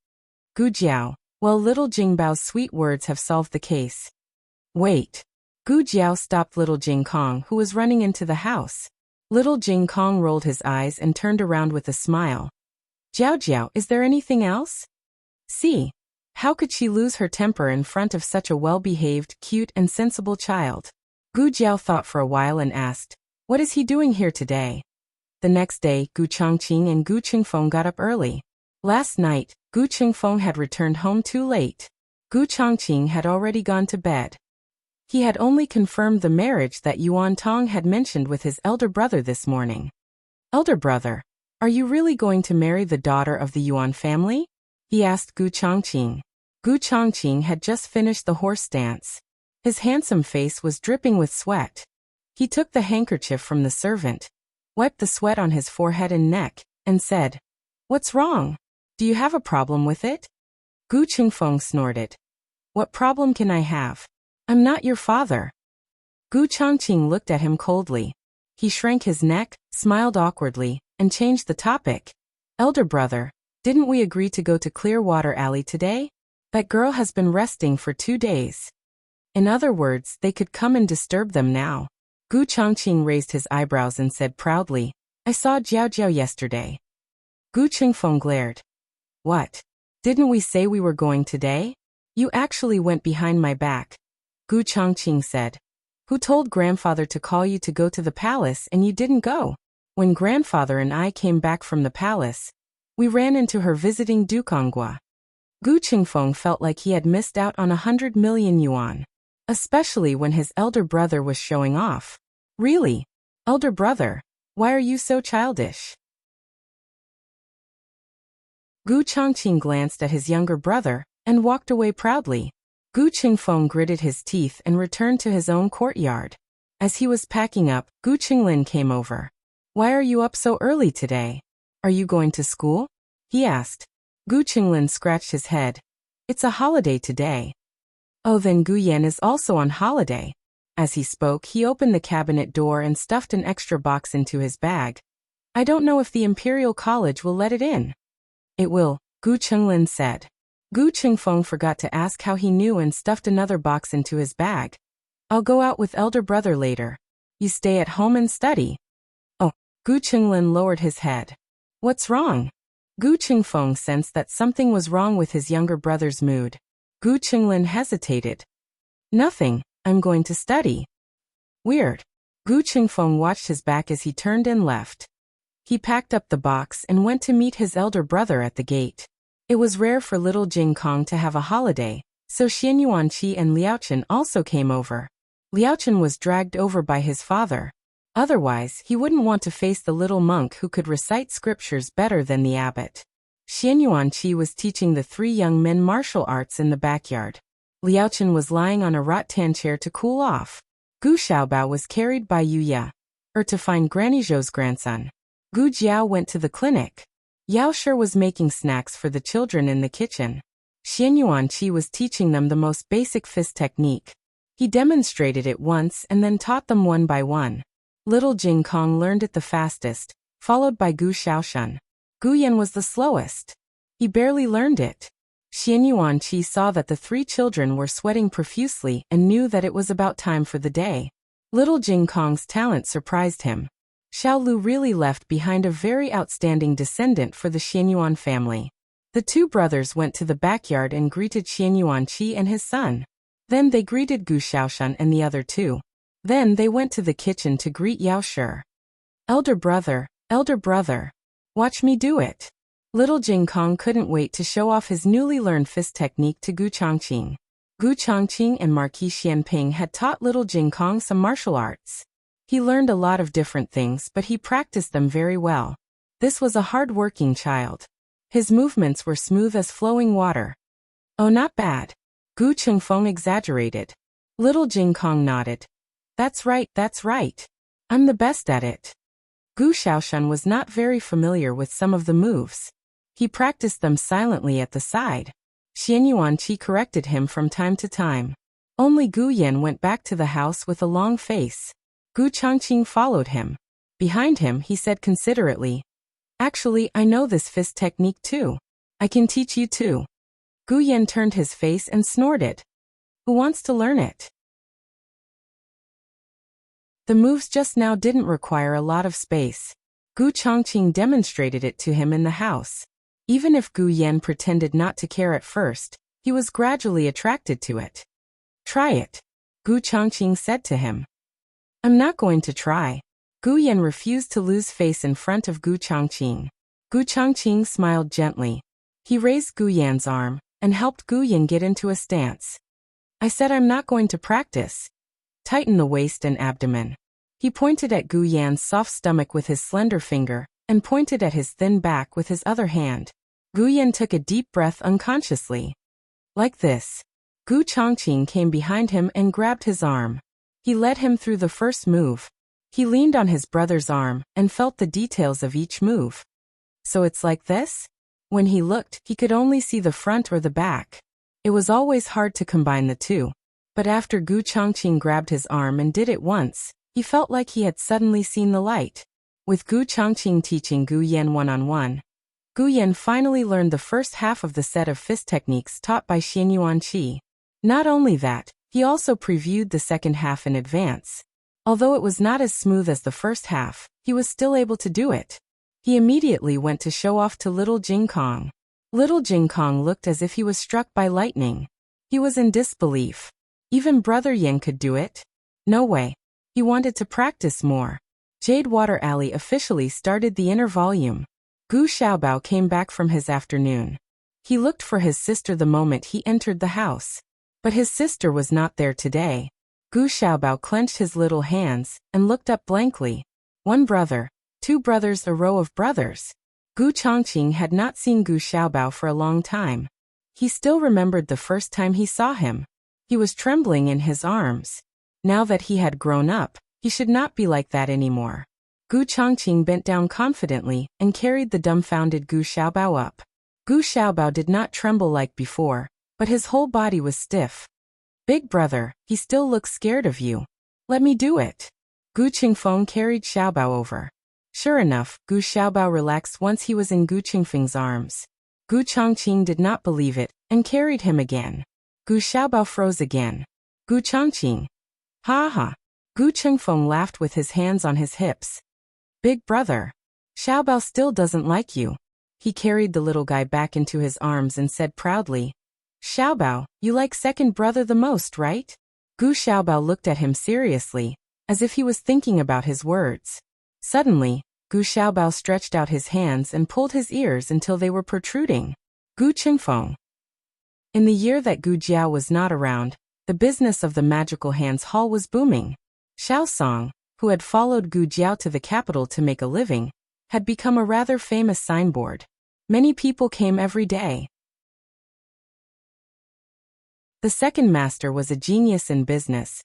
Gu Jiao. Well, little Jingbao's sweet words have solved the case. Wait. Gu Jiao stopped little Jing Kong, who was running into the house. Little Jing Kong rolled his eyes and turned around with a smile. Jiao Jiao, is there anything else? See. How could she lose her temper in front of such a well-behaved, cute and sensible child? Gu Jiao thought for a while and asked, What is he doing here today? The next day, Gu Chongqing and Gu Qingfeng got up early. Last night, Gu Qingfeng had returned home too late. Gu Chongqing had already gone to bed. He had only confirmed the marriage that Yuan Tong had mentioned with his elder brother this morning. Elder brother, are you really going to marry the daughter of the Yuan family? He asked Gu Chongqing. Gu Chongqing had just finished the horse dance. His handsome face was dripping with sweat. He took the handkerchief from the servant, wiped the sweat on his forehead and neck, and said, What's wrong? Do you have a problem with it? Gu Qingfeng snorted. What problem can I have? I'm not your father. Gu Chongqing looked at him coldly. He shrank his neck, smiled awkwardly, and changed the topic. Elder brother, didn't we agree to go to Clearwater Alley today? That girl has been resting for 2 days. In other words, they could come and disturb them now. Gu Chongqing raised his eyebrows and said proudly, I saw Jiao Jiao yesterday. Gu Qingfeng glared. What? Didn't we say we were going today? You actually went behind my back. Gu Chongqing said. Who told grandfather to call you to go to the palace and you didn't go? When grandfather and I came back from the palace, we ran into her visiting Dukongwa. Gu Qingfeng felt like he had missed out on 100 million yuan. Especially when his elder brother was showing off. Really? Elder brother, why are you so childish? Gu Chongqing glanced at his younger brother and walked away proudly. Gu Qingfeng gritted his teeth and returned to his own courtyard. As he was packing up, Gu Qinglin came over. Why are you up so early today? Are you going to school? He asked. Gu Qinglin scratched his head. It's a holiday today. Oh, then Gu Yan is also on holiday. As he spoke, he opened the cabinet door and stuffed an extra box into his bag. I don't know if the Imperial College will let it in. It will, Gu Qinglin said. Gu Qingfeng forgot to ask how he knew and stuffed another box into his bag. I'll go out with elder brother later. You stay at home and study. Oh, Gu Qinglin lowered his head. What's wrong? Gu Qingfeng sensed that something was wrong with his younger brother's mood. Gu Qinglin hesitated. Nothing, I'm going to study. Weird. Gu Qingfeng watched his back as he turned and left. He packed up the box and went to meet his elder brother at the gate. It was rare for little Jing Kong to have a holiday, so Xian Yuanqi and Liaochen also came over. Liaochen was dragged over by his father. Otherwise, he wouldn't want to face the little monk who could recite scriptures better than the abbot. Xian Yuanqi was teaching the three young men martial arts in the backyard. Liaochen was lying on a rattan chair to cool off. Gu Xiaobao was carried by Yu Ya, to find Granny Zhou's grandson. Gu Jiao went to the clinic. Yao Shi was making snacks for the children in the kitchen. Xian Yuanqi was teaching them the most basic fist technique. He demonstrated it once and then taught them one by one. Little Jing Kong learned it the fastest, followed by Gu Xiaoshan. Gu Yan was the slowest. He barely learned it. Xian Yuanqi saw that the three children were sweating profusely and knew that it was about time for the day. Little Jing Kong's talent surprised him. Xiao Lu really left behind a very outstanding descendant for the Xianyuan family. The two brothers went to the backyard and greeted Xian Yuanqi and his son. Then they greeted Gu Xiaoshan and the other two. Then they went to the kitchen to greet Yao Shi. Elder brother, watch me do it. Little Jing Kong couldn't wait to show off his newly learned fist technique to Gu Changqing. Gu Changqing and Marquis Xianping had taught little Jing Kong some martial arts. He learned a lot of different things, but he practiced them very well. This was a hard-working child. His movements were smooth as flowing water. Oh, not bad. Gu Qingfeng exaggerated. Little Jing Kong nodded. That's right. I'm the best at it. Gu Xiaoshan was not very familiar with some of the moves. He practiced them silently at the side. Xian Yuanqi corrected him from time to time. Only Gu Yan went back to the house with a long face. Gu Changqing followed him. Behind him, he said considerately, "Actually, I know this fist technique too. I can teach you too." Gu Yan turned his face and snorted. Who wants to learn it? The moves just now didn't require a lot of space. Gu Changqing demonstrated it to him in the house. Even if Gu Yan pretended not to care at first, he was gradually attracted to it. Try it, Gu Changqing said to him. I'm not going to try. Gu Yan refused to lose face in front of Gu Changqing. Gu Changqing smiled gently. He raised Gu Yan's arm and helped Gu Yan get into a stance. I said I'm not going to practice. Tighten the waist and abdomen. He pointed at Gu Yan's soft stomach with his slender finger and pointed at his thin back with his other hand. Gu Yan took a deep breath unconsciously. Like this. Gu Changqing came behind him and grabbed his arm. He led him through the first move. He leaned on his brother's arm and felt the details of each move. So it's like this? When he looked, he could only see the front or the back. It was always hard to combine the two. But after Gu Changqing grabbed his arm and did it once, he felt like he had suddenly seen the light. With Gu Changqing teaching Gu Yan one-on-one, Gu Yan finally learned the first half of the set of fist techniques taught by Xian Yuanqi. Not only that, he also previewed the second half in advance. Although it was not as smooth as the first half, he was still able to do it. He immediately went to show off to little Jing Kong. Little Jing Kong looked as if he was struck by lightning. He was in disbelief. Even Brother Yan could do it? No way. He wanted to practice more. Jade Water Alley officially started the inner volume. Gu Xiaobao came back from his afternoon. He looked for his sister the moment he entered the house. But his sister was not there today. Gu Xiaobao clenched his little hands and looked up blankly. One brother, two brothers, a row of brothers. Gu Changqing had not seen Gu Xiaobao for a long time. He still remembered the first time he saw him. He was trembling in his arms. Now that he had grown up, he should not be like that anymore. Gu Changqing bent down confidently and carried the dumbfounded Gu Xiaobao up. Gu Xiaobao did not tremble like before, but his whole body was stiff. Big brother, he still looks scared of you. Let me do it. Gu Qingfeng carried Xiaobao over. Sure enough, Gu Xiaobao relaxed once he was in Gu Qingfeng's arms. Gu Changqing did not believe it and carried him again. Gu Xiaobao froze again. Gu Changqing. Ha ha. Gu Qingfeng laughed with his hands on his hips. Big brother. Xiaobao still doesn't like you. He carried the little guy back into his arms and said proudly, Xiaobao, you like second brother the most, right? Gu Xiaobao looked at him seriously, as if he was thinking about his words. Suddenly, Gu Xiaobao stretched out his hands and pulled his ears until they were protruding. Gu Qingfeng. In the year that Gu Jiao was not around, the business of the Magical Hands Hall was booming. Xiao Song, who had followed Gu Jiao to the capital to make a living, had become a rather famous signboard. Many people came every day. The second master was a genius in business,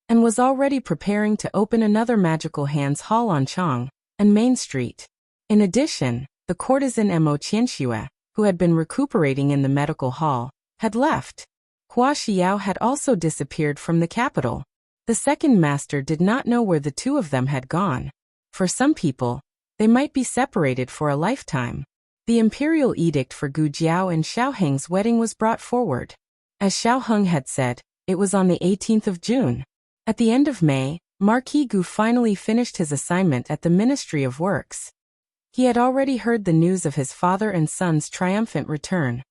and was already preparing to open another Magical Hands Hall on Chang and Main Street. In addition, the courtesan Mo Qianxue, who had been recuperating in the medical hall, had left. Hua Xiao had also disappeared from the capital. The second master did not know where the two of them had gone. For some people, they might be separated for a lifetime. The imperial edict for Gu Jiao and Xiao Heng's wedding was brought forward. As Xiao Heng had said, it was on the 18th of June. At the end of May, Marquis Gu finally finished his assignment at the Ministry of Works. He had already heard the news of his father and son's triumphant return.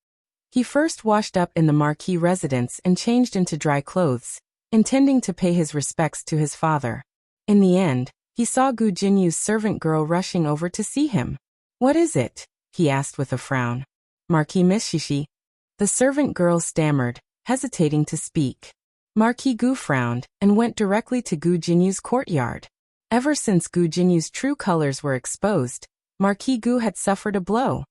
He first washed up in the Marquis residence and changed into dry clothes, intending to pay his respects to his father. In the end, he saw Gu Jinyu's servant girl rushing over to see him. "What is it?" he asked with a frown. "Marquis Miss Shishi." The servant girl stammered, hesitating to speak. Marquis Gu frowned and went directly to Gu Jinyu's courtyard. Ever since Gu Jinyu's true colors were exposed, Marquis Gu had suffered a blow.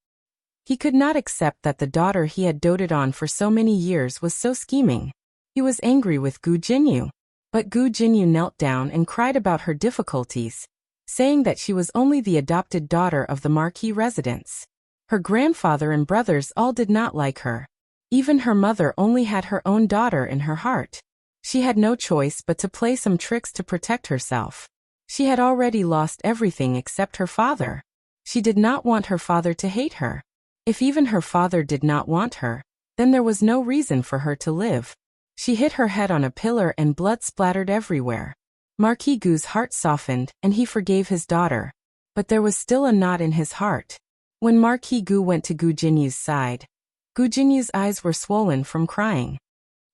He could not accept that the daughter he had doted on for so many years was so scheming. He was angry with Gu Jinyu. But Gu Jinyu knelt down and cried about her difficulties, saying that she was only the adopted daughter of the Marquis residence. Her grandfather and brothers all did not like her. Even her mother only had her own daughter in her heart. She had no choice but to play some tricks to protect herself. She had already lost everything except her father. She did not want her father to hate her. If even her father did not want her, then there was no reason for her to live. She hit her head on a pillar and blood splattered everywhere. Marquis Gu's heart softened and he forgave his daughter. But there was still a knot in his heart. When Marquis Gu went to Gu Jinyu's side, Gu Jinyu's eyes were swollen from crying.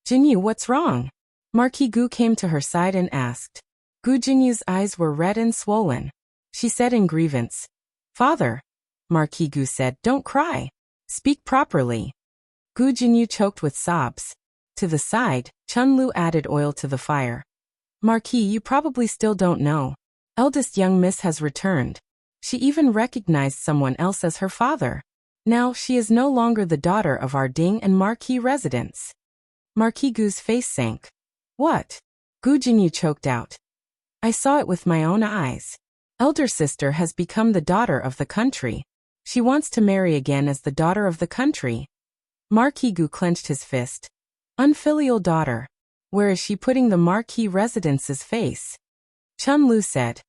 "Jinyu, what's wrong?" Marquis Gu came to her side and asked. Gu Jinyu's eyes were red and swollen. She said in grievance, "Father." Marquis Gu said, "Don't cry. Speak properly." Gu Jinyu choked with sobs. To the side, Chun Lu added oil to the fire. "Marquis, you probably still don't know. Eldest young miss has returned. She even recognized someone else as her father. Now she is no longer the daughter of our Ding and Marquis residents." Marquis Gu's face sank. "What?" Gu Jinyu choked out. "I saw it with my own eyes. Elder sister has become the daughter of the country. She wants to marry again as the daughter of the country." Marquis Gu clenched his fist. "Unfilial daughter. Where is she putting the Marquis residence's face?" Chun Lu said.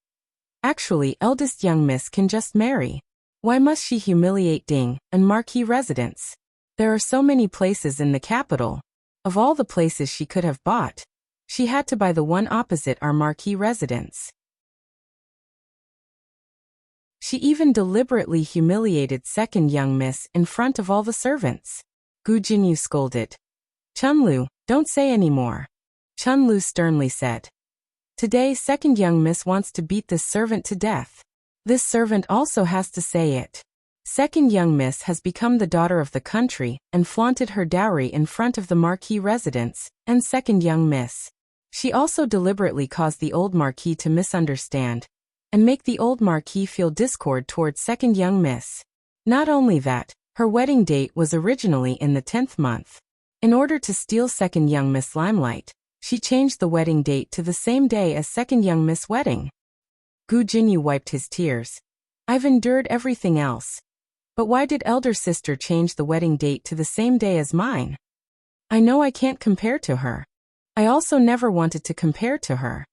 "Actually, eldest young miss can just marry. Why must she humiliate Ding and Marquis residence? There are so many places in the capital. Of all the places she could have bought, she had to buy the one opposite our Marquis residence. She even deliberately humiliated second young miss in front of all the servants." Gu Jinyu scolded. "Chun Lu, don't say any more." Chun Lu sternly said. "Today second young miss wants to beat this servant to death. This servant also has to say it. Second young miss has become the daughter of the country and flaunted her dowry in front of the Marquis residence and second young miss. She also deliberately caused the old Marquis to misunderstand and make the old Marquis feel discord towards second young miss. Not only that, her wedding date was originally in the 10th month. In order to steal second young miss limelight, she changed the wedding date to the same day as second young miss wedding." Gu Jinyu wiped his tears. "I've endured everything else. But why did elder sister change the wedding date to the same day as mine? I know I can't compare to her. I also never wanted to compare to her.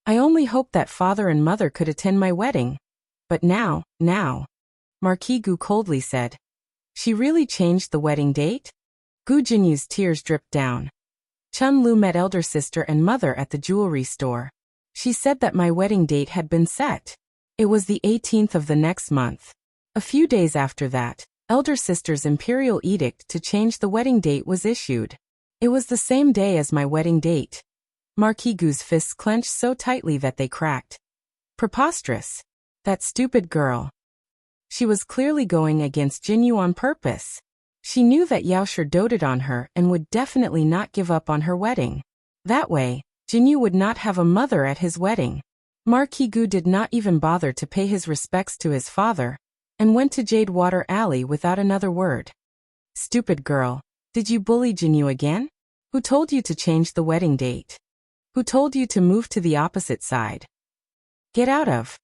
I only hoped that father and mother could attend my wedding. But now. Marquis Gu coldly said. "She really changed the wedding date?" Gu Jinyu's tears dripped down. Chun Lu met elder sister and mother at the jewelry store. She said that my wedding date had been set. It was the 18th of the next month. A few days after that, elder sister's imperial edict to change the wedding date was issued. It was the same day as my wedding date. Marquis Gu's fists clenched so tightly that they cracked. Preposterous. That stupid girl. She was clearly going against Jinyu on purpose. She knew that Yaoshe doted on her and would definitely not give up on her wedding. That way, Jinyu would not have a mother at his wedding. Marquis Gu did not even bother to pay his respects to his father, and went to Jade Water Alley without another word. Stupid girl. Did you bully Jinyu again? Who told you to change the wedding date? Who told you to move to the opposite side? Get out of.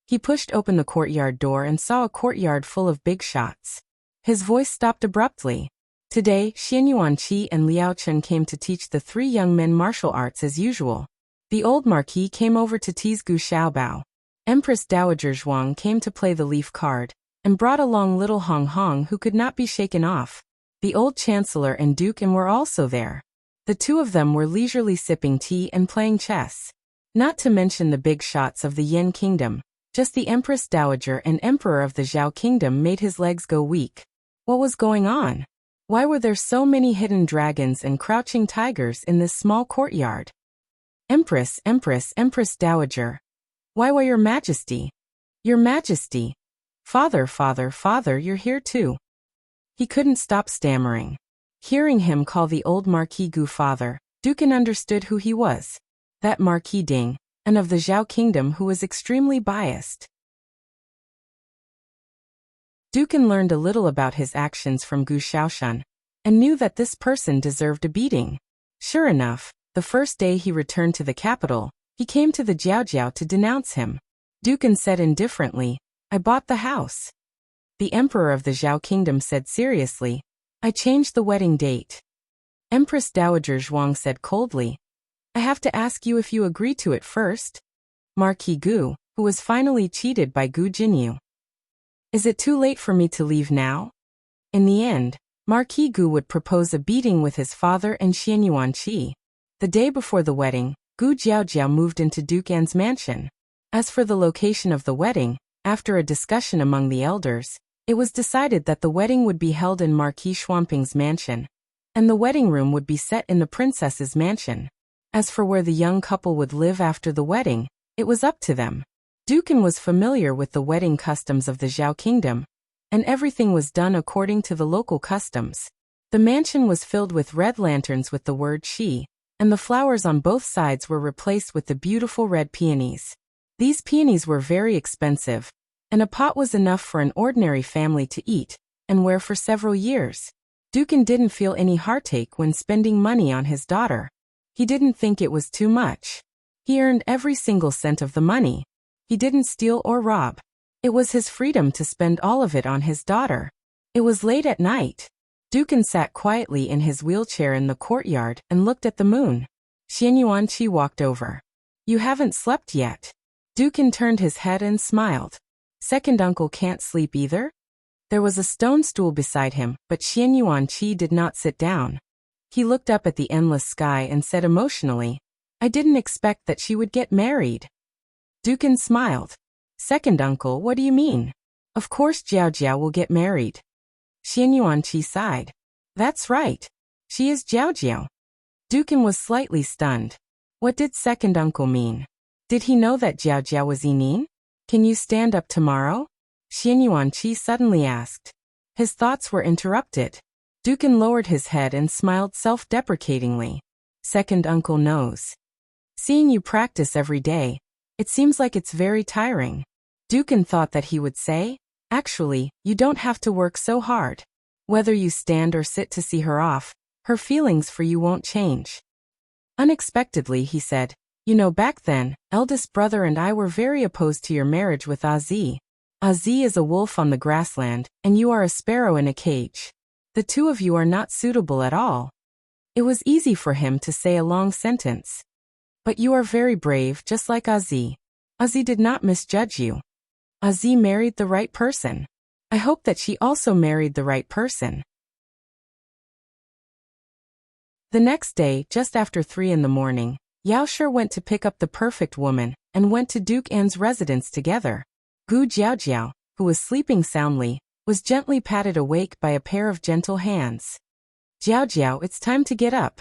He pushed open the courtyard door and saw a courtyard full of big shots. His voice stopped abruptly. Today, Xian Yuanqi and Liao Chen came to teach the three young men martial arts as usual. The old marquis came over to tease Gu Xiaobao. Empress Dowager Zhuang came to play the leaf card, and brought along little Hong Hong who could not be shaken off. The old chancellor and duke were also there. The two of them were leisurely sipping tea and playing chess. Not to mention the big shots of the Yin kingdom. Just the Empress Dowager and Emperor of the Zhao kingdom made his legs go weak. What was going on? Why were there so many hidden dragons and crouching tigers in this small courtyard? Empress Dowager. Why, your majesty? Your majesty. Father, you're here too. He couldn't stop stammering. Hearing him call the old Marquis Gu father, Dukan understood who he was. That Marquis Ding, and of the Zhao kingdom who was extremely biased. Dukan learned a little about his actions from Gu Xiaoshan, and knew that this person deserved a beating. Sure enough, the first day he returned to the capital, he came to the Jiaojiao to denounce him. Dukan said indifferently, I bought the house. The emperor of the Zhao kingdom said seriously, I changed the wedding date. Empress Dowager Zhuang said coldly, I have to ask you if you agree to it first. Marquis Gu, who was finally cheated by Gu Jinyu. Is it too late for me to leave now? In the end, Marquis Gu would propose a beating with his father and Xian Yuanqi. The day before the wedding, Gu Jiaojiao moved into Duke An's mansion. As for the location of the wedding, after a discussion among the elders, it was decided that the wedding would be held in Marquis Shuamping's mansion, and the wedding room would be set in the princess's mansion. As for where the young couple would live after the wedding, it was up to them. Dukan was familiar with the wedding customs of the Zhao kingdom, and everything was done according to the local customs. The mansion was filled with red lanterns with the word Shi, and the flowers on both sides were replaced with the beautiful red peonies. These peonies were very expensive, and a pot was enough for an ordinary family to eat and wear for several years. Dukan didn't feel any heartache when spending money on his daughter. He didn't think it was too much. He earned every single cent of the money. He didn't steal or rob. It was his freedom to spend all of it on his daughter. It was late at night. Dukan sat quietly in his wheelchair in the courtyard and looked at the moon. Xian Yuanqi walked over. You haven't slept yet. Dukan turned his head and smiled. Second uncle can't sleep either? There was a stone stool beside him, but Xian Yuanqi did not sit down. He looked up at the endless sky and said emotionally, I didn't expect that she would get married. Dukan smiled. Second uncle, what do you mean? Of course Jiaojiao will get married. Xian Yuanqi sighed. That's right. She is Jiaojiao. Dukan was slightly stunned. What did second uncle mean? Did he know that Jiaojiao was Yinin? Can you stand up tomorrow? Xian Yuanqi suddenly asked. His thoughts were interrupted. Dukan lowered his head and smiled self-deprecatingly. Second uncle knows. Seeing you practice every day, it seems like it's very tiring. Dukan thought that he would say, actually, you don't have to work so hard. Whether you stand or sit to see her off, her feelings for you won't change. Unexpectedly, he said, you know, back then, eldest brother and I were very opposed to your marriage with Azi. Azi is a wolf on the grassland, and you are a sparrow in a cage. The two of you are not suitable at all. It was easy for him to say a long sentence. But you are very brave, just like Azi. Azi did not misjudge you. Azi married the right person. I hope that she also married the right person. The next day, just after 3 in the morning, Yaoshe went to pick up the perfect woman, and went to Duke An's residence together. Gu Jiaojiao, who was sleeping soundly, was gently patted awake by a pair of gentle hands. Jiaojiao, it's time to get up,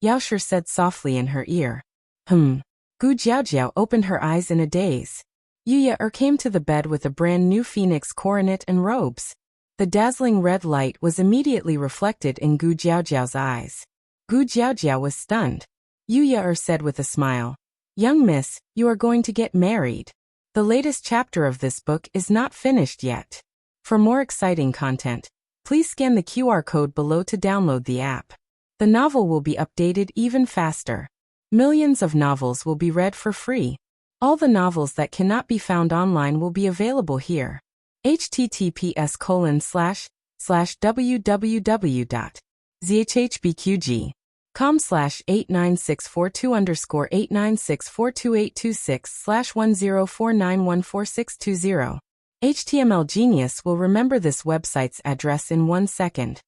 Yaoshe said softly in her ear. Gu Jiaojiao opened her eyes in a daze. Yuya came to the bed with a brand new phoenix coronet and robes. The dazzling red light was immediately reflected in Gu Jiaojiao's eyes. Gu Jiaojiao was stunned. Yuya said with a smile, "Young miss, you are going to get married. The latest chapter of this book is not finished yet. For more exciting content, please scan the QR code below to download the app. The novel will be updated even faster. Millions of novels will be read for free. All the novels that cannot be found online will be available here. https://www.zhbqg.com/89642_8964286/1049146220. HTML Genius will remember this website's address in 1 second.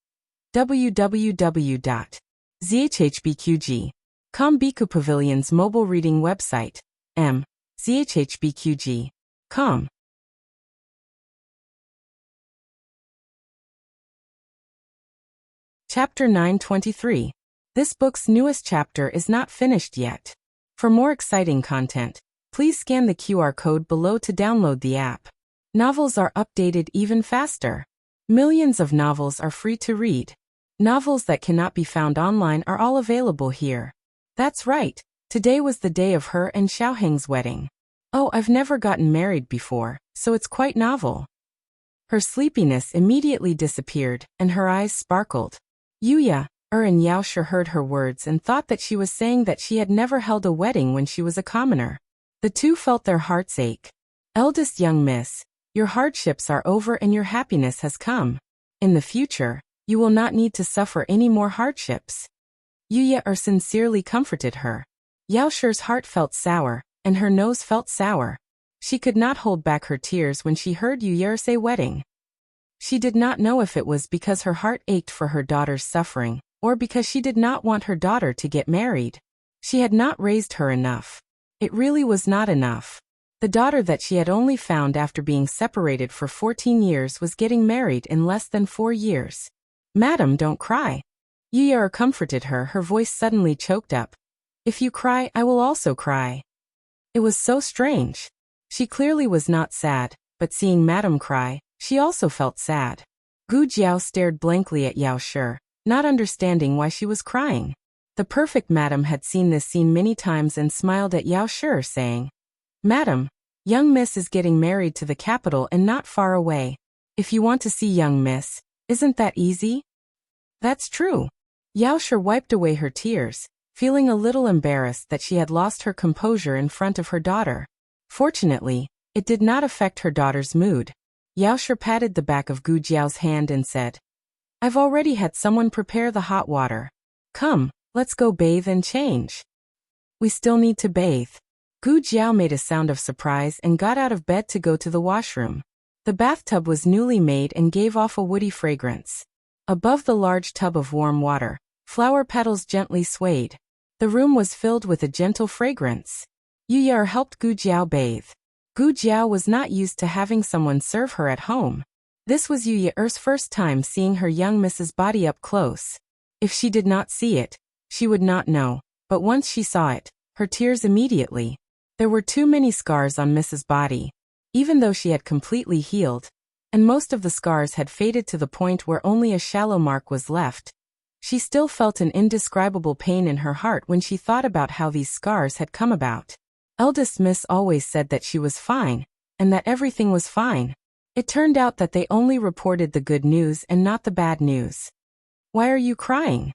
www.zhbqg.com Biku Pavilion's mobile reading website. zhbqg.com. Chapter 923. This book's newest chapter is not finished yet. For more exciting content, please scan the QR code below to download the app. Novels are updated even faster. Millions of novels are free to read. Novels that cannot be found online are all available here. That's right, today was the day of her and Xiaoheng's wedding. Oh, I've never gotten married before, so it's quite novel. Her sleepiness immediately disappeared, and her eyes sparkled. Yuya, and Yaoshi heard her words and thought that she was saying that she had never held a wedding when she was a commoner. The two felt their hearts ache. Eldest young miss, your hardships are over and your happiness has come. In the future, you will not need to suffer any more hardships. Yuya sincerely comforted her. Yaoshi's heart felt sour, and her nose felt sour. She could not hold back her tears when she heard Yuya say wedding. She did not know if it was because her heart ached for her daughter's suffering, or because she did not want her daughter to get married. She had not raised her enough. It really was not enough. The daughter that she had only found after being separated for 14 years was getting married in less than 4 years. Madam, don't cry. Yuya comforted her, her voice suddenly choked up. If you cry, I will also cry. It was so strange. She clearly was not sad, but seeing Madam cry, she also felt sad. Gu Jiao stared blankly at Yao Shi, not understanding why she was crying. The perfect Madam had seen this scene many times and smiled at Yao Shi, saying, Madam, young miss is getting married to the capital and not far away. If you want to see young miss, isn't that easy? That's true. Yao Shi wiped away her tears, feeling a little embarrassed that she had lost her composure in front of her daughter. Fortunately, it did not affect her daughter's mood. Yao Shi patted the back of Gu Jiao's hand and said, I've already had someone prepare the hot water. Come, let's go bathe and change. We still need to bathe. Gu Jiao made a sound of surprise and got out of bed to go to the washroom. The bathtub was newly made and gave off a woody fragrance. Above the large tub of warm water, flower petals gently swayed. The room was filled with a gentle fragrance. Yuya helped Gu Jiao bathe. Gu Jiao was not used to having someone serve her at home. This was Yuya's first time seeing her young Mrs. body up close. If she did not see it, she would not know, but once she saw it, her tears immediately. There were too many scars on Mrs. body. Even though she had completely healed, and most of the scars had faded to the point where only a shallow mark was left, she still felt an indescribable pain in her heart when she thought about how these scars had come about. Eldest Miss always said that she was fine, and that everything was fine. It turned out that they only reported the good news and not the bad news. Why are you crying?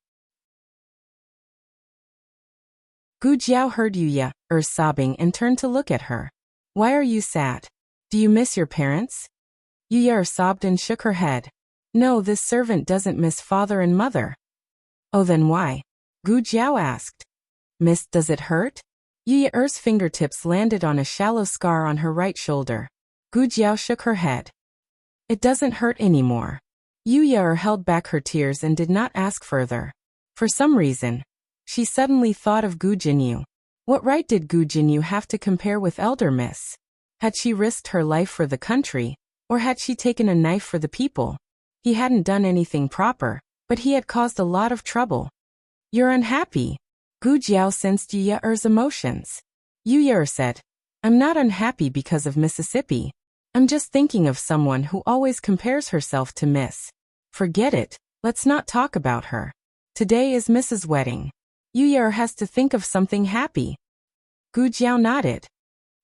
Gu Jiao heard Yuya sobbing and turned to look at her. Why are you sad? Do you miss your parents? Yuya sobbed and shook her head. No, this servant doesn't miss father and mother. Oh, then why? Gu Jiao asked. Miss, does it hurt? Yuya's fingertips landed on a shallow scar on her right shoulder. Gu Jiao shook her head. It doesn't hurt anymore. Yuya held back her tears and did not ask further. For some reason, she suddenly thought of Gu Jinyu. What right did Gu Jinyu have to compare with Elder Miss? Had she risked her life for the country, or had she taken a knife for the people? He hadn't done anything proper, but he had caused a lot of trouble. You're unhappy. Gu Jiao sensed Yu Ye's emotions. Yu Ye said, I'm not unhappy because of Mississippi. I'm just thinking of someone who always compares herself to Miss. Forget it, let's not talk about her. Today is Mrs. wedding. Yu Ye has to think of something happy. Gu Jiao nodded.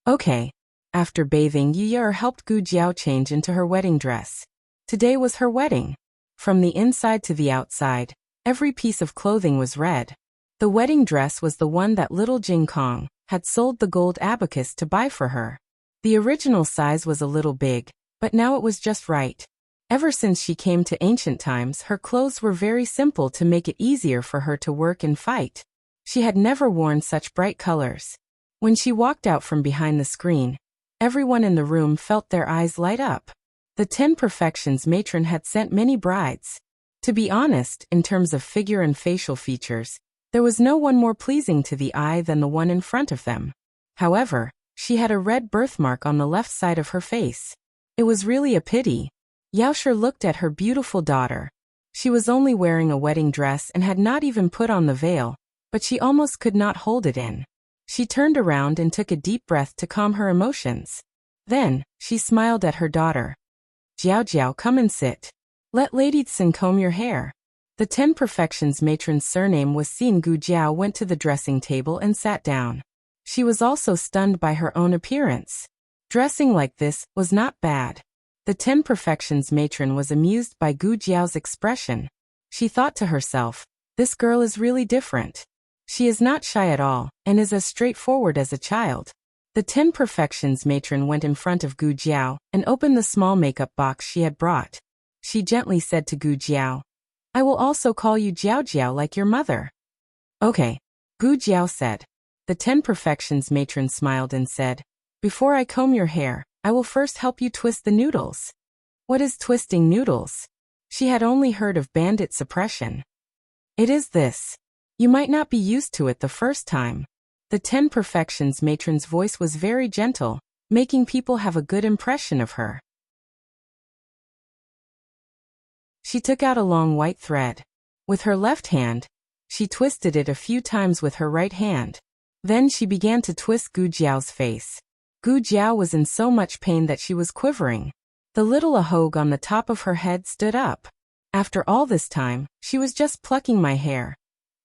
Okay. After bathing, Yu Ye helped Gu Jiao change into her wedding dress. Today was her wedding. From the inside to the outside, every piece of clothing was red. The wedding dress was the one that little Jing Kong had sold the gold abacus to buy for her. The original size was a little big, but now it was just right. Ever since she came to ancient times, her clothes were very simple to make it easier for her to work and fight. She had never worn such bright colors. When she walked out from behind the screen, everyone in the room felt their eyes light up. The 10 Perfections matron had sent many brides. To be honest, in terms of figure and facial features, there was no one more pleasing to the eye than the one in front of them. However, she had a red birthmark on the left side of her face. It was really a pity. Yaoshi looked at her beautiful daughter. She was only wearing a wedding dress and had not even put on the veil, but she almost could not hold it in. She turned around and took a deep breath to calm her emotions. Then, she smiled at her daughter. Jiao Jiao, come and sit. Let Lady Tsin comb your hair. The 10 Perfections matron's surname was Xin. Gu Jiao went to the dressing table and sat down. She was also stunned by her own appearance. Dressing like this was not bad. The 10 Perfections matron was amused by Gu Jiao's expression. She thought to herself, this girl is really different. She is not shy at all, and is as straightforward as a child. The 10 Perfections matron went in front of Gu Jiao and opened the small makeup box she had brought. She gently said to Gu Jiao, I will also call you Jiao Jiao like your mother. Okay, Gu Jiao said. The 10 Perfections matron smiled and said, before I comb your hair, I will first help you twist the noodles. What is twisting noodles? She had only heard of bandit suppression. It is this. You might not be used to it the first time. The 10 Perfections matron's voice was very gentle, making people have a good impression of her. She took out a long white thread. With her left hand, she twisted it a few times with her right hand. Then she began to twist Gu Jiao's face. Gu Jiao was in so much pain that she was quivering. The little ahog on the top of her head stood up. After all this time, she was just plucking my hair.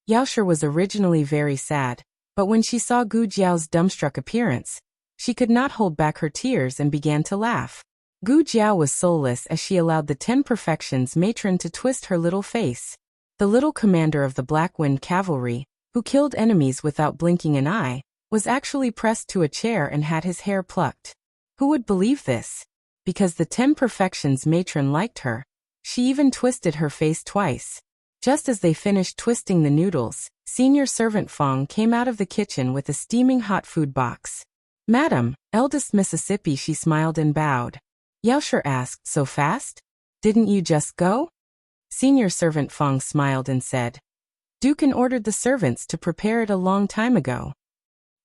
Yaoshi was originally very sad, but when she saw Gu Jiao's dumbstruck appearance, she could not hold back her tears and began to laugh. Gu Jiao was soulless as she allowed the 10 Perfections matron to twist her little face. The little commander of the Black Wind Cavalry, who killed enemies without blinking an eye, was actually pressed to a chair and had his hair plucked. Who would believe this? Because the 10 Perfections matron liked her. She even twisted her face twice. Just as they finished twisting the noodles, senior servant Fong came out of the kitchen with a steaming hot food box. Madam, eldest Mississippi, she smiled and bowed. Yaoshi asked, so fast? Didn't you just go? Senior servant Fong smiled and said, Dukin ordered the servants to prepare it a long time ago.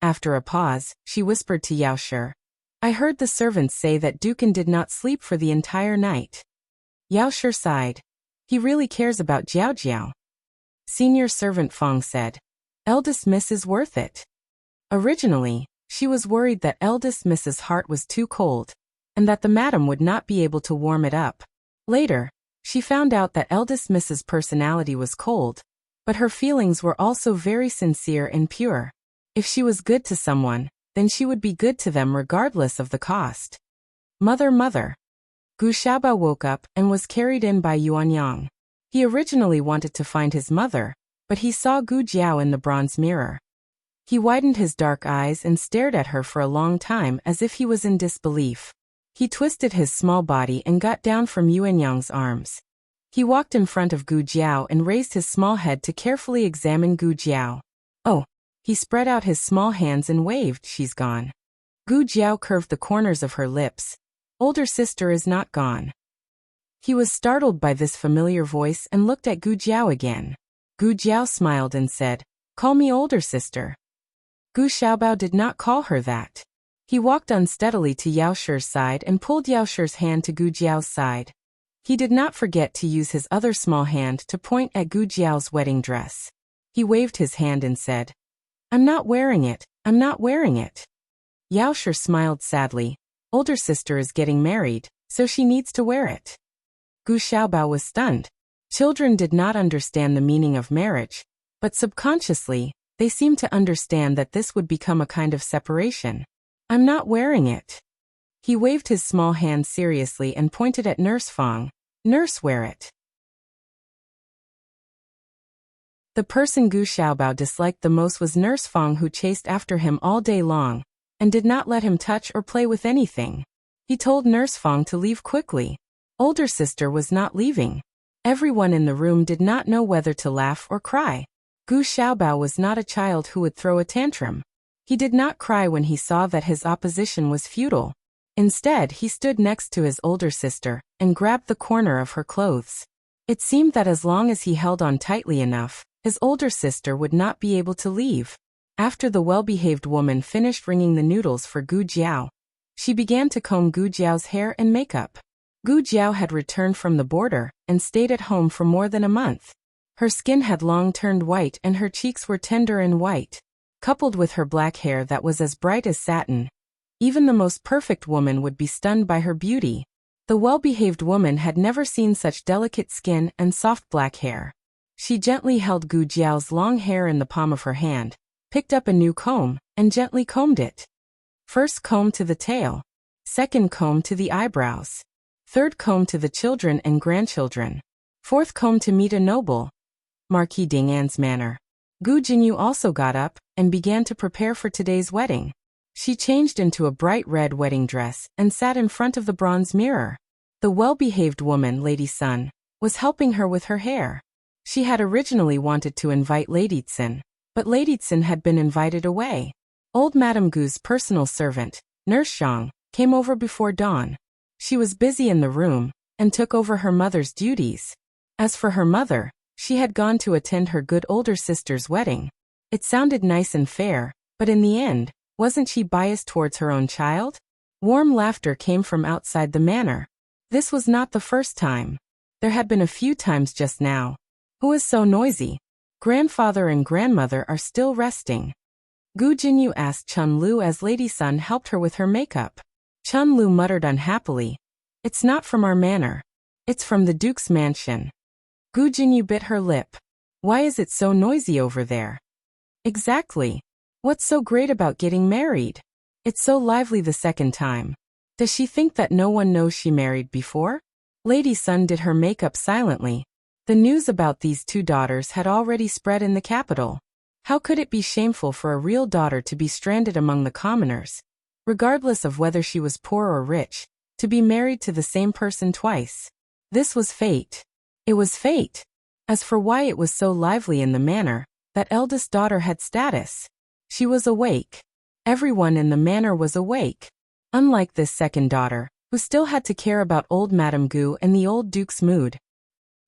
After a pause, she whispered to Yaoshi, I heard the servants say that Dukin did not sleep for the entire night. Yaoshi sighed. He really cares about Jiao Jiao. Senior servant Fong said, Eldest Miss is worth it. Originally, she was worried that eldest Miss's heart was too cold, and that the madam would not be able to warm it up. Later, she found out that eldest Miss's personality was cold, but her feelings were also very sincere and pure. If she was good to someone, then she would be good to them regardless of the cost. Mother. Gu Xiaobao woke up and was carried in by Yuanyang. He originally wanted to find his mother, but he saw Gu Jiao in the bronze mirror. He widened his dark eyes and stared at her for a long time as if he was in disbelief. He twisted his small body and got down from Yuanyang's arms. He walked in front of Gu Jiao and raised his small head to carefully examine Gu Jiao. Oh, he spread out his small hands and waved, she's gone. Gu Jiao curved the corners of her lips. Older sister is not gone. He was startled by this familiar voice and looked at Gu Jiao again. Gu Jiao smiled and said, Call me older sister. Gu Xiaobao did not call her that. He walked unsteadily to Yaoshi's side and pulled Yaoshi's hand to Gu Jiao's side. He did not forget to use his other small hand to point at Gu Jiao's wedding dress. He waved his hand and said, "I'm not wearing it, I'm not wearing it." Yao Shi smiled sadly. Older sister is getting married, so she needs to wear it. Gu Xiaobao was stunned. Children did not understand the meaning of marriage, but subconsciously, they seemed to understand that this would become a kind of separation. "I'm not wearing it." He waved his small hand seriously and pointed at Nurse Fang. "Nurse, wear it." The person Gu Xiaobao disliked the most was Nurse Fang, who chased after him all day long and did not let him touch or play with anything. He told Nurse Fang to leave quickly. Older sister was not leaving. Everyone in the room did not know whether to laugh or cry. Gu Xiaobao was not a child who would throw a tantrum. He did not cry when he saw that his opposition was futile. Instead, he stood next to his older sister and grabbed the corner of her clothes. It seemed that as long as he held on tightly enough, his older sister would not be able to leave. After the well-behaved woman finished wringing the noodles for Gu Jiao, she began to comb Gu Jiao's hair and makeup. Gu Jiao had returned from the border and stayed at home for more than a month. Her skin had long turned white and her cheeks were tender and white, coupled with her black hair that was as bright as satin. Even the most perfect woman would be stunned by her beauty. The well-behaved woman had never seen such delicate skin and soft black hair. She gently held Gu Jiao's long hair in the palm of her hand, picked up a new comb, and gently combed it. First comb to the tail. Second comb to the eyebrows. Third comb to the children and grandchildren. Fourth comb to meet a noble. Marquis Ding'an's manner. Gu Jinyu also got up and began to prepare for today's wedding. She changed into a bright red wedding dress and sat in front of the bronze mirror. The well-behaved woman, Lady Sun, was helping her with her hair. She had originally wanted to invite Lady Tsin, but Lady Tsin had been invited away. Old Madame Gu's personal servant, Nurse Zhang, came over before dawn. She was busy in the room and took over her mother's duties. As for her mother, she had gone to attend her good older sister's wedding. It sounded nice and fair, but in the end, wasn't she biased towards her own child? Warm laughter came from outside the manor. This was not the first time. There had been a few times just now. Who is so noisy? Grandfather and grandmother are still resting. Gu Jinyu asked Chun Lu as Lady Sun helped her with her makeup. Chun Lu muttered unhappily, "It's not from our manor. It's from the Duke's mansion." Gu Jinyu bit her lip. "Why is it so noisy over there?" "Exactly. What's so great about getting married? It's so lively the second time. Does she think that no one knows she married before?" Lady Sun did her makeup silently. The news about these two daughters had already spread in the capital. How could it be shameful for a real daughter to be stranded among the commoners, regardless of whether she was poor or rich, to be married to the same person twice? This was fate. It was fate. As for why it was so lively in the manor, that eldest daughter had status. She was awake. Everyone in the manor was awake. Unlike this second daughter, who still had to care about old Madame Gu and the old Duke's mood.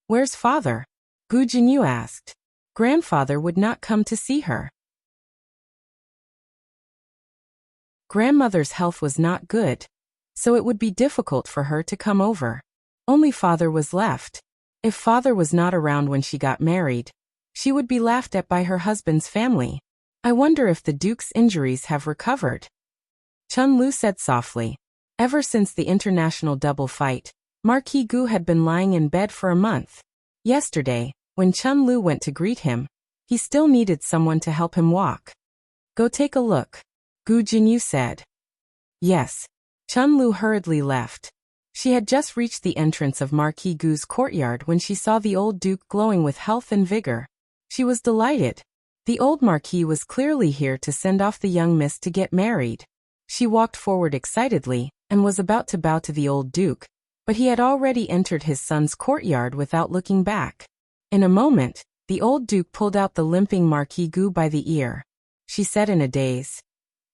"Where's father?" Gu Jinyu asked. Grandfather would not come to see her. Grandmother's health was not good, so it would be difficult for her to come over. Only father was left. If father was not around when she got married, she would be laughed at by her husband's family. "I wonder if the Duke's injuries have recovered," Chun Lu said softly. Ever since the international double fight, Marquis Gu had been lying in bed for a month. Yesterday, when Chun Lu went to greet him, he still needed someone to help him walk. "Go take a look," Gu Jinyu said. Yes. Chun Lu hurriedly left. She had just reached the entrance of Marquis Gu's courtyard when she saw the old duke glowing with health and vigor. She was delighted. The old marquis was clearly here to send off the young miss to get married. She walked forward excitedly and was about to bow to the old duke, but he had already entered his son's courtyard without looking back. In a moment, the old duke pulled out the limping Marquis Gu by the ear. She said in a daze,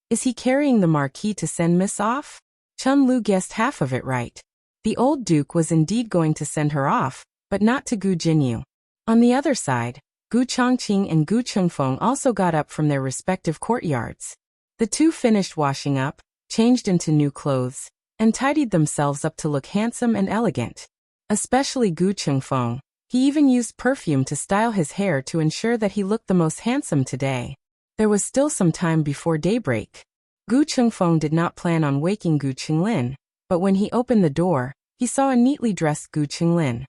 "Is he carrying the marquis to send Miss off?" Chun Lu guessed half of it right. The old duke was indeed going to send her off, but not to Gu Jinyu. On the other side, Gu Chongqing and Gu Chengfeng also got up from their respective courtyards. The two finished washing up, changed into new clothes, and tidied themselves up to look handsome and elegant. Especially Gu Chengfeng. He even used perfume to style his hair to ensure that he looked the most handsome today. There was still some time before daybreak. Gu Chengfeng did not plan on waking Gu Qinglin, but when he opened the door, he saw a neatly dressed Gu Qinglin.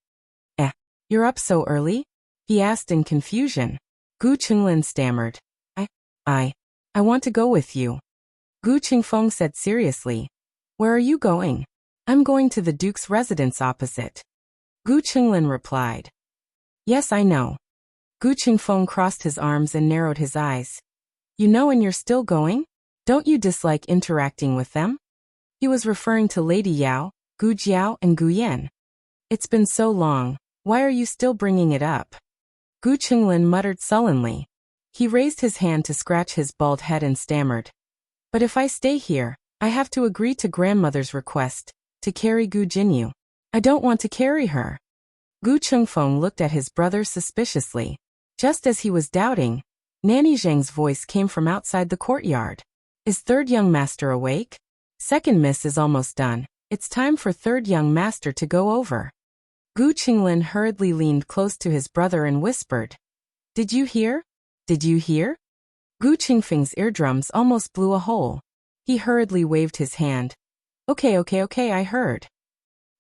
You're up so early?" he asked in confusion. Gu Qinglin stammered. I want to go with you." Gu Qingfeng said seriously. "Where are you going?" "I'm going to the Duke's residence opposite." Gu Qinglin replied. "Yes, I know." Gu Qingfeng crossed his arms and narrowed his eyes. "You know, and you're still going? Don't you dislike interacting with them?" He was referring to Lady Yao, Gu Jiao and Gu Yan. "It's been so long, why are you still bringing it up?" Gu Qinglin muttered sullenly. He raised his hand to scratch his bald head and stammered. "But if I stay here, I have to agree to grandmother's request, to carry Gu Jinyu. I don't want to carry her." Gu Chengfeng looked at his brother suspiciously. Just as he was doubting, Nanny Zheng's voice came from outside the courtyard. "Is third young master awake? Second miss is almost done. It's time for third young master to go over." Gu Qinglin hurriedly leaned close to his brother and whispered, "Did you hear? Did you hear?" Gu Qingfeng's eardrums almost blew a hole. He hurriedly waved his hand. Okay, I heard."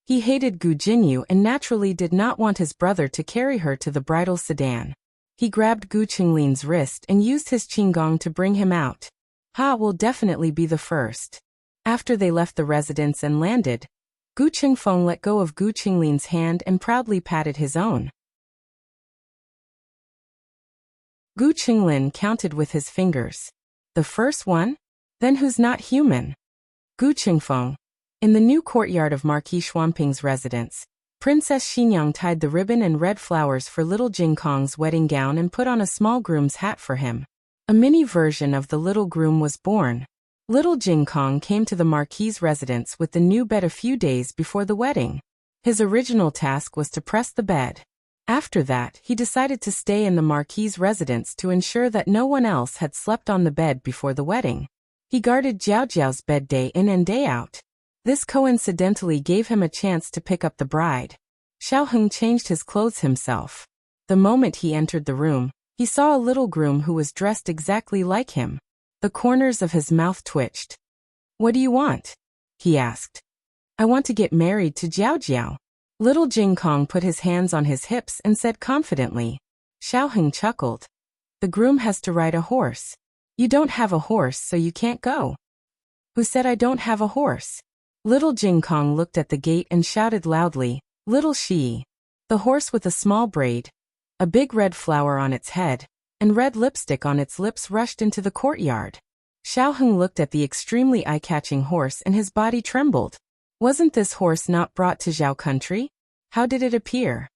He hated Gu Jinyu and naturally did not want his brother to carry her to the bridal sedan. He grabbed Gu Qinglin's wrist and used his qinggong to bring him out. "Ha will definitely be the first." After they left the residence and landed, Gu Qingfeng let go of Gu Qinglin's hand and proudly patted his own. Gu Qinglin counted with his fingers. "The first one? Then who's not human?" Gu Qingfeng. In the new courtyard of Marquis Xuanping's residence, Princess Xinyang tied the ribbon and red flowers for little Jingkong's wedding gown and put on a small groom's hat for him. A mini version of the little groom was born. Little Jingkong came to the Marquis's residence with the new bed a few days before the wedding. His original task was to press the bed. After that, he decided to stay in the Marquis's residence to ensure that no one else had slept on the bed before the wedding. He guarded Jiao Jiao's bed day in and day out. This coincidentally gave him a chance to pick up the bride. Xiao Heng changed his clothes himself. The moment he entered the room, he saw a little groom who was dressed exactly like him. The corners of his mouth twitched. "What do you want?" he asked. "I want to get married to Jiao Jiao." Little Jingkong put his hands on his hips and said confidently. Xiao Heng chuckled. "The groom has to ride a horse. You don't have a horse, so you can't go." "Who said I don't have a horse?" Little Jingkong looked at the gate and shouted loudly, "Little Shi." The horse with a small braid, a big red flower on its head, and red lipstick on its lips rushed into the courtyard. Xiao Heng looked at the extremely eye-catching horse and his body trembled. Wasn't this horse not brought to Zhao country? How did it appear?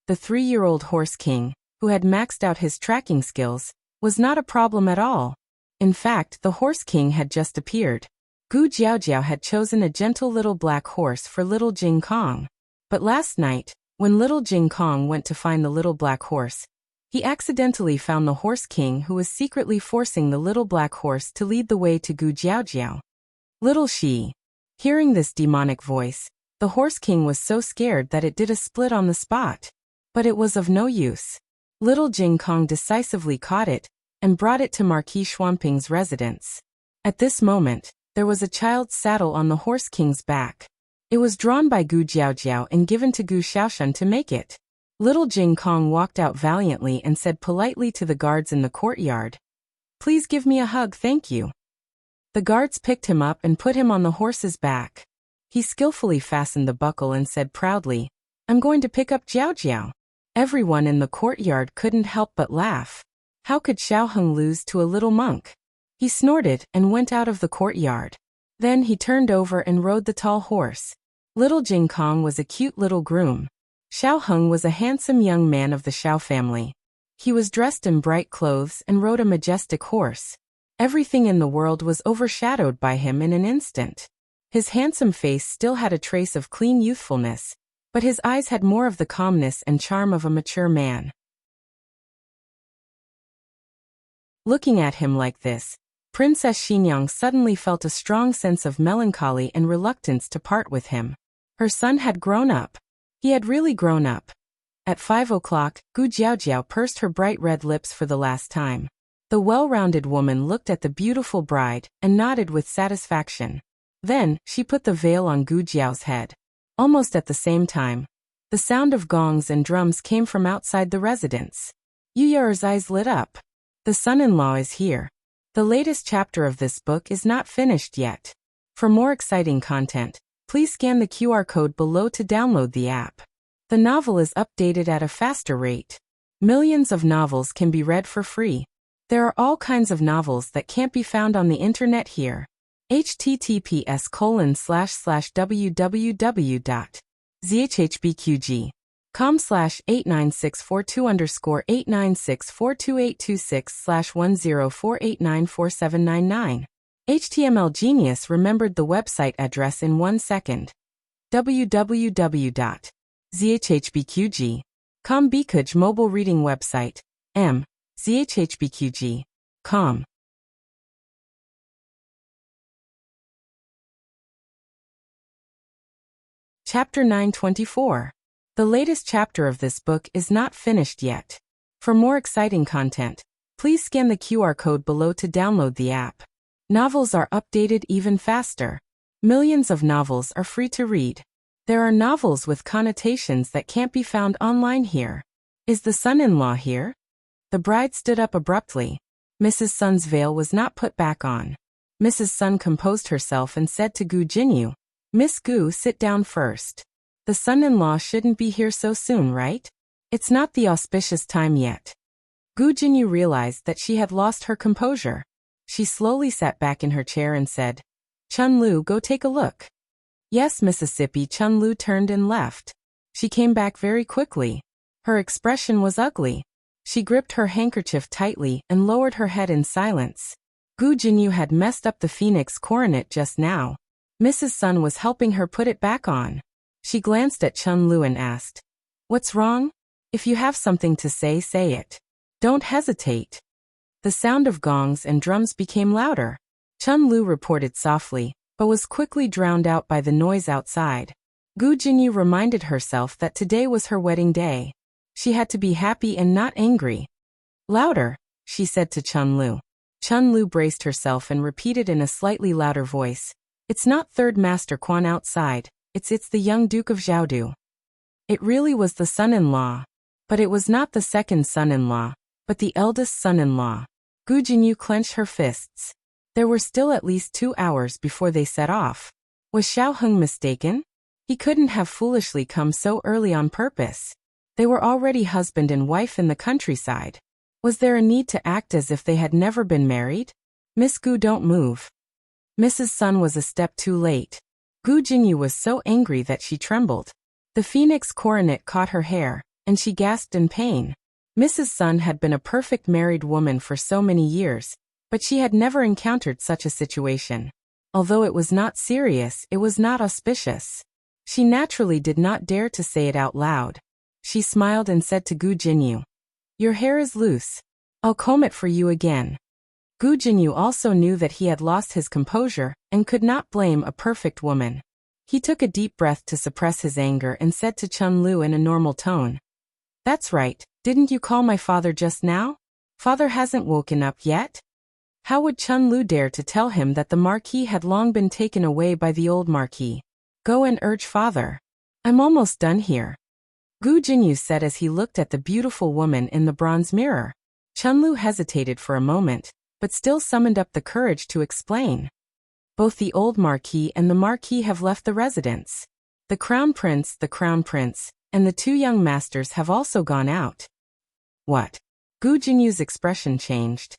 The 3-year-old horse king, who had maxed out his tracking skills, was not a problem at all. In fact, the horse king had just appeared. Gu Jiaojiao had chosen a gentle little black horse for little Jing Kong. But last night, when little Jing Kong went to find the little black horse, he accidentally found the horse king who was secretly forcing the little black horse to lead the way to Gu Jiaojiao. Little Shi. Hearing this demonic voice, the horse king was so scared that it did a split on the spot. But it was of no use. Little Jing Kong decisively caught it and brought it to Marquis Xuanping's residence. At this moment, there was a child's saddle on the horse king's back. It was drawn by Gu Jiaojiao and given to Gu Xiaoshan to make it. Little Jing Kong walked out valiantly and said politely to the guards in the courtyard, "Please give me a hug, thank you." The guards picked him up and put him on the horse's back. He skillfully fastened the buckle and said proudly, "I'm going to pick up Jiao Jiao." Everyone in the courtyard couldn't help but laugh. How could Xiao Heng lose to a little monk? He snorted and went out of the courtyard. Then he turned over and rode the tall horse. Little Jing Kong was a cute little groom. Xiao Heng was a handsome young man of the Xiao family. He was dressed in bright clothes and rode a majestic horse. Everything in the world was overshadowed by him in an instant. His handsome face still had a trace of clean youthfulness, but his eyes had more of the calmness and charm of a mature man. Looking at him like this, Princess Xinyang suddenly felt a strong sense of melancholy and reluctance to part with him. Her son had grown up. He had really grown up. At 5 o'clock, Gu Jiaojiao pursed her bright red lips for the last time. The well-rounded woman looked at the beautiful bride and nodded with satisfaction. Then, she put the veil on Gu Jiao's head. Almost at the same time, the sound of gongs and drums came from outside the residence. Yu Yao's eyes lit up. The son-in-law is here. The latest chapter of this book is not finished yet. For more exciting content, please scan the QR code below to download the app. The novel is updated at a faster rate. Millions of novels can be read for free. There are all kinds of novels that can't be found on the internet here. https://www.zhbqg.com/89642_8964286/1048947999. HTML Genius remembered the website address in 1 second. www.zhbqg.com Bikuj mobile reading website. zhbqg.com. Chapter 924. The latest chapter of this book is not finished yet. For more exciting content, please scan the QR code below to download the app. Novels are updated even faster. Millions of novels are free to read. There are novels with connotations that can't be found online here. Is the son-in-law here? The bride stood up abruptly. Mrs. Sun's veil was not put back on. Mrs. Sun composed herself and said to Gu Jinyu, "Miss Gu, sit down first. The son-in-law shouldn't be here so soon, right? It's not the auspicious time yet." Gu Jinyu realized that she had lost her composure. She slowly sat back in her chair and said, "Chun Lu, go take a look." "Yes, Mississippi." Chun Lu turned and left. She came back very quickly. Her expression was ugly. She gripped her handkerchief tightly and lowered her head in silence. Gu Jinyu had messed up the phoenix coronet just now. Mrs. Sun was helping her put it back on. She glanced at Chun Lu and asked, "What's wrong? If you have something to say, say it. Don't hesitate." The sound of gongs and drums became louder. Chun Lu reported softly, but was quickly drowned out by the noise outside. Gu Jinyu reminded herself that today was her wedding day. She had to be happy and not angry. "Louder," she said to Chun Lu. Chun Lu braced herself and repeated in a slightly louder voice, "It's not Third Master Quan outside, it's the young Duke of Zhaodu." It really was the son-in-law. But it was not the second son-in-law, but the eldest son-in-law. Gu Jinyu clenched her fists. There were still at least 2 hours before they set off. Was Xiao Heng mistaken? He couldn't have foolishly come so early on purpose. They were already husband and wife in the countryside. Was there a need to act as if they had never been married? "Miss Gu, don't move." Mrs. Sun was a step too late. Gu Jinyu was so angry that she trembled. The phoenix coronet caught her hair, and she gasped in pain. Mrs. Sun had been a perfect married woman for so many years, but she had never encountered such a situation. Although it was not serious, it was not auspicious. She naturally did not dare to say it out loud. She smiled and said to Gu Jinyu, "Your hair is loose. I'll comb it for you again." Gu Jinyu also knew that he had lost his composure and could not blame a perfect woman. He took a deep breath to suppress his anger and said to Chun Lu in a normal tone, "That's right, didn't you call my father just now? Father hasn't woken up yet?" How would Chun Lu dare to tell him that the marquis had long been taken away by the old marquis? "Go and urge father. I'm almost done here," Gu Jinyu said as he looked at the beautiful woman in the bronze mirror. Chun Lu hesitated for a moment, but still summoned up the courage to explain. "Both the old marquis and the marquis have left the residence. The crown prince, and the 2 young masters have also gone out." "What?" Gu Jinyu's expression changed.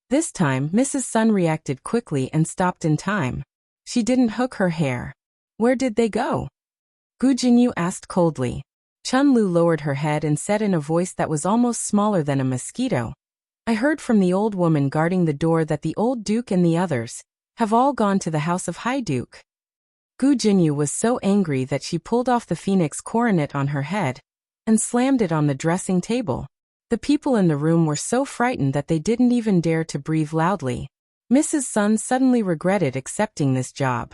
This time, Mrs. Sun reacted quickly and stopped in time. She didn't hook her hair. "Where did they go?" Gu Jinyu asked coldly. Chun Lu lowered her head and said in a voice that was almost smaller than a mosquito, "I heard from the old woman guarding the door that the old duke and the others have all gone to the house of High Duke." Gu Jinyu was so angry that she pulled off the phoenix coronet on her head and slammed it on the dressing table. The people in the room were so frightened that they didn't even dare to breathe loudly. Mrs. Sun suddenly regretted accepting this job.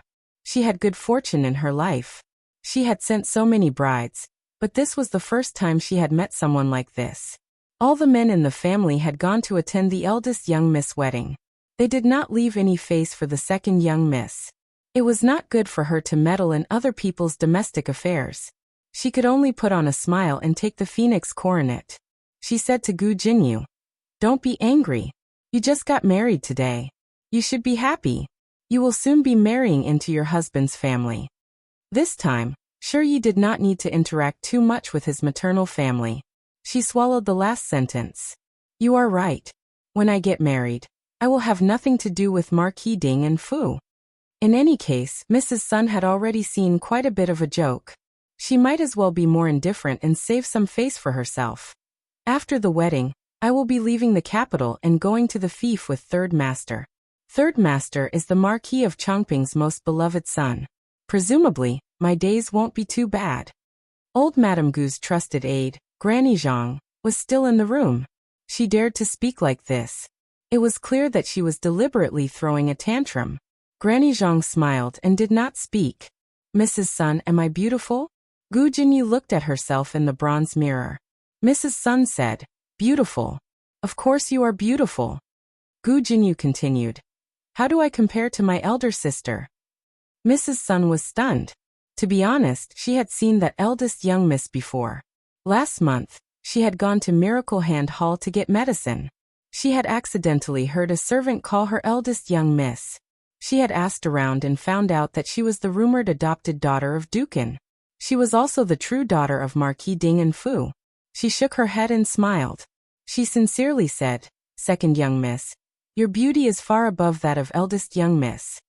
She had good fortune in her life. She had sent so many brides, but this was the first time she had met someone like this. All the men in the family had gone to attend the eldest young Miss' wedding. They did not leave any face for the second young Miss. It was not good for her to meddle in other people's domestic affairs. She could only put on a smile and take the phoenix coronet. She said to Gu Jinyu, "Don't be angry. You just got married today. You should be happy. You will soon be marrying into your husband's family." This time, Yi did not need to interact too much with his maternal family. She swallowed the last sentence. "You are right. When I get married, I will have nothing to do with Marquis Ding and Fu." In any case, Mrs. Sun had already seen quite a bit of a joke. She might as well be more indifferent and save some face for herself. "After the wedding, I will be leaving the capital and going to the fief with Third Master. Third Master is the Marquis of Chongping's most beloved son. Presumably, my days won't be too bad." Old Madame Gu's trusted aide, Granny Zhang, was still in the room. She dared to speak like this. It was clear that she was deliberately throwing a tantrum. Granny Zhang smiled and did not speak. "Mrs. Sun, am I beautiful?" Gu Jinyu looked at herself in the bronze mirror. Mrs. Sun said, "Beautiful. Of course you are beautiful." Gu Jinyu continued, "How do I compare to my elder sister?" Mrs. Sun was stunned. To be honest, she had seen that eldest young Miss before. Last month, she had gone to Miracle Hand Hall to get medicine. She had accidentally heard a servant call her eldest young Miss. She had asked around and found out that she was the rumored adopted daughter of Dukan. She was also the true daughter of Marquis Ding and Fu. She shook her head and smiled. She sincerely said, "Second young Miss, your beauty is far above that of eldest young Miss."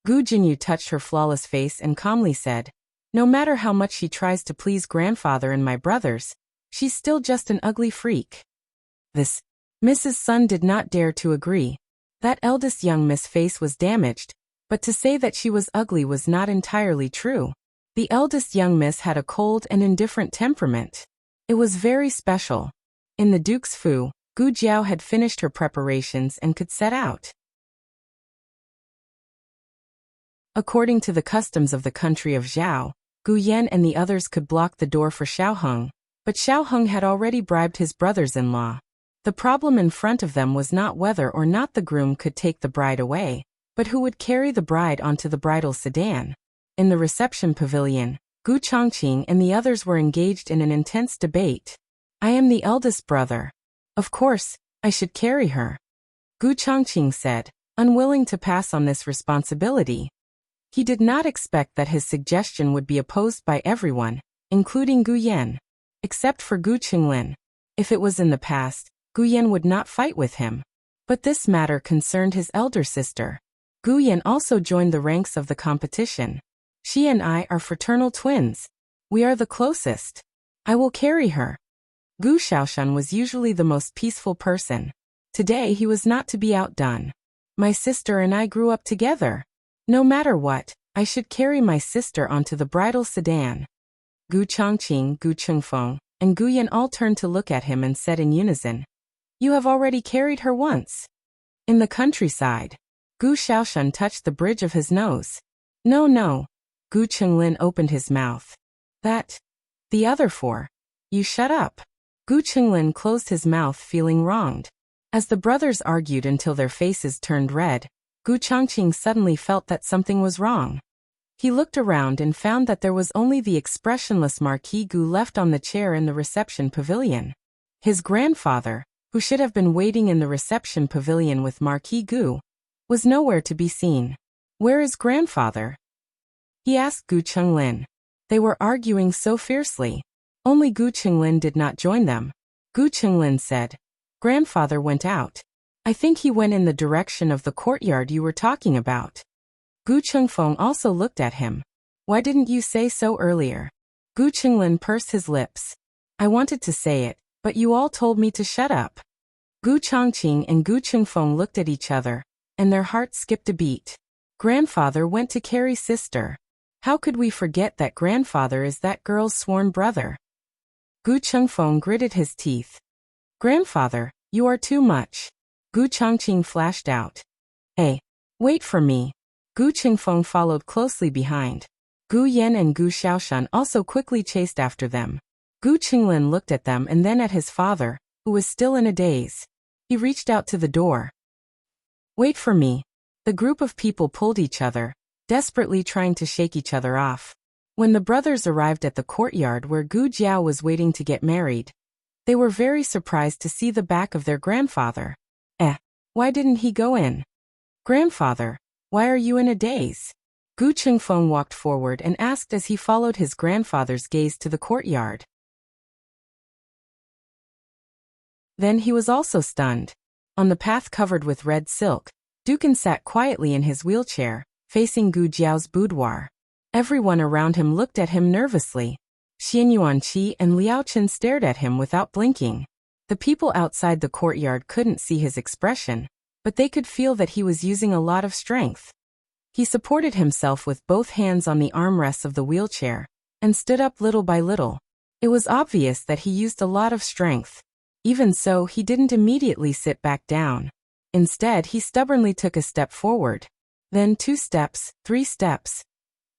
Gu Jinyu touched her flawless face and calmly said, "No matter how much she tries to please grandfather and my brothers, she's still just an ugly freak." This. Mrs. Sun did not dare to agree. That eldest young Miss' face was damaged, but to say that she was ugly was not entirely true. The eldest young Miss had a cold and indifferent temperament. It was very special. In the Duke's Fu, Gu Jiao had finished her preparations and could set out. According to the customs of the country of Zhao, Gu Yan and the others could block the door for Xiao Heng, but Xiao Heng had already bribed his brothers-in-law. The problem in front of them was not whether or not the groom could take the bride away, but who would carry the bride onto the bridal sedan. In the reception pavilion, Gu Chongqing and the others were engaged in an intense debate. "I am the eldest brother. Of course, I should carry her," Gu Chongqing said, unwilling to pass on this responsibility. He did not expect that his suggestion would be opposed by everyone, including Gu Yan. Except for Gu Qinglin. If it was in the past, Gu Yan would not fight with him. But this matter concerned his elder sister. Gu Yan also joined the ranks of the competition. "She and I are fraternal twins. We are the closest. I will carry her." Gu Shaoshan was usually the most peaceful person. Today he was not to be outdone. "My sister and I grew up together. No matter what, I should carry my sister onto the bridal sedan." Gu Chongqing, Gu Chengfeng, and Gu Yan all turned to look at him and said in unison, "You have already carried her once." In the countryside, Gu Shaoshan touched the bridge of his nose. No. Gu Chenglin opened his mouth. The other four. You shut up." Gu Chenglin closed his mouth, feeling wronged. As the brothers argued until their faces turned red, Gu Chongqing suddenly felt that something was wrong. He looked around and found that there was only the expressionless Marquis Gu left on the chair in the reception pavilion. His grandfather, who should have been waiting in the reception pavilion with Marquis Gu, was nowhere to be seen. "Where is grandfather?" he asked Gu Chenglin. They were arguing so fiercely. Only Gu Chenglin did not join them. Gu Chenglin said, "Grandfather went out. I think he went in the direction of the courtyard you were talking about." Gu Chengfeng also looked at him. "Why didn't you say so earlier?" Gu Chenglin pursed his lips. "I wanted to say it, but you all told me to shut up." Gu Chongqing and Gu Chengfeng looked at each other, and their hearts skipped a beat. Grandfather went to carry sister. How could we forget that grandfather is that girl's sworn brother? Gu Chengfeng gritted his teeth. "Grandfather, you are too much." Gu Chongqing flashed out. "Hey, wait for me." Gu Qingfeng followed closely behind. Gu Yan and Gu Xiaoshan also quickly chased after them. Gu Qinglin looked at them and then at his father, who was still in a daze. He reached out to the door. "Wait for me." The group of people pulled each other, desperately trying to shake each other off. When the brothers arrived at the courtyard where Gu Jiao was waiting to get married, they were very surprised to see the back of their grandfather. Why didn't he go in? "Grandfather, why are you in a daze?" Gu Qingfeng walked forward and asked as he followed his grandfather's gaze to the courtyard. Then he was also stunned. On the path covered with red silk, Dukan sat quietly in his wheelchair, facing Gu Jiao's boudoir. Everyone around him looked at him nervously. Xian Yuanqi and Liao Chen stared at him without blinking. The people outside the courtyard couldn't see his expression, but they could feel that he was using a lot of strength. He supported himself with both hands on the armrests of the wheelchair, and stood up little by little. It was obvious that he used a lot of strength. Even so, he didn't immediately sit back down. Instead, he stubbornly took a step forward. Then 2 steps, 3 steps.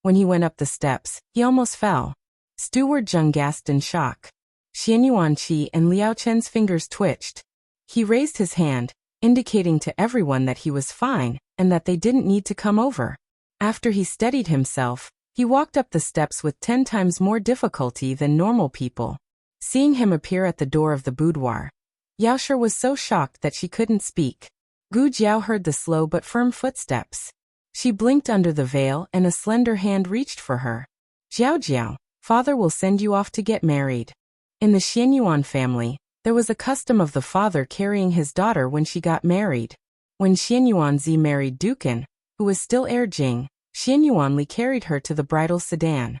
When he went up the steps, he almost fell. Steward Zheng gasped in shock. Xian Yuanqi and Liao Chen's fingers twitched. He raised his hand, indicating to everyone that he was fine, and that they didn't need to come over. After he steadied himself, he walked up the steps with 10 times more difficulty than normal people. Seeing him appear at the door of the boudoir, Yaoshi was so shocked that she couldn't speak. Gu Jiao heard the slow but firm footsteps. She blinked under the veil and a slender hand reached for her. "Jiao, father will send you off to get married." In the Xianyuan family, there was a custom of the father carrying his daughter when she got married. When Xianyuanzi married Dukan, who was still heir Jing, Xianyuanli carried her to the bridal sedan.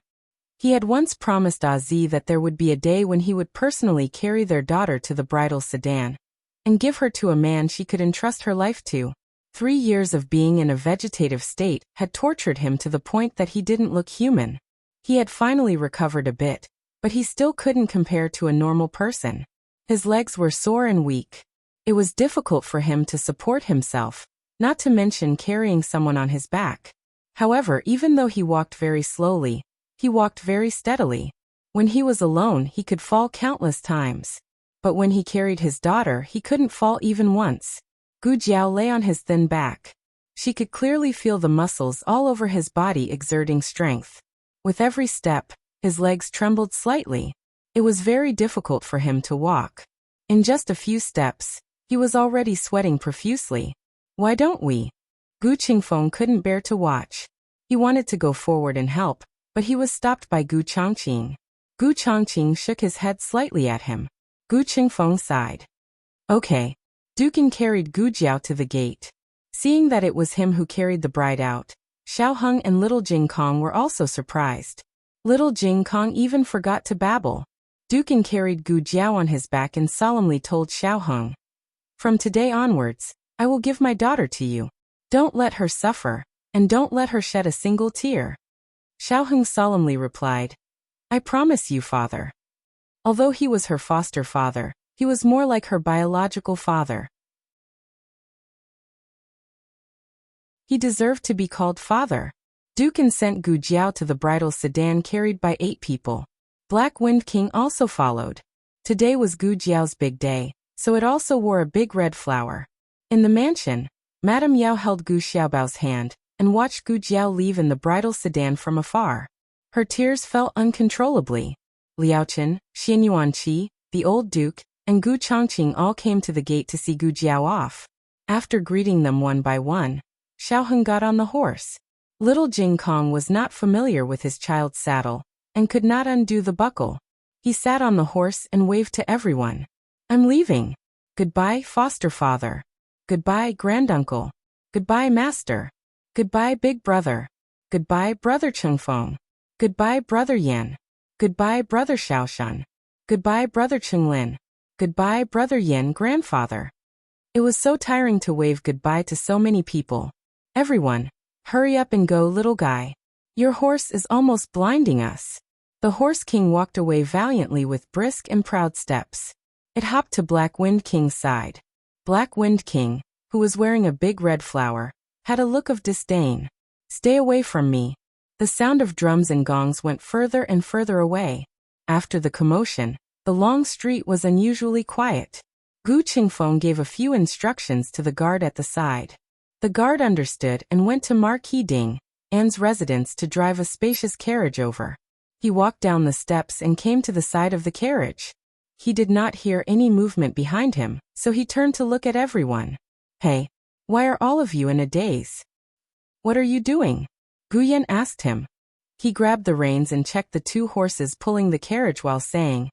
He had once promised Zi that there would be a day when he would personally carry their daughter to the bridal sedan and give her to a man she could entrust her life to. 3 years of being in a vegetative state had tortured him to the point that he didn't look human. He had finally recovered a bit, but he still couldn't compare to a normal person. His legs were sore and weak. It was difficult for him to support himself, not to mention carrying someone on his back. However, even though he walked very slowly, he walked very steadily. When he was alone, he could fall countless times. But when he carried his daughter, he couldn't fall even once. Gu Jiao lay on his thin back. She could clearly feel the muscles all over his body exerting strength. With every step, his legs trembled slightly. It was very difficult for him to walk. In just a few steps, he was already sweating profusely. "Why don't we?" Gu Qingfeng couldn't bear to watch. He wanted to go forward and help, but he was stopped by Gu Changqing. Gu Changqing shook his head slightly at him. Gu Qingfeng sighed. "Okay." Dukan carried Gu Jiao to the gate. Seeing that it was him who carried the bride out, Xiao Heng and little Jing Kong were also surprised. Little Jing Kong even forgot to babble. Dukan carried Gu Jiao on his back and solemnly told Xiao Heng, "From today onwards, I will give my daughter to you. Don't let her suffer, and don't let her shed a single tear." Xiao Heng solemnly replied, "I promise you, father." Although he was her foster father, he was more like her biological father. He deserved to be called father. Dukan sent Gu Jiao to the bridal sedan carried by 8 people. Black Wind King also followed. Today was Gu Jiao's big day, so it also wore a big red flower. In the mansion, Madame Yao held Gu Xiaobao's hand and watched Gu Jiao leave in the bridal sedan from afar. Her tears fell uncontrollably. Liao Chen, Xian Yuanqi, the old duke, and Gu Changqing all came to the gate to see Gu Jiao off. After greeting them one by one, Xiao Heng got on the horse. Little Jing Kong was not familiar with his child's saddle and could not undo the buckle. He sat on the horse and waved to everyone. "I'm leaving. Goodbye, foster father. Goodbye, granduncle. Goodbye, master. Goodbye, big brother. Goodbye, brother Chengfeng. Goodbye, brother Yan. Goodbye, brother Xiaoshan. Goodbye, brother Chenglin. Goodbye, brother Yin, grandfather." It was so tiring to wave goodbye to so many people. "Everyone, hurry up and go, little guy. Your horse is almost blinding us." The Horse King walked away valiantly with brisk and proud steps. It hopped to Black Wind King's side. Black Wind King, who was wearing a big red flower, had a look of disdain. Stay away from me. The sound of drums and gongs went further and further away. After the commotion, the long street was unusually quiet. Gu Qingfeng gave a few instructions to the guard at the side. The guard understood and went to Marquis Ding, Anne's residence, to drive a spacious carriage over. He walked down the steps and came to the side of the carriage. He did not hear any movement behind him, so he turned to look at everyone. Hey, why are all of you in a daze? What are you doing? Guyan asked him. He grabbed the reins and checked the two horses pulling the carriage while saying,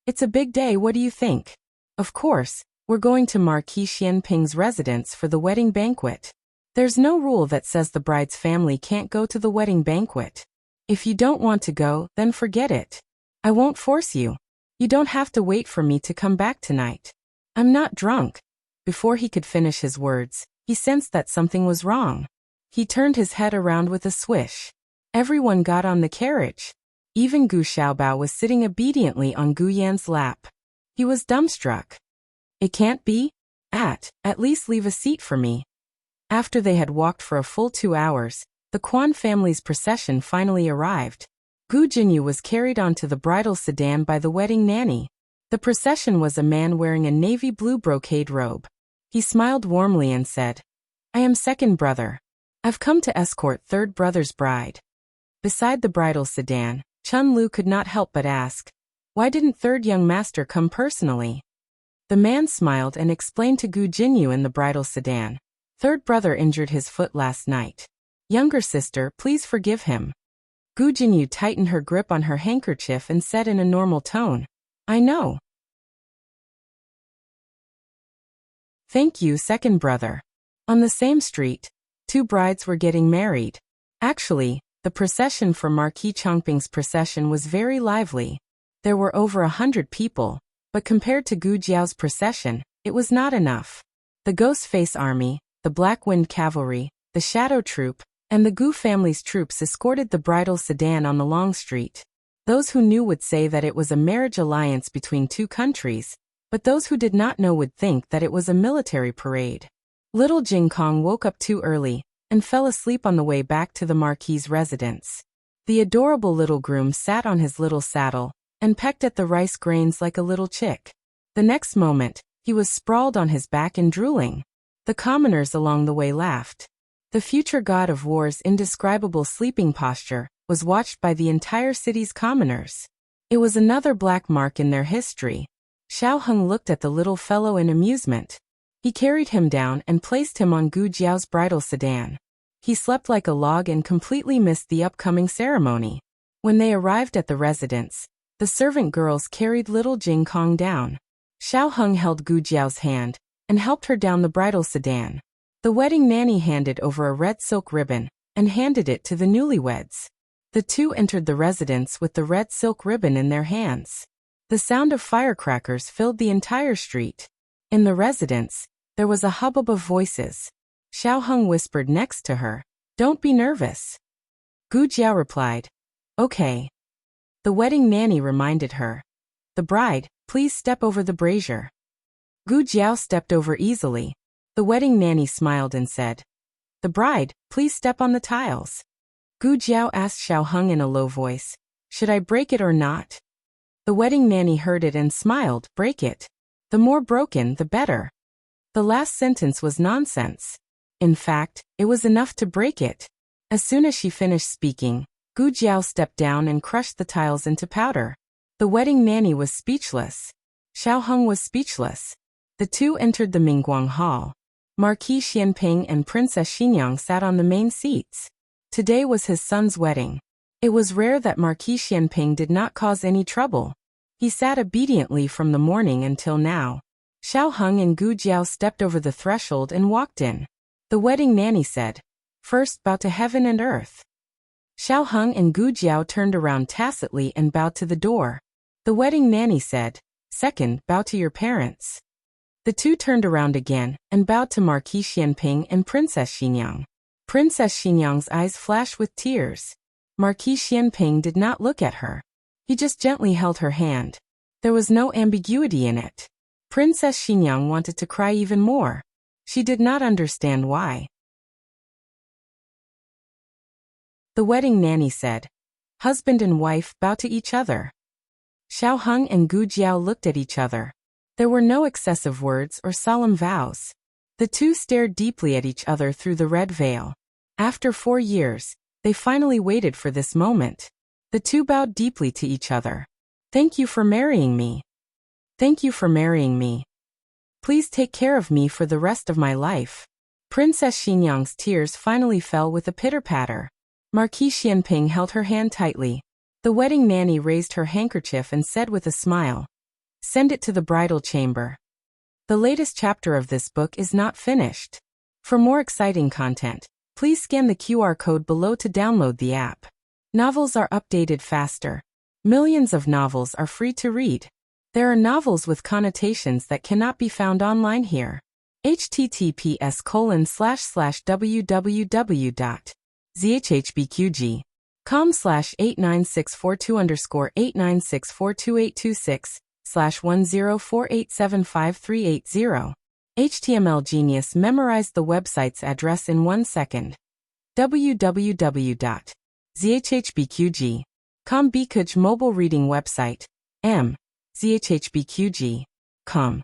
"It's a big day, what do you think? Of course, we're going to Marquis Xianping's residence for the wedding banquet. There's no rule that says the bride's family can't go to the wedding banquet. If you don't want to go, then forget it. I won't force you. You don't have to wait for me to come back tonight. I'm not drunk." Before he could finish his words, he sensed that something was wrong. He turned his head around with a swish. Everyone got on the carriage. Even Gu Xiaobao was sitting obediently on Gu Yan's lap. He was dumbstruck. "It can't be? At least leave a seat for me." After they had walked for a full 2 hours, the Quan family's procession finally arrived. Gu Jinyu was carried onto the bridal sedan by the wedding nanny. The procession was a man wearing a navy blue brocade robe. He smiled warmly and said, "I am second brother. I've come to escort third brother's bride." Beside the bridal sedan, Chun Lu could not help but ask, "Why didn't third young master come personally?" The man smiled and explained to Gu Jinyu in the bridal sedan, "Third brother injured his foot last night. Younger sister, please forgive him." Gu Jinyu tightened her grip on her handkerchief and said in a normal tone, "I know. Thank you, second brother." On the same street, two brides were getting married. Actually, the procession for Marquis Chongping's procession was very lively. There were over 100 people, but compared to Gu Jiao's procession, it was not enough. The Ghost Face Army, the Black Wind Cavalry, the Shadow Troop, and the Gu family's troops escorted the bridal sedan on the long street. Those who knew would say that it was a marriage alliance between two countries, but those who did not know would think that it was a military parade. Little Jing Kong woke up too early and fell asleep on the way back to the Marquis's residence. The adorable little groom sat on his little saddle and pecked at the rice grains like a little chick. The next moment, he was sprawled on his back and drooling. The commoners along the way laughed. The future god of war's indescribable sleeping posture was watched by the entire city's commoners. It was another black mark in their history. Xiao Heng looked at the little fellow in amusement. He carried him down and placed him on Gu Jiao's bridal sedan. He slept like a log and completely missed the upcoming ceremony. When they arrived at the residence, the servant girls carried little Jing Kong down. Xiao Heng held Gu Jiao's hand and helped her down the bridal sedan. The wedding nanny handed over a red silk ribbon and handed it to the newlyweds. The two entered the residence with the red silk ribbon in their hands. The sound of firecrackers filled the entire street. In the residence, there was a hubbub of voices. Xiao Heng whispered next to her, "Don't be nervous." Gu Jiao replied, "Okay." The wedding nanny reminded her, "The bride, please step over the brazier." Gu Jiao stepped over easily. The wedding nanny smiled and said, "The bride, please step on the tiles." Gu Jiao asked Xiao Heng in a low voice, "Should I break it or not?" The wedding nanny heard it and smiled, "Break it. The more broken, the better." The last sentence was nonsense. In fact, it was enough to break it. As soon as she finished speaking, Gu Jiao stepped down and crushed the tiles into powder. The wedding nanny was speechless. Xiao Heng was speechless. The two entered the Mingguang Hall. Marquis Xianping and Princess Xinyang sat on the main seats. Today was his son's wedding. It was rare that Marquis Xianping did not cause any trouble. He sat obediently from the morning until now. Xiao Heng and Gu Jiao stepped over the threshold and walked in. The wedding nanny said, "First bow to heaven and earth." Xiao Heng and Gu Jiao turned around tacitly and bowed to the door. The wedding nanny said, "Second, bow to your parents." The two turned around again and bowed to Marquis Xianping and Princess Xinyang. Princess Xinyang's eyes flashed with tears. Marquis Xianping did not look at her. He just gently held her hand. There was no ambiguity in it. Princess Xinyang wanted to cry even more. She did not understand why. The wedding nanny said. Husband and wife bow to each other. Xiao Heng and Gu Jiao looked at each other. There were no excessive words or solemn vows. The two stared deeply at each other through the red veil. After 4 years, they finally waited for this moment. The two bowed deeply to each other. Thank you for marrying me. Thank you for marrying me. Please take care of me for the rest of my life. Princess Xinyang's tears finally fell with a pitter-patter. Marquis Xianping held her hand tightly. The wedding nanny raised her handkerchief and said with a smile, "Send it to the bridal chamber." The latest chapter of this book is not finished. For more exciting content, please scan the QR code below to download the app. Novels are updated faster. Millions of novels are free to read. There are novels with connotations that cannot be found online here. https://www.zhbqg.com/89642_896428226/1048753880. HTML Genius memorized the website's address in 1 second. www.zhbqg.com Bikuj mobile reading website. zhbqg.com.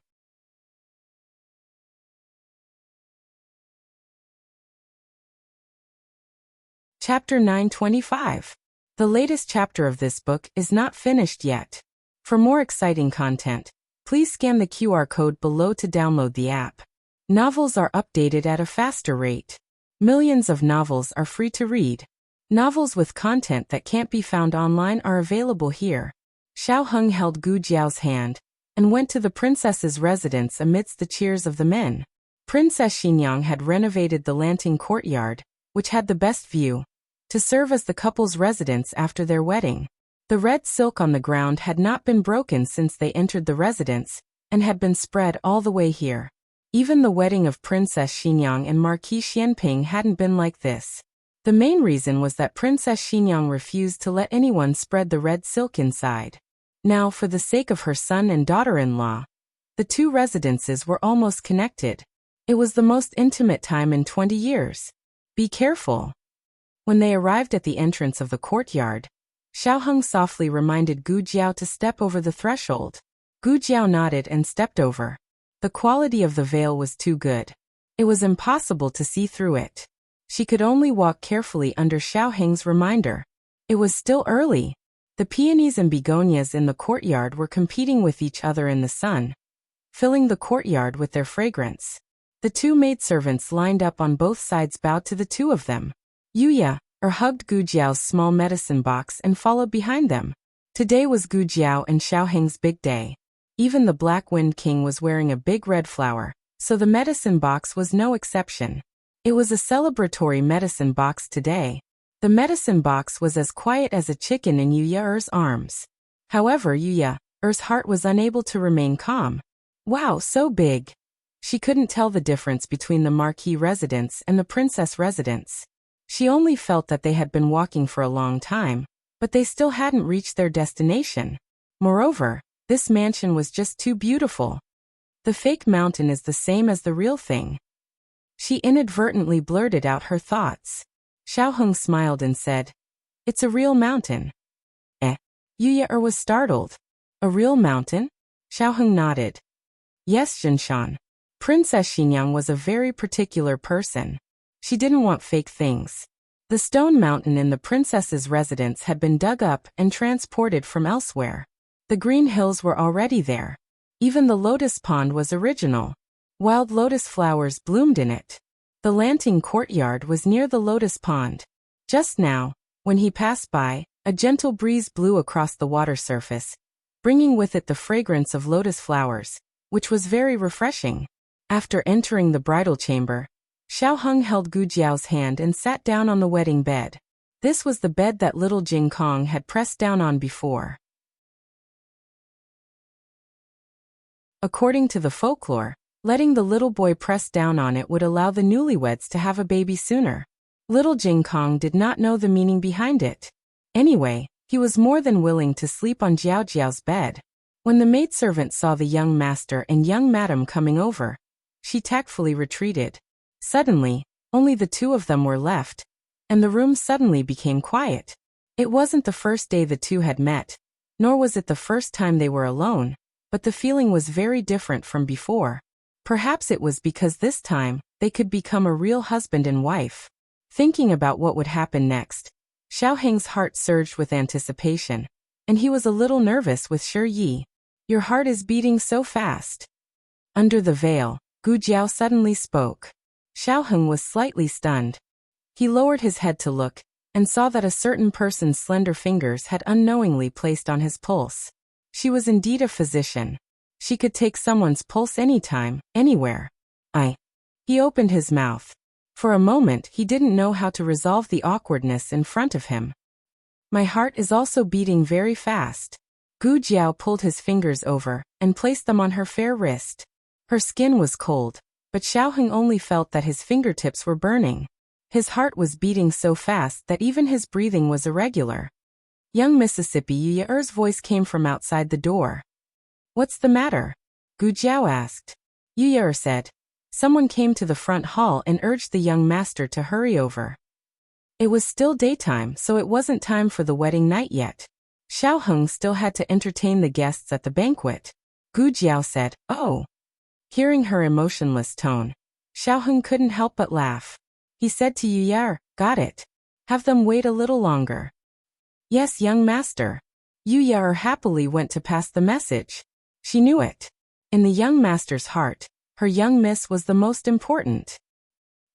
Chapter 925. The latest chapter of this book is not finished yet. For more exciting content, please scan the QR code below to download the app. Novels are updated at a faster rate. Millions of novels are free to read. Novels with content that can't be found online are available here. Xiao Heng held Gu Jiao's hand and went to the princess's residence amidst the cheers of the men. Princess Xinyang had renovated the Lanting courtyard, which had the best view, to serve as the couple's residence after their wedding. The red silk on the ground had not been broken since they entered the residence, and had been spread all the way here. Even the wedding of Princess Xinyang and Marquis Xianping hadn't been like this. The main reason was that Princess Xinyang refused to let anyone spread the red silk inside. Now, for the sake of her son and daughter-in-law, the two residences were almost connected. It was the most intimate time in 20 years. Be careful. When they arrived at the entrance of the courtyard, Xiao Heng softly reminded Gu Jiao to step over the threshold. Gu Jiao nodded and stepped over. The quality of the veil was too good. It was impossible to see through it. She could only walk carefully under Xiao Heng's reminder. It was still early. The peonies and begonias in the courtyard were competing with each other in the sun, filling the courtyard with their fragrance. The two maidservants lined up on both sides bowed to the two of them. Yuya hugged Gu Jiao's small medicine box and followed behind them. Today was Gu Jiao and Xiao Heng's big day. Even the Black Wind King was wearing a big red flower, so the medicine box was no exception. It was a celebratory medicine box today. The medicine box was as quiet as a chicken in Yuya's arms. However, Yuya's heart was unable to remain calm. Wow, so big! She couldn't tell the difference between the Marquis residence and the Princess residence. She only felt that they had been walking for a long time, but they still hadn't reached their destination. Moreover, this mansion was just too beautiful. The fake mountain is the same as the real thing. She inadvertently blurted out her thoughts. Xiao Heng smiled and said, "It's a real mountain." Yuya was startled. A real mountain? Xiao Heng nodded. Yes, Jinshan. Princess Xinyang was a very particular person. She didn't want fake things. The stone mountain in the princess's residence had been dug up and transported from elsewhere. The green hills were already there. Even the lotus pond was original. Wild lotus flowers bloomed in it. The Lanting courtyard was near the lotus pond. Just now, when he passed by, a gentle breeze blew across the water surface, bringing with it the fragrance of lotus flowers, which was very refreshing. After entering the bridal chamber, Xiao Heng held Gu Jiao's hand and sat down on the wedding bed. This was the bed that little Jing Kong had pressed down on before. According to the folklore, letting the little boy press down on it would allow the newlyweds to have a baby sooner. Little Jing Kong did not know the meaning behind it. Anyway, he was more than willing to sleep on Jiao Jiao's bed. When the maidservant saw the young master and young madam coming over, she tactfully retreated. Suddenly, only the two of them were left. and the room suddenly became quiet. It wasn't the first day the two had met, nor was it the first time they were alone, but the feeling was very different from before. Perhaps it was because this time, they could become a real husband and wife. Thinking about what would happen next, Xiao Heng's heart surged with anticipation, and he was a little nervous with Shi Yi. Your heart is beating so fast. Under the veil, Gu Jiao suddenly spoke. Xiao Heng was slightly stunned. He lowered his head to look, and saw that a certain person's slender fingers had unknowingly placed on his pulse. She was indeed a physician. She could take someone's pulse anytime, anywhere. He opened his mouth. For a moment he didn't know how to resolve the awkwardness in front of him. My heart is also beating very fast. Gu Jiao pulled his fingers over, and placed them on her fair wrist. Her skin was cold, but Xiao Heng only felt that his fingertips were burning. His heart was beating so fast that even his breathing was irregular. Young Mississippi Yuye's voice came from outside the door. What's the matter? Gu Jiao asked. Yuye said. Someone came to the front hall and urged the young master to hurry over. It was still daytime, so it wasn't time for the wedding night yet. Xiao Heng still had to entertain the guests at the banquet. Gu Jiao said, Oh. Hearing her emotionless tone, Xiao Heng couldn't help but laugh. He said to Yuye, Got it. Have them wait a little longer. Yes, young master. Yuye happily went to pass the message. She knew it. In the young master's heart, her young miss was the most important.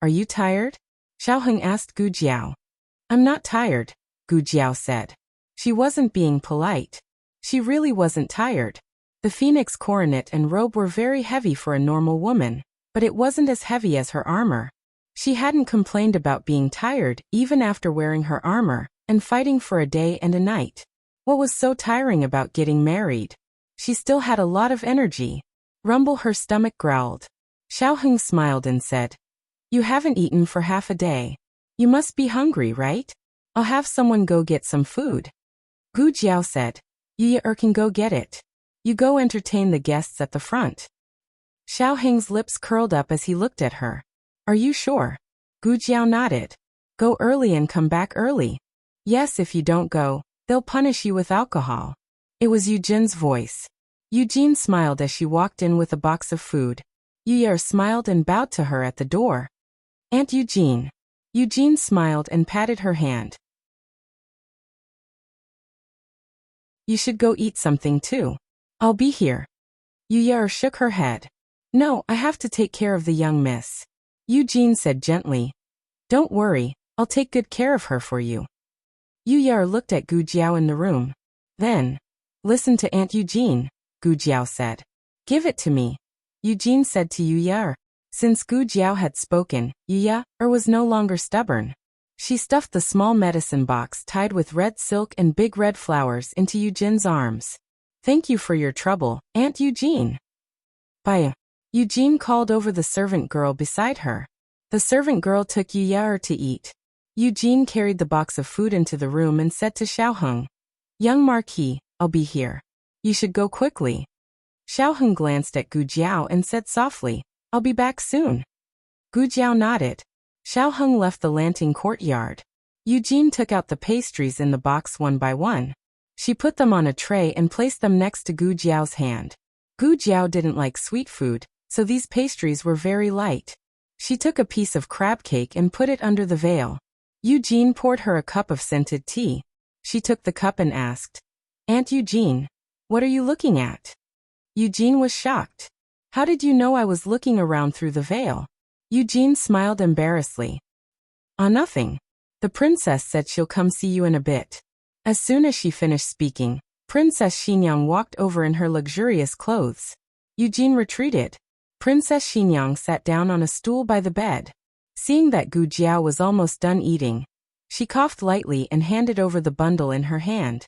Are you tired? Xiao Heng asked Gu Jiao. I'm not tired, Gu Jiao said. She wasn't being polite. She really wasn't tired. The phoenix coronet and robe were very heavy for a normal woman, but it wasn't as heavy as her armor. She hadn't complained about being tired even after wearing her armor and fighting for a day and a night. What was so tiring about getting married? She still had a lot of energy. Rumble, her stomach growled. Xiao Heng smiled and said, You haven't eaten for half a day. You must be hungry, right? I'll have someone go get some food. Gu Jiao said, Yuye can go get it. You go entertain the guests at the front. Xiao Heng's lips curled up as he looked at her. Are you sure? Gu Jiao nodded. Go early and come back early. Yes, if you don't go, they'll punish you with alcohol. It was Eugene's voice. Eugene smiled as she walked in with a box of food. Yuye smiled and bowed to her at the door. Aunt Eugene. Eugene smiled and patted her hand. You should go eat something too. I'll be here. Yuye shook her head. No, I have to take care of the young miss. Eugene said gently. Don't worry, I'll take good care of her for you. Yuye looked at Gu Jiao in the room. Then, listen to Aunt Eugene, Gu Jiao said. Give it to me. Eugene said to Yuye. Since Gu Jiao had spoken, Yuye was no longer stubborn. She stuffed the small medicine box tied with red silk and big red flowers into Eugene's arms. Thank you for your trouble, Aunt Eugene. Bye. Eugene called over the servant girl beside her. The servant girl took Yuye to eat. Eugene carried the box of food into the room and said to Xiao Heng, Young Marquis, I'll be here. You should go quickly. Xiao Heng glanced at Gu Jiao and said softly, I'll be back soon. Gu Jiao nodded. Xiao Heng left the Lanting courtyard. Eugene took out the pastries in the box one by one. She put them on a tray and placed them next to Gu Jiao's hand. Gu Jiao didn't like sweet food, so these pastries were very light. She took a piece of crab cake and put it under the veil. Eugene poured her a cup of scented tea. She took the cup and asked, Aunt Eugene, what are you looking at? Eugene was shocked. How did you know I was looking around through the veil? Eugene smiled embarrassedly. Nothing. The princess said she'll come see you in a bit. As soon as she finished speaking, Princess Xinyang walked over in her luxurious clothes. Eugene retreated. Princess Xinyang sat down on a stool by the bed. Seeing that Gu Jiao was almost done eating, she coughed lightly and handed over the bundle in her hand.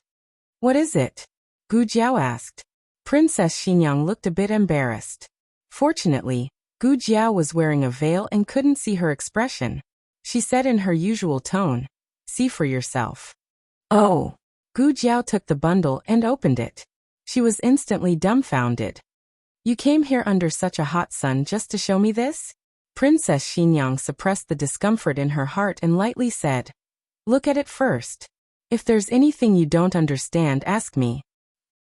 What is it? Gu Jiao asked. Princess Xinyang looked a bit embarrassed. Fortunately, Gu Jiao was wearing a veil and couldn't see her expression. She said in her usual tone, See for yourself. Oh! Gu Jiao took the bundle and opened it. She was instantly dumbfounded. You came here under such a hot sun just to show me this? Princess Xinyang suppressed the discomfort in her heart and lightly said, "Look at it first. If there's anything you don't understand, ask me."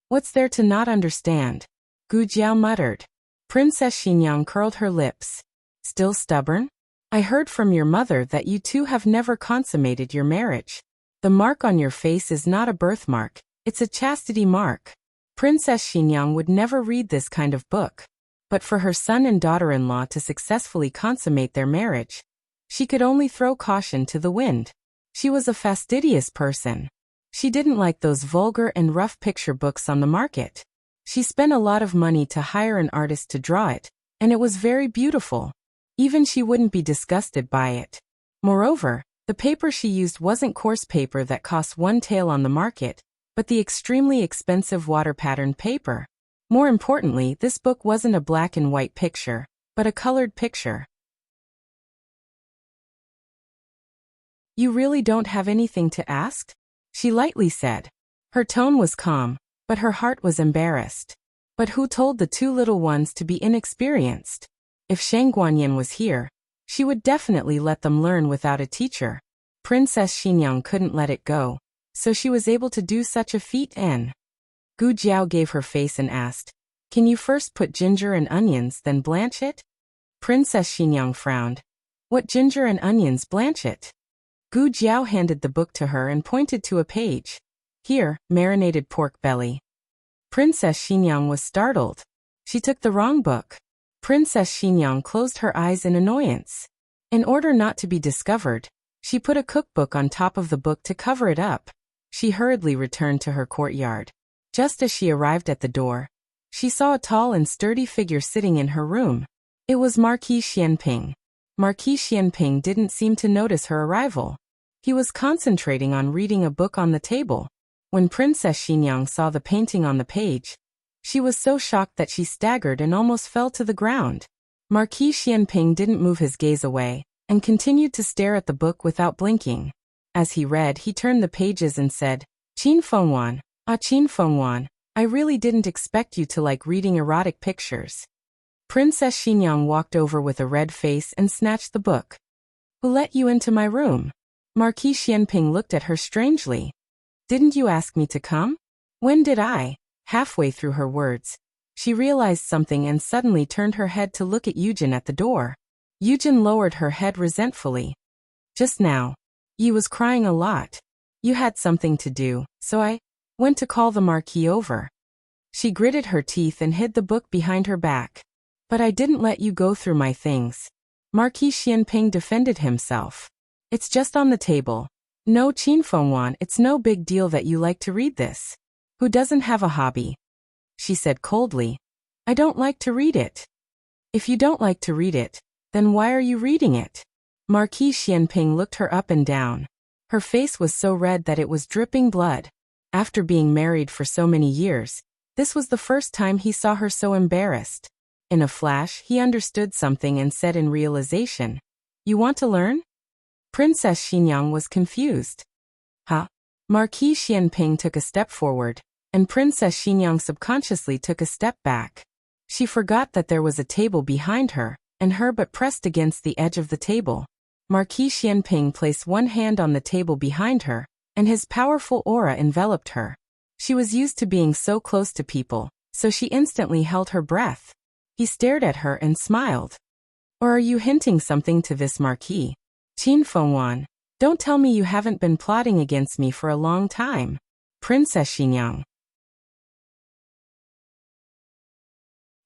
"What's there to not understand?" Gu Jiao muttered. Princess Xinyang curled her lips. "Still stubborn? I heard from your mother that you two have never consummated your marriage. The mark on your face is not a birthmark, it's a chastity mark." Princess Xinyang would never read this kind of book. But for her son and daughter-in-law to successfully consummate their marriage, she could only throw caution to the wind. She was a fastidious person. She didn't like those vulgar and rough picture books on the market. She spent a lot of money to hire an artist to draw it, and it was very beautiful. Even she wouldn't be disgusted by it. Moreover, the paper she used wasn't coarse paper that costs one tael on the market, but the extremely expensive water-patterned paper. More importantly, this book wasn't a black and white picture, but a colored picture. "You really don't have anything to ask?" she lightly said. Her tone was calm, but her heart was embarrassed. But who told the two little ones to be inexperienced? If Shang Guanyin was here, she would definitely let them learn without a teacher. Princess Xinyang couldn't let it go, so she was able to do such a feat. Gu Jiao gave her face and asked, "Can you first put ginger and onions, then blanch it?" Princess Xinyang frowned. "What ginger and onions blanch it?" Gu Jiao handed the book to her and pointed to a page. "Here, marinated pork belly." Princess Xinyang was startled. She took the wrong book. Princess Xinyang closed her eyes in annoyance. In order not to be discovered, she put a cookbook on top of the book to cover it up. She hurriedly returned to her courtyard. Just as she arrived at the door, she saw a tall and sturdy figure sitting in her room. It was Marquis Xianping. Marquis Xianping didn't seem to notice her arrival. He was concentrating on reading a book on the table. When Princess Xinyang saw the painting on the page, she was so shocked that she staggered and almost fell to the ground. Marquis Xianping didn't move his gaze away, and continued to stare at the book without blinking. As he read, he turned the pages and said, "Qin Fengwan, Qin Fengwan, I really didn't expect you to like reading erotic pictures." Princess Xinyang walked over with a red face and snatched the book. "Who let you into my room?" Marquis Xianping looked at her strangely. "Didn't you ask me to come?" "When did I?" Halfway through her words, she realized something and suddenly turned her head to look at Yujin at the door. Yujin lowered her head resentfully. "Just now, you was crying a lot. You had something to do, so I went to call the Marquis over." She gritted her teeth and hid the book behind her back. "But I didn't let you go through my things." Marquis Xianping defended himself. "It's just on the table. No, Qin Fengwan, it's no big deal that you like to read this. Who doesn't have a hobby?" She said coldly. "I don't like to read it." "If you don't like to read it, then why are you reading it?" Marquis Xianping looked her up and down. Her face was so red that it was dripping blood. After being married for so many years, this was the first time he saw her so embarrassed. In a flash, he understood something and said in realization, "You want to learn?" Princess Xinyang was confused. "Huh?" Marquis Xianping took a step forward, and Princess Xinyang subconsciously took a step back. She forgot that there was a table behind her, and her but pressed against the edge of the table. Marquis Xianping placed one hand on the table behind her, and his powerful aura enveloped her. She was used to being so close to people, so she instantly held her breath. He stared at her and smiled. "Or are you hinting something to this Marquis? Qin Fengwan, don't tell me you haven't been plotting against me for a long time." Princess Xinyang.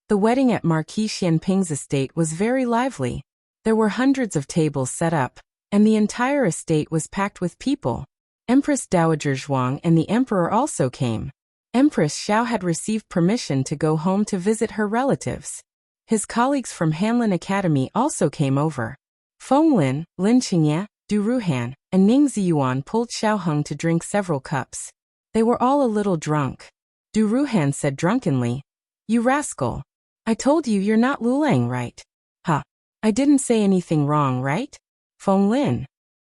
The wedding at Marquis Xianping's estate was very lively. There were hundreds of tables set up, and the entire estate was packed with people. Empress Dowager Zhuang and the emperor also came. Empress Xiao had received permission to go home to visit her relatives. His colleagues from Hanlin Academy also came over. Feng Lin, Lin Qingye, Du Ruhan, and Ning Ziyuan pulled Xiao Heng to drink several cups. They were all a little drunk. Du Ruhan said drunkenly, "You rascal. I told you you're not Lulang, right? Ha. I didn't say anything wrong, right? Feng Lin."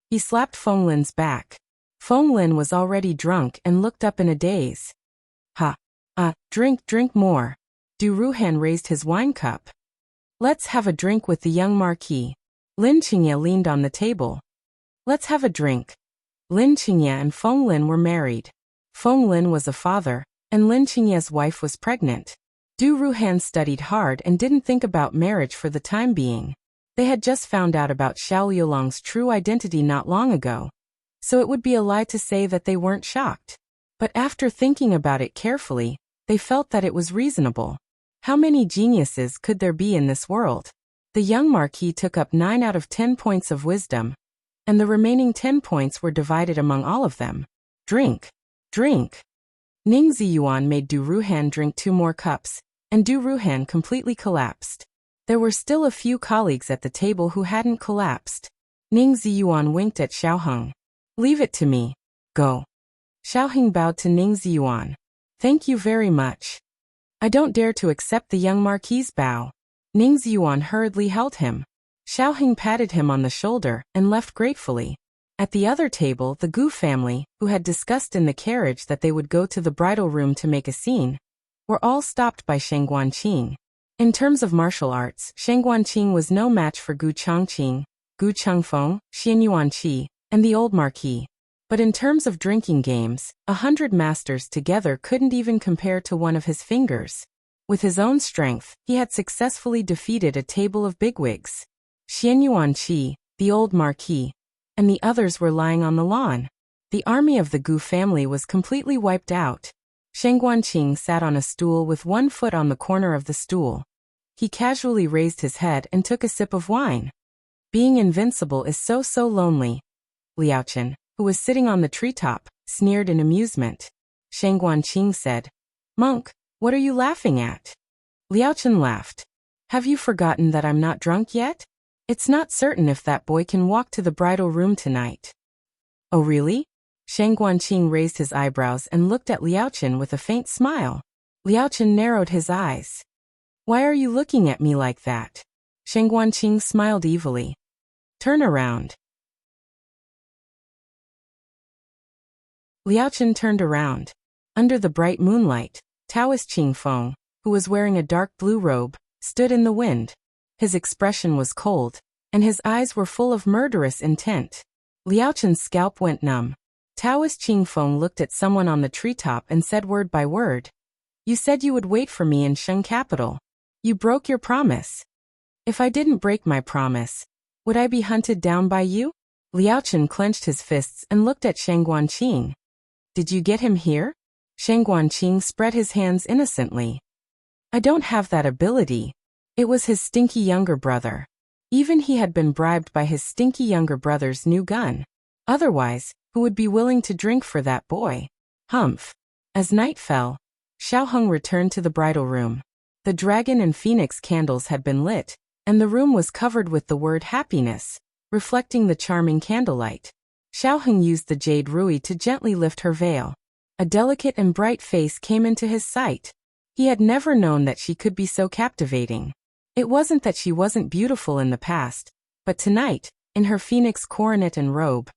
He slapped Feng Lin's back. Feng Lin was already drunk and looked up in a daze. "Ha. Drink more." Du Ruhan raised his wine cup. Let's have a drink with the young Marquis. Lin Qingye leaned on the table. Let's have a drink. Lin Qingye and Feng Lin were married. Feng Lin was a father, and Lin Qingye's wife was pregnant. Du Ruhan studied hard and didn't think about marriage for the time being. They had just found out about Xiao Liulong's true identity not long ago, so it would be a lie to say that they weren't shocked. But after thinking about it carefully, they felt that it was reasonable. How many geniuses could there be in this world? The young Marquis took up 9 out of 10 points of wisdom, and the remaining 10 points were divided among all of them. Drink. Drink. Ning Ziyuan made Du Ruhan drink 2 more cups, and Du Ruhan completely collapsed. There were still a few colleagues at the table who hadn't collapsed. Ning Ziyuan winked at Xiaoheng. Leave it to me. Go. Xiaoheng bowed to Ning Ziyuan. Thank you very much. I don't dare to accept the young Marquis's bow. Ning Ziyuan hurriedly held him. Xiaoheng patted him on the shoulder and left gratefully. At the other table, the Gu family, who had discussed in the carriage that they would go to the bridal room to make a scene, were all stopped by Sheng Guanqing. In terms of martial arts, Sheng Guanqing was no match for Gu Changqing, Gu Chengfeng, Xian Yuanqi, and the old Marquis. But in terms of drinking games, 100 masters together couldn't even compare to one of his fingers. With his own strength, he had successfully defeated a table of bigwigs. Xian Yuanqi, the old Marquis, and the others were lying on the lawn. The army of the Gu family was completely wiped out. Sheng Guanqing sat on a stool with one foot on the corner of the stool. He casually raised his head and took a sip of wine. Being invincible is so lonely. Liaochen, who was sitting on the treetop, sneered in amusement. Sheng Guanqing said, Monk, what are you laughing at? Liaochen laughed. Have you forgotten that I'm not drunk yet? It's not certain if that boy can walk to the bridal room tonight. Oh really? Sheng Guanqing raised his eyebrows and looked at Liaochen with a faint smile. Liaochen narrowed his eyes. Why are you looking at me like that? Sheng Guanqing smiled evilly. Turn around. Liaochen turned around. Under the bright moonlight, Taoist Qingfeng, who was wearing a dark blue robe, stood in the wind. His expression was cold, and his eyes were full of murderous intent. Liaochen's scalp went numb. Taoist Qingfeng looked at someone on the treetop and said word by word. You said you would wait for me in Sheng capital. You broke your promise. If I didn't break my promise, would I be hunted down by you? Liaochen clenched his fists and looked at Sheng Guanqing. Did you get him here? Sheng Guanqing spread his hands innocently. I don't have that ability. It was his stinky younger brother. Even he had been bribed by his stinky younger brother's new gun. Otherwise, who would be willing to drink for that boy? Humph. As night fell, Xiaoheng returned to the bridal room. The dragon and phoenix candles had been lit, and the room was covered with the word happiness, reflecting the charming candlelight. Xiaoheng used the jade rui to gently lift her veil. A delicate and bright face came into his sight. He had never known that she could be so captivating. It wasn't that she wasn't beautiful in the past, but tonight, in her phoenix coronet and robe,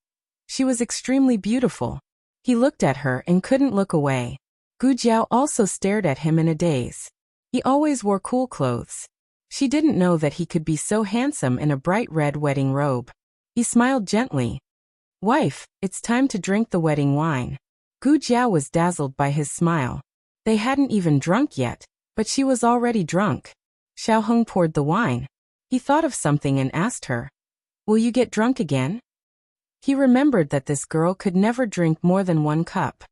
she was extremely beautiful. He looked at her and couldn't look away. Gu Jiao also stared at him in a daze. He always wore cool clothes. She didn't know that he could be so handsome in a bright red wedding robe. He smiled gently. Wife, it's time to drink the wedding wine. Gu Jiao was dazzled by his smile. They hadn't even drunk yet, but she was already drunk. Xiaoheng poured the wine. He thought of something and asked her, Will you get drunk again? He remembered that this girl could never drink more than 1 cup.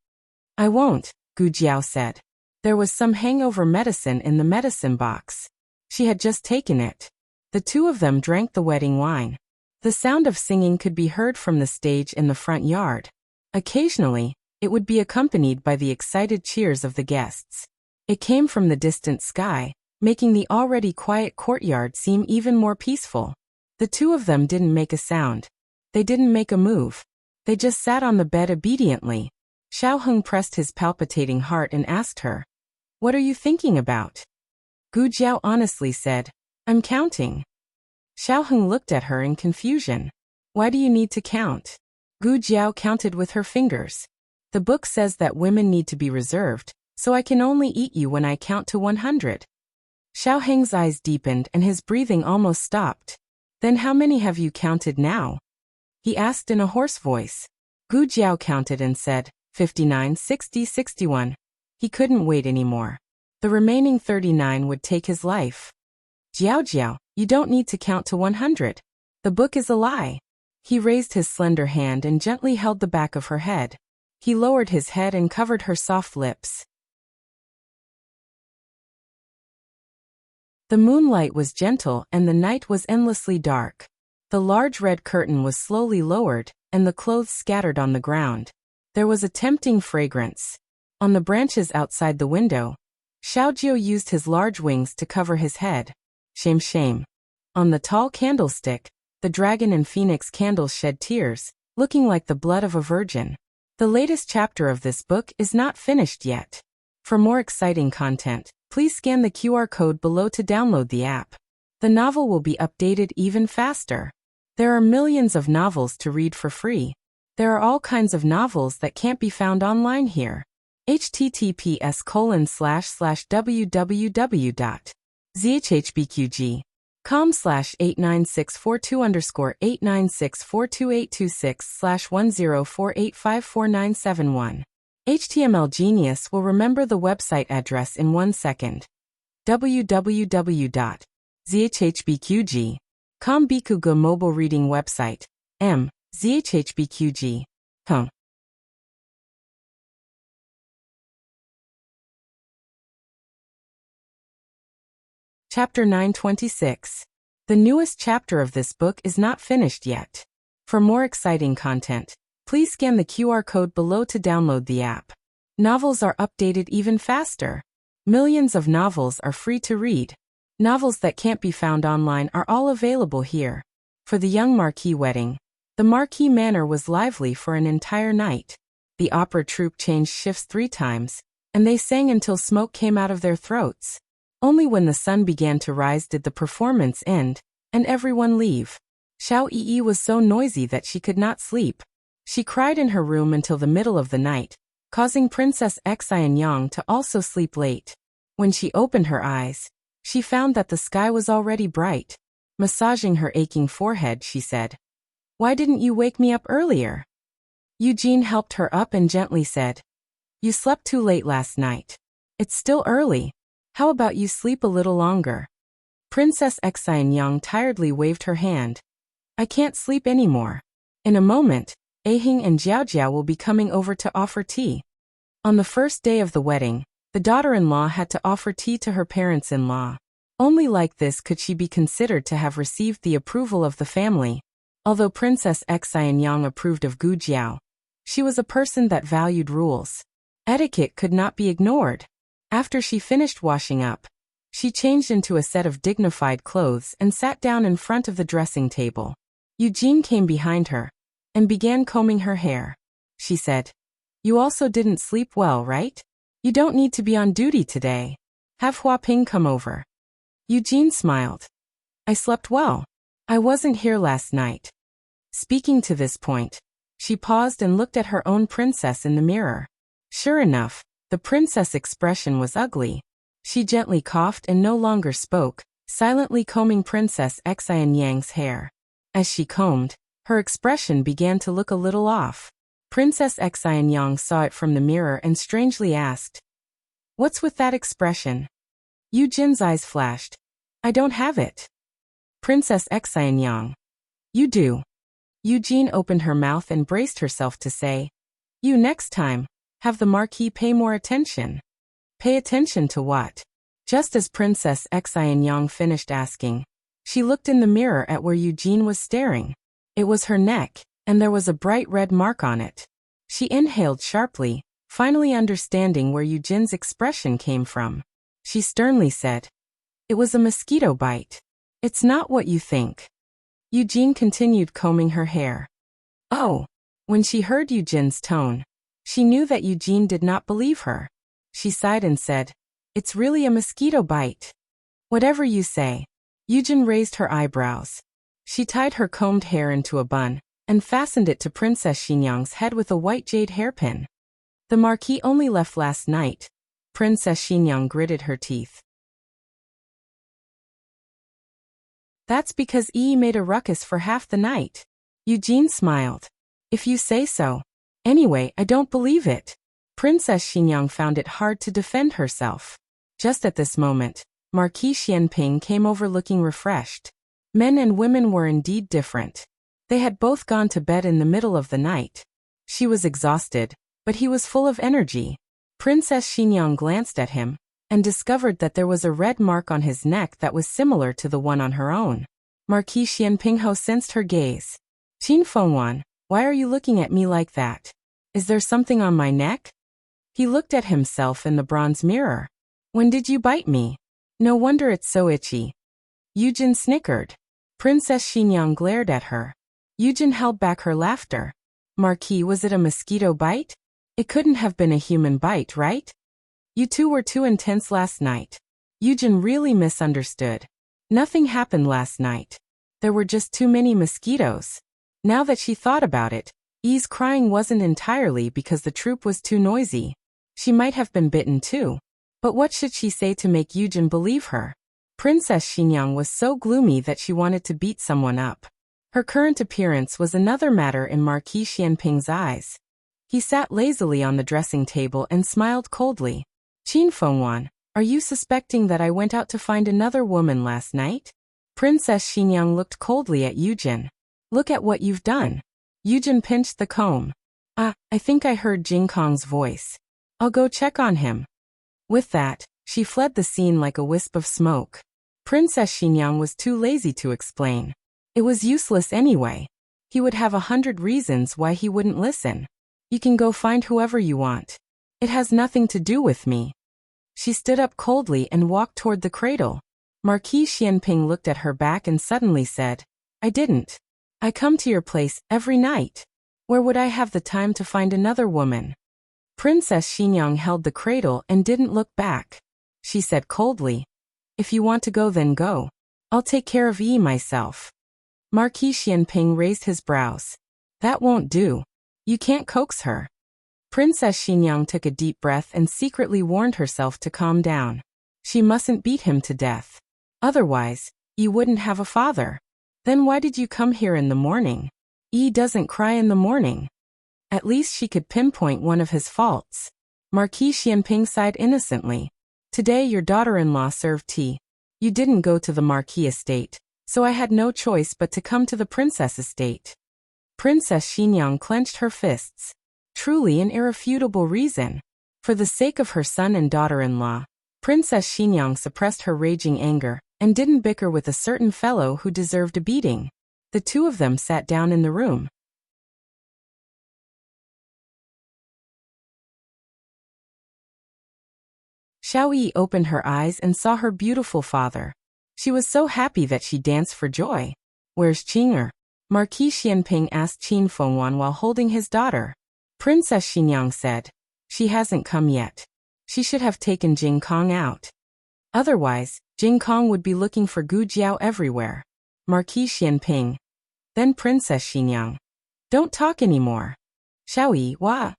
I won't, Gu Jiao said. There was some hangover medicine in the medicine box. She had just taken it. The two of them drank the wedding wine. The sound of singing could be heard from the stage in the front yard. Occasionally, it would be accompanied by the excited cheers of the guests. It came from the distant sky, making the already quiet courtyard seem even more peaceful. The two of them didn't make a sound. They didn't make a move. They just sat on the bed obediently. Xiaoheng pressed his palpitating heart and asked her, What are you thinking about? Gu Jiao honestly said, I'm counting. Xiaoheng looked at her in confusion. Why do you need to count? Gu Jiao counted with her fingers. The book says that women need to be reserved, so I can only eat you when I count to 100. Xiao Heng's eyes deepened and his breathing almost stopped. Then how many have you counted now? He asked in a hoarse voice. Gu Jiao counted and said, 59, 60, 61. He couldn't wait anymore. The remaining 39 would take his life. Jiao Jiao, you don't need to count to 100. The book is a lie. He raised his slender hand and gently held the back of her head. He lowered his head and covered her soft lips. The moonlight was gentle and the night was endlessly dark. The large red curtain was slowly lowered, and the clothes scattered on the ground. There was a tempting fragrance. On the branches outside the window, Xiaojiu used his large wings to cover his head. Shame, shame. On the tall candlestick, the dragon and phoenix candles shed tears, looking like the blood of a virgin. The latest chapter of this book is not finished yet. For more exciting content, please scan the QR code below to download the app. The novel will be updated even faster. There are millions of novels to read for free. There are all kinds of novels that can't be found online here. https://www.zhbqg.com/89642_8964286/1048549711. HTML Genius will remember the website address in 1 second. www.zhbqg.com Bikuga mobile reading website. zhbqg.com. Chapter 926. The newest chapter of this book is not finished yet. For more exciting content, please scan the QR code below to download the app. Novels are updated even faster. Millions of novels are free to read. Novels that can't be found online are all available here. For the young Marquis wedding, the Marquis Manor was lively for an entire night. The opera troupe changed shifts 3 times, and they sang until smoke came out of their throats. Only when the sun began to rise did the performance end, and everyone leave. Xiao Yi was so noisy that she could not sleep. She cried in her room until the middle of the night, causing Princess Xian Yang to also sleep late. When she opened her eyes, she found that the sky was already bright. Massaging her aching forehead, she said, "Why didn't you wake me up earlier?" Eugene helped her up and gently said, "You slept too late last night. It's still early. How about you sleep a little longer?" Princess Xian Yang tiredly waved her hand. "I can't sleep anymore. In a moment, Ahing and Jiaojiao will be coming over to offer tea." On the first day of the wedding, the daughter-in-law had to offer tea to her parents-in-law. Only like this could she be considered to have received the approval of the family. Although Princess Xian Yang approved of Gu Jiao, she was a person that valued rules. Etiquette could not be ignored. After she finished washing up, she changed into a set of dignified clothes and sat down in front of the dressing table. Eugene came behind her and began combing her hair. She said, "You also didn't sleep well, right? You don't need to be on duty today. Have Hua Ping come over." Eugene smiled. "I slept well. I wasn't here last night." Speaking to this point, she paused and looked at her own princess in the mirror. Sure enough, the princess' expression was ugly. She gently coughed and no longer spoke, silently combing Princess Xian Yang's hair. As she combed, her expression began to look a little off. Princess Xian Yang saw it from the mirror and strangely asked, "What's with that expression?" Eugene's eyes flashed. "I don't have it." Princess Xian Yang, "You do." Eugene opened her mouth and braced herself to say, "You next time, have the Marquis pay more attention." Pay attention to what? Just as Princess Xian Yang finished asking, she looked in the mirror at where Eugene was staring. It was her neck, and there was a bright red mark on it. She inhaled sharply, finally understanding where Eugene's expression came from. She sternly said, "It was a mosquito bite. It's not what you think." Eugene continued combing her hair. Oh! When she heard Eugene's tone, she knew that Eugene did not believe her. She sighed and said, "It's really a mosquito bite." "Whatever you say." Eugene raised her eyebrows. She tied her combed hair into a bun and fastened it to Princess Xinyang's head with a white jade hairpin. "The Marquis only left last night." Princess Xinyang gritted her teeth. That's because Yi made a ruckus for half the night. Eugene smiled. If you say so. Anyway, I don't believe it. Princess Xinyang found it hard to defend herself. Just at this moment, Marquis Xianping came over looking refreshed. Men and women were indeed different. They had both gone to bed in the middle of the night. She was exhausted, but he was full of energy. Princess Xinyang glanced at him and discovered that there was a red mark on his neck that was similar to the one on her own. Marquis Xianpingho sensed her gaze. Qin Fengwan, why are you looking at me like that? Is there something on my neck? He looked at himself in the bronze mirror. When did you bite me? No wonder it's so itchy. Yujin snickered. Princess Xinyang glared at her. Yujin held back her laughter. Marquis, was it a mosquito bite? It couldn't have been a human bite, right? You two were too intense last night. Yujin really misunderstood. Nothing happened last night. There were just too many mosquitoes. Now that she thought about it, Yi's crying wasn't entirely because the troop was too noisy. She might have been bitten too. But what should she say to make Yujin believe her? Princess Xinyang was so gloomy that she wanted to beat someone up. Her current appearance was another matter in Marquis Xianping's eyes. He sat lazily on the dressing table and smiled coldly. Qin Fengwan, are you suspecting that I went out to find another woman last night? Princess Xinyang looked coldly at Yujin. Look at what you've done. Yujin pinched the comb. I think I heard Jing Kong's voice. I'll go check on him. With that, she fled the scene like a wisp of smoke. Princess Xinyang was too lazy to explain. It was useless anyway. He would have 100 reasons why he wouldn't listen. You can go find whoever you want. It has nothing to do with me. She stood up coldly and walked toward the cradle. Marquis Xianping looked at her back and suddenly said, I didn't. I come to your place every night. Where would I have the time to find another woman? Princess Xinyang held the cradle and didn't look back. She said coldly, if you want to go, then go. I'll take care of Yi myself. Marquis Xianping raised his brows. That won't do. You can't coax her. Princess Xinyang took a deep breath and secretly warned herself to calm down. She mustn't beat him to death. Otherwise, Yi wouldn't have a father. Then why did you come here in the morning? Yi doesn't cry in the morning. At least she could pinpoint one of his faults. Marquis Xianping sighed innocently. Today your daughter-in-law served tea. You didn't go to the Marquis estate, so I had no choice but to come to the princess estate. Princess Xinyang clenched her fists. Truly an irrefutable reason. For the sake of her son and daughter-in-law, Princess Xinyang suppressed her raging anger and didn't bicker with a certain fellow who deserved a beating. The two of them sat down in the room. Xiao Yi opened her eyes and saw her beautiful father. She was so happy that she danced for joy. Where's Qing'er? Marquis Xianping asked Qin Fengwan while holding his daughter. Princess Xinyang said, she hasn't come yet. She should have taken Jing Kong out. Otherwise, Jing Kong would be looking for Gu Jiao everywhere. Marquis Xianping. Then Princess Xinyang. Don't talk anymore. Xiao Yi, wah.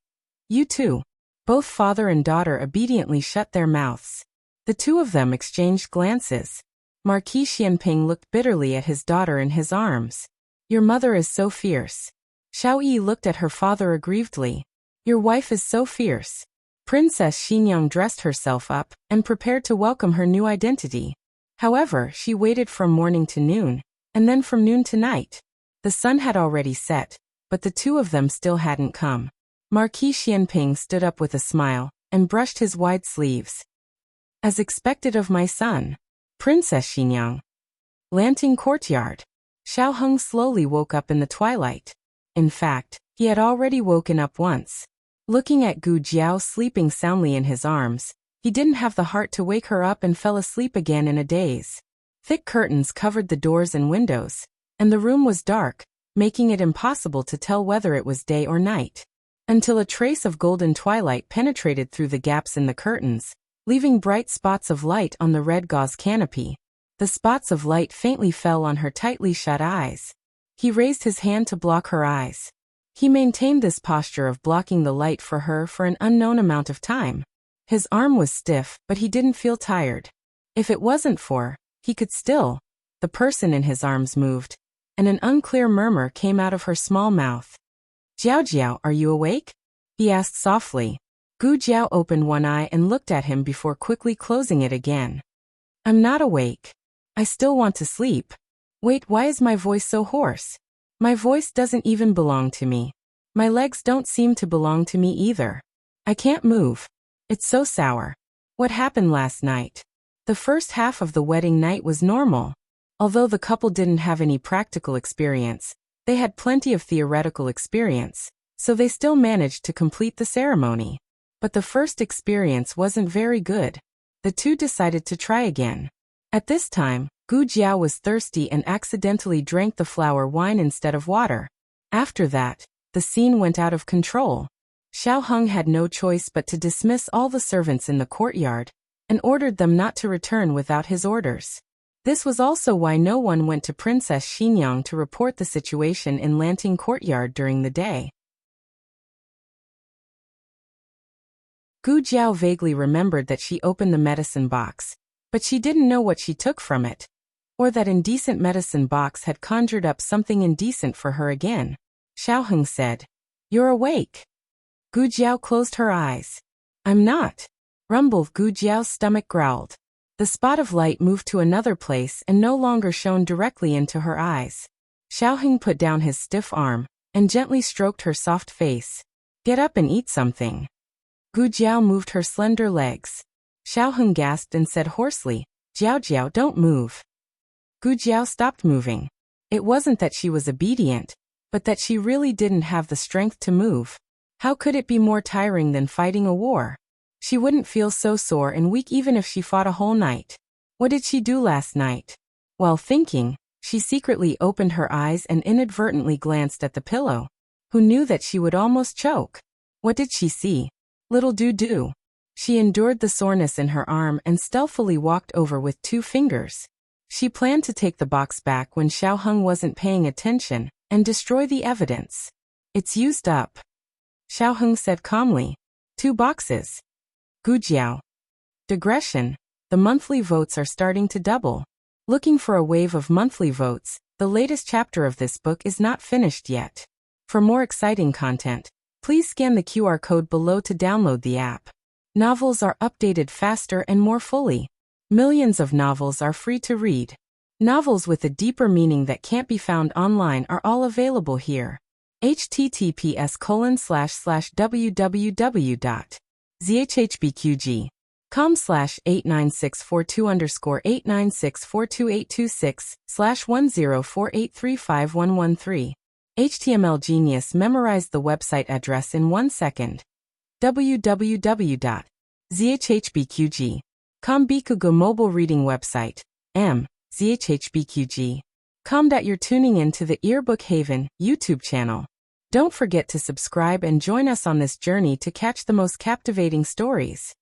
You too. Both father and daughter obediently shut their mouths. The two of them exchanged glances. Marquis Xianping looked bitterly at his daughter in his arms. Your mother is so fierce. Xiao Yi looked at her father aggrievedly. Your wife is so fierce. Princess Xinyang dressed herself up and prepared to welcome her new identity. However, she waited from morning to noon, and then from noon to night. The sun had already set, but the two of them still hadn't come. Marquis Xianping stood up with a smile and brushed his wide sleeves. As expected of my son. Princess Xinyang. Lanting courtyard. Xiao Heng slowly woke up in the twilight. In fact, he had already woken up once. Looking at Gu Jiao sleeping soundly in his arms, he didn't have the heart to wake her up and fell asleep again in a daze. Thick curtains covered the doors and windows, and the room was dark, making it impossible to tell whether it was day or night. Until a trace of golden twilight penetrated through the gaps in the curtains, leaving bright spots of light on the red gauze canopy. The spots of light faintly fell on her tightly shut eyes. He raised his hand to block her eyes. He maintained this posture of blocking the light for her for an unknown amount of time. His arm was stiff, but he didn't feel tired. If it wasn't for, he could still. The person in his arms moved, and an unclear murmur came out of her small mouth. Jiao Jiao, are you awake? He asked softly. Gu Jiao opened one eye and looked at him before quickly closing it again. I'm not awake. I still want to sleep. Wait, why is my voice so hoarse? My voice doesn't even belong to me. My legs don't seem to belong to me either. I can't move. It's so sour. What happened last night? The first half of the wedding night was normal. Although the couple didn't have any practical experience, they had plenty of theoretical experience, so they still managed to complete the ceremony. But the first experience wasn't very good. The two decided to try again. At this time, Gu Jiao was thirsty and accidentally drank the flower wine instead of water. After that, the scene went out of control. Xiao Heng had no choice but to dismiss all the servants in the courtyard, and ordered them not to return without his orders. This was also why no one went to Princess Xinyang to report the situation in Lanting Courtyard during the day. Gu Jiao vaguely remembered that she opened the medicine box, but she didn't know what she took from it, or that indecent medicine box had conjured up something indecent for her again. Xiao Heng said, "You're awake." Gu Jiao closed her eyes. "I'm not." Rumble. Gu Jiao's stomach growled. The spot of light moved to another place and no longer shone directly into her eyes. Xiao Heng put down his stiff arm and gently stroked her soft face. "Get up and eat something." Gu Jiao moved her slender legs. Xiao Heng gasped and said hoarsely, "Jiao Jiao, don't move." Gu Jiao stopped moving. It wasn't that she was obedient, but that she really didn't have the strength to move. How could it be more tiring than fighting a war? She wouldn't feel so sore and weak even if she fought a whole night. What did she do last night? While thinking, she secretly opened her eyes and inadvertently glanced at the pillow. Who knew that she would almost choke? What did she see? Little doo-doo. She endured the soreness in her arm and stealthily walked over with 2 fingers. She planned to take the box back when Xiao Heng wasn't paying attention and destroy the evidence. "It's used up," Xiao Heng said calmly. 2 boxes. Gu Jiao. Digression. The monthly votes are starting to double. Looking for a wave of monthly votes, the latest chapter of this book is not finished yet. For more exciting content, please scan the QR code below to download the app. Novels are updated faster and more fully. Millions of novels are free to read. Novels with a deeper meaning that can't be found online are all available here. https://www.zhhbqg.com/89642_896428266/1048351113. HTML Genius memorized the website address in 1 second. www.zhhbqg.com Bikugo mobile reading website. zhhbqg.com. You're tuning in to the Earbook Haven YouTube channel. Don't forget to subscribe and join us on this journey to catch the most captivating stories.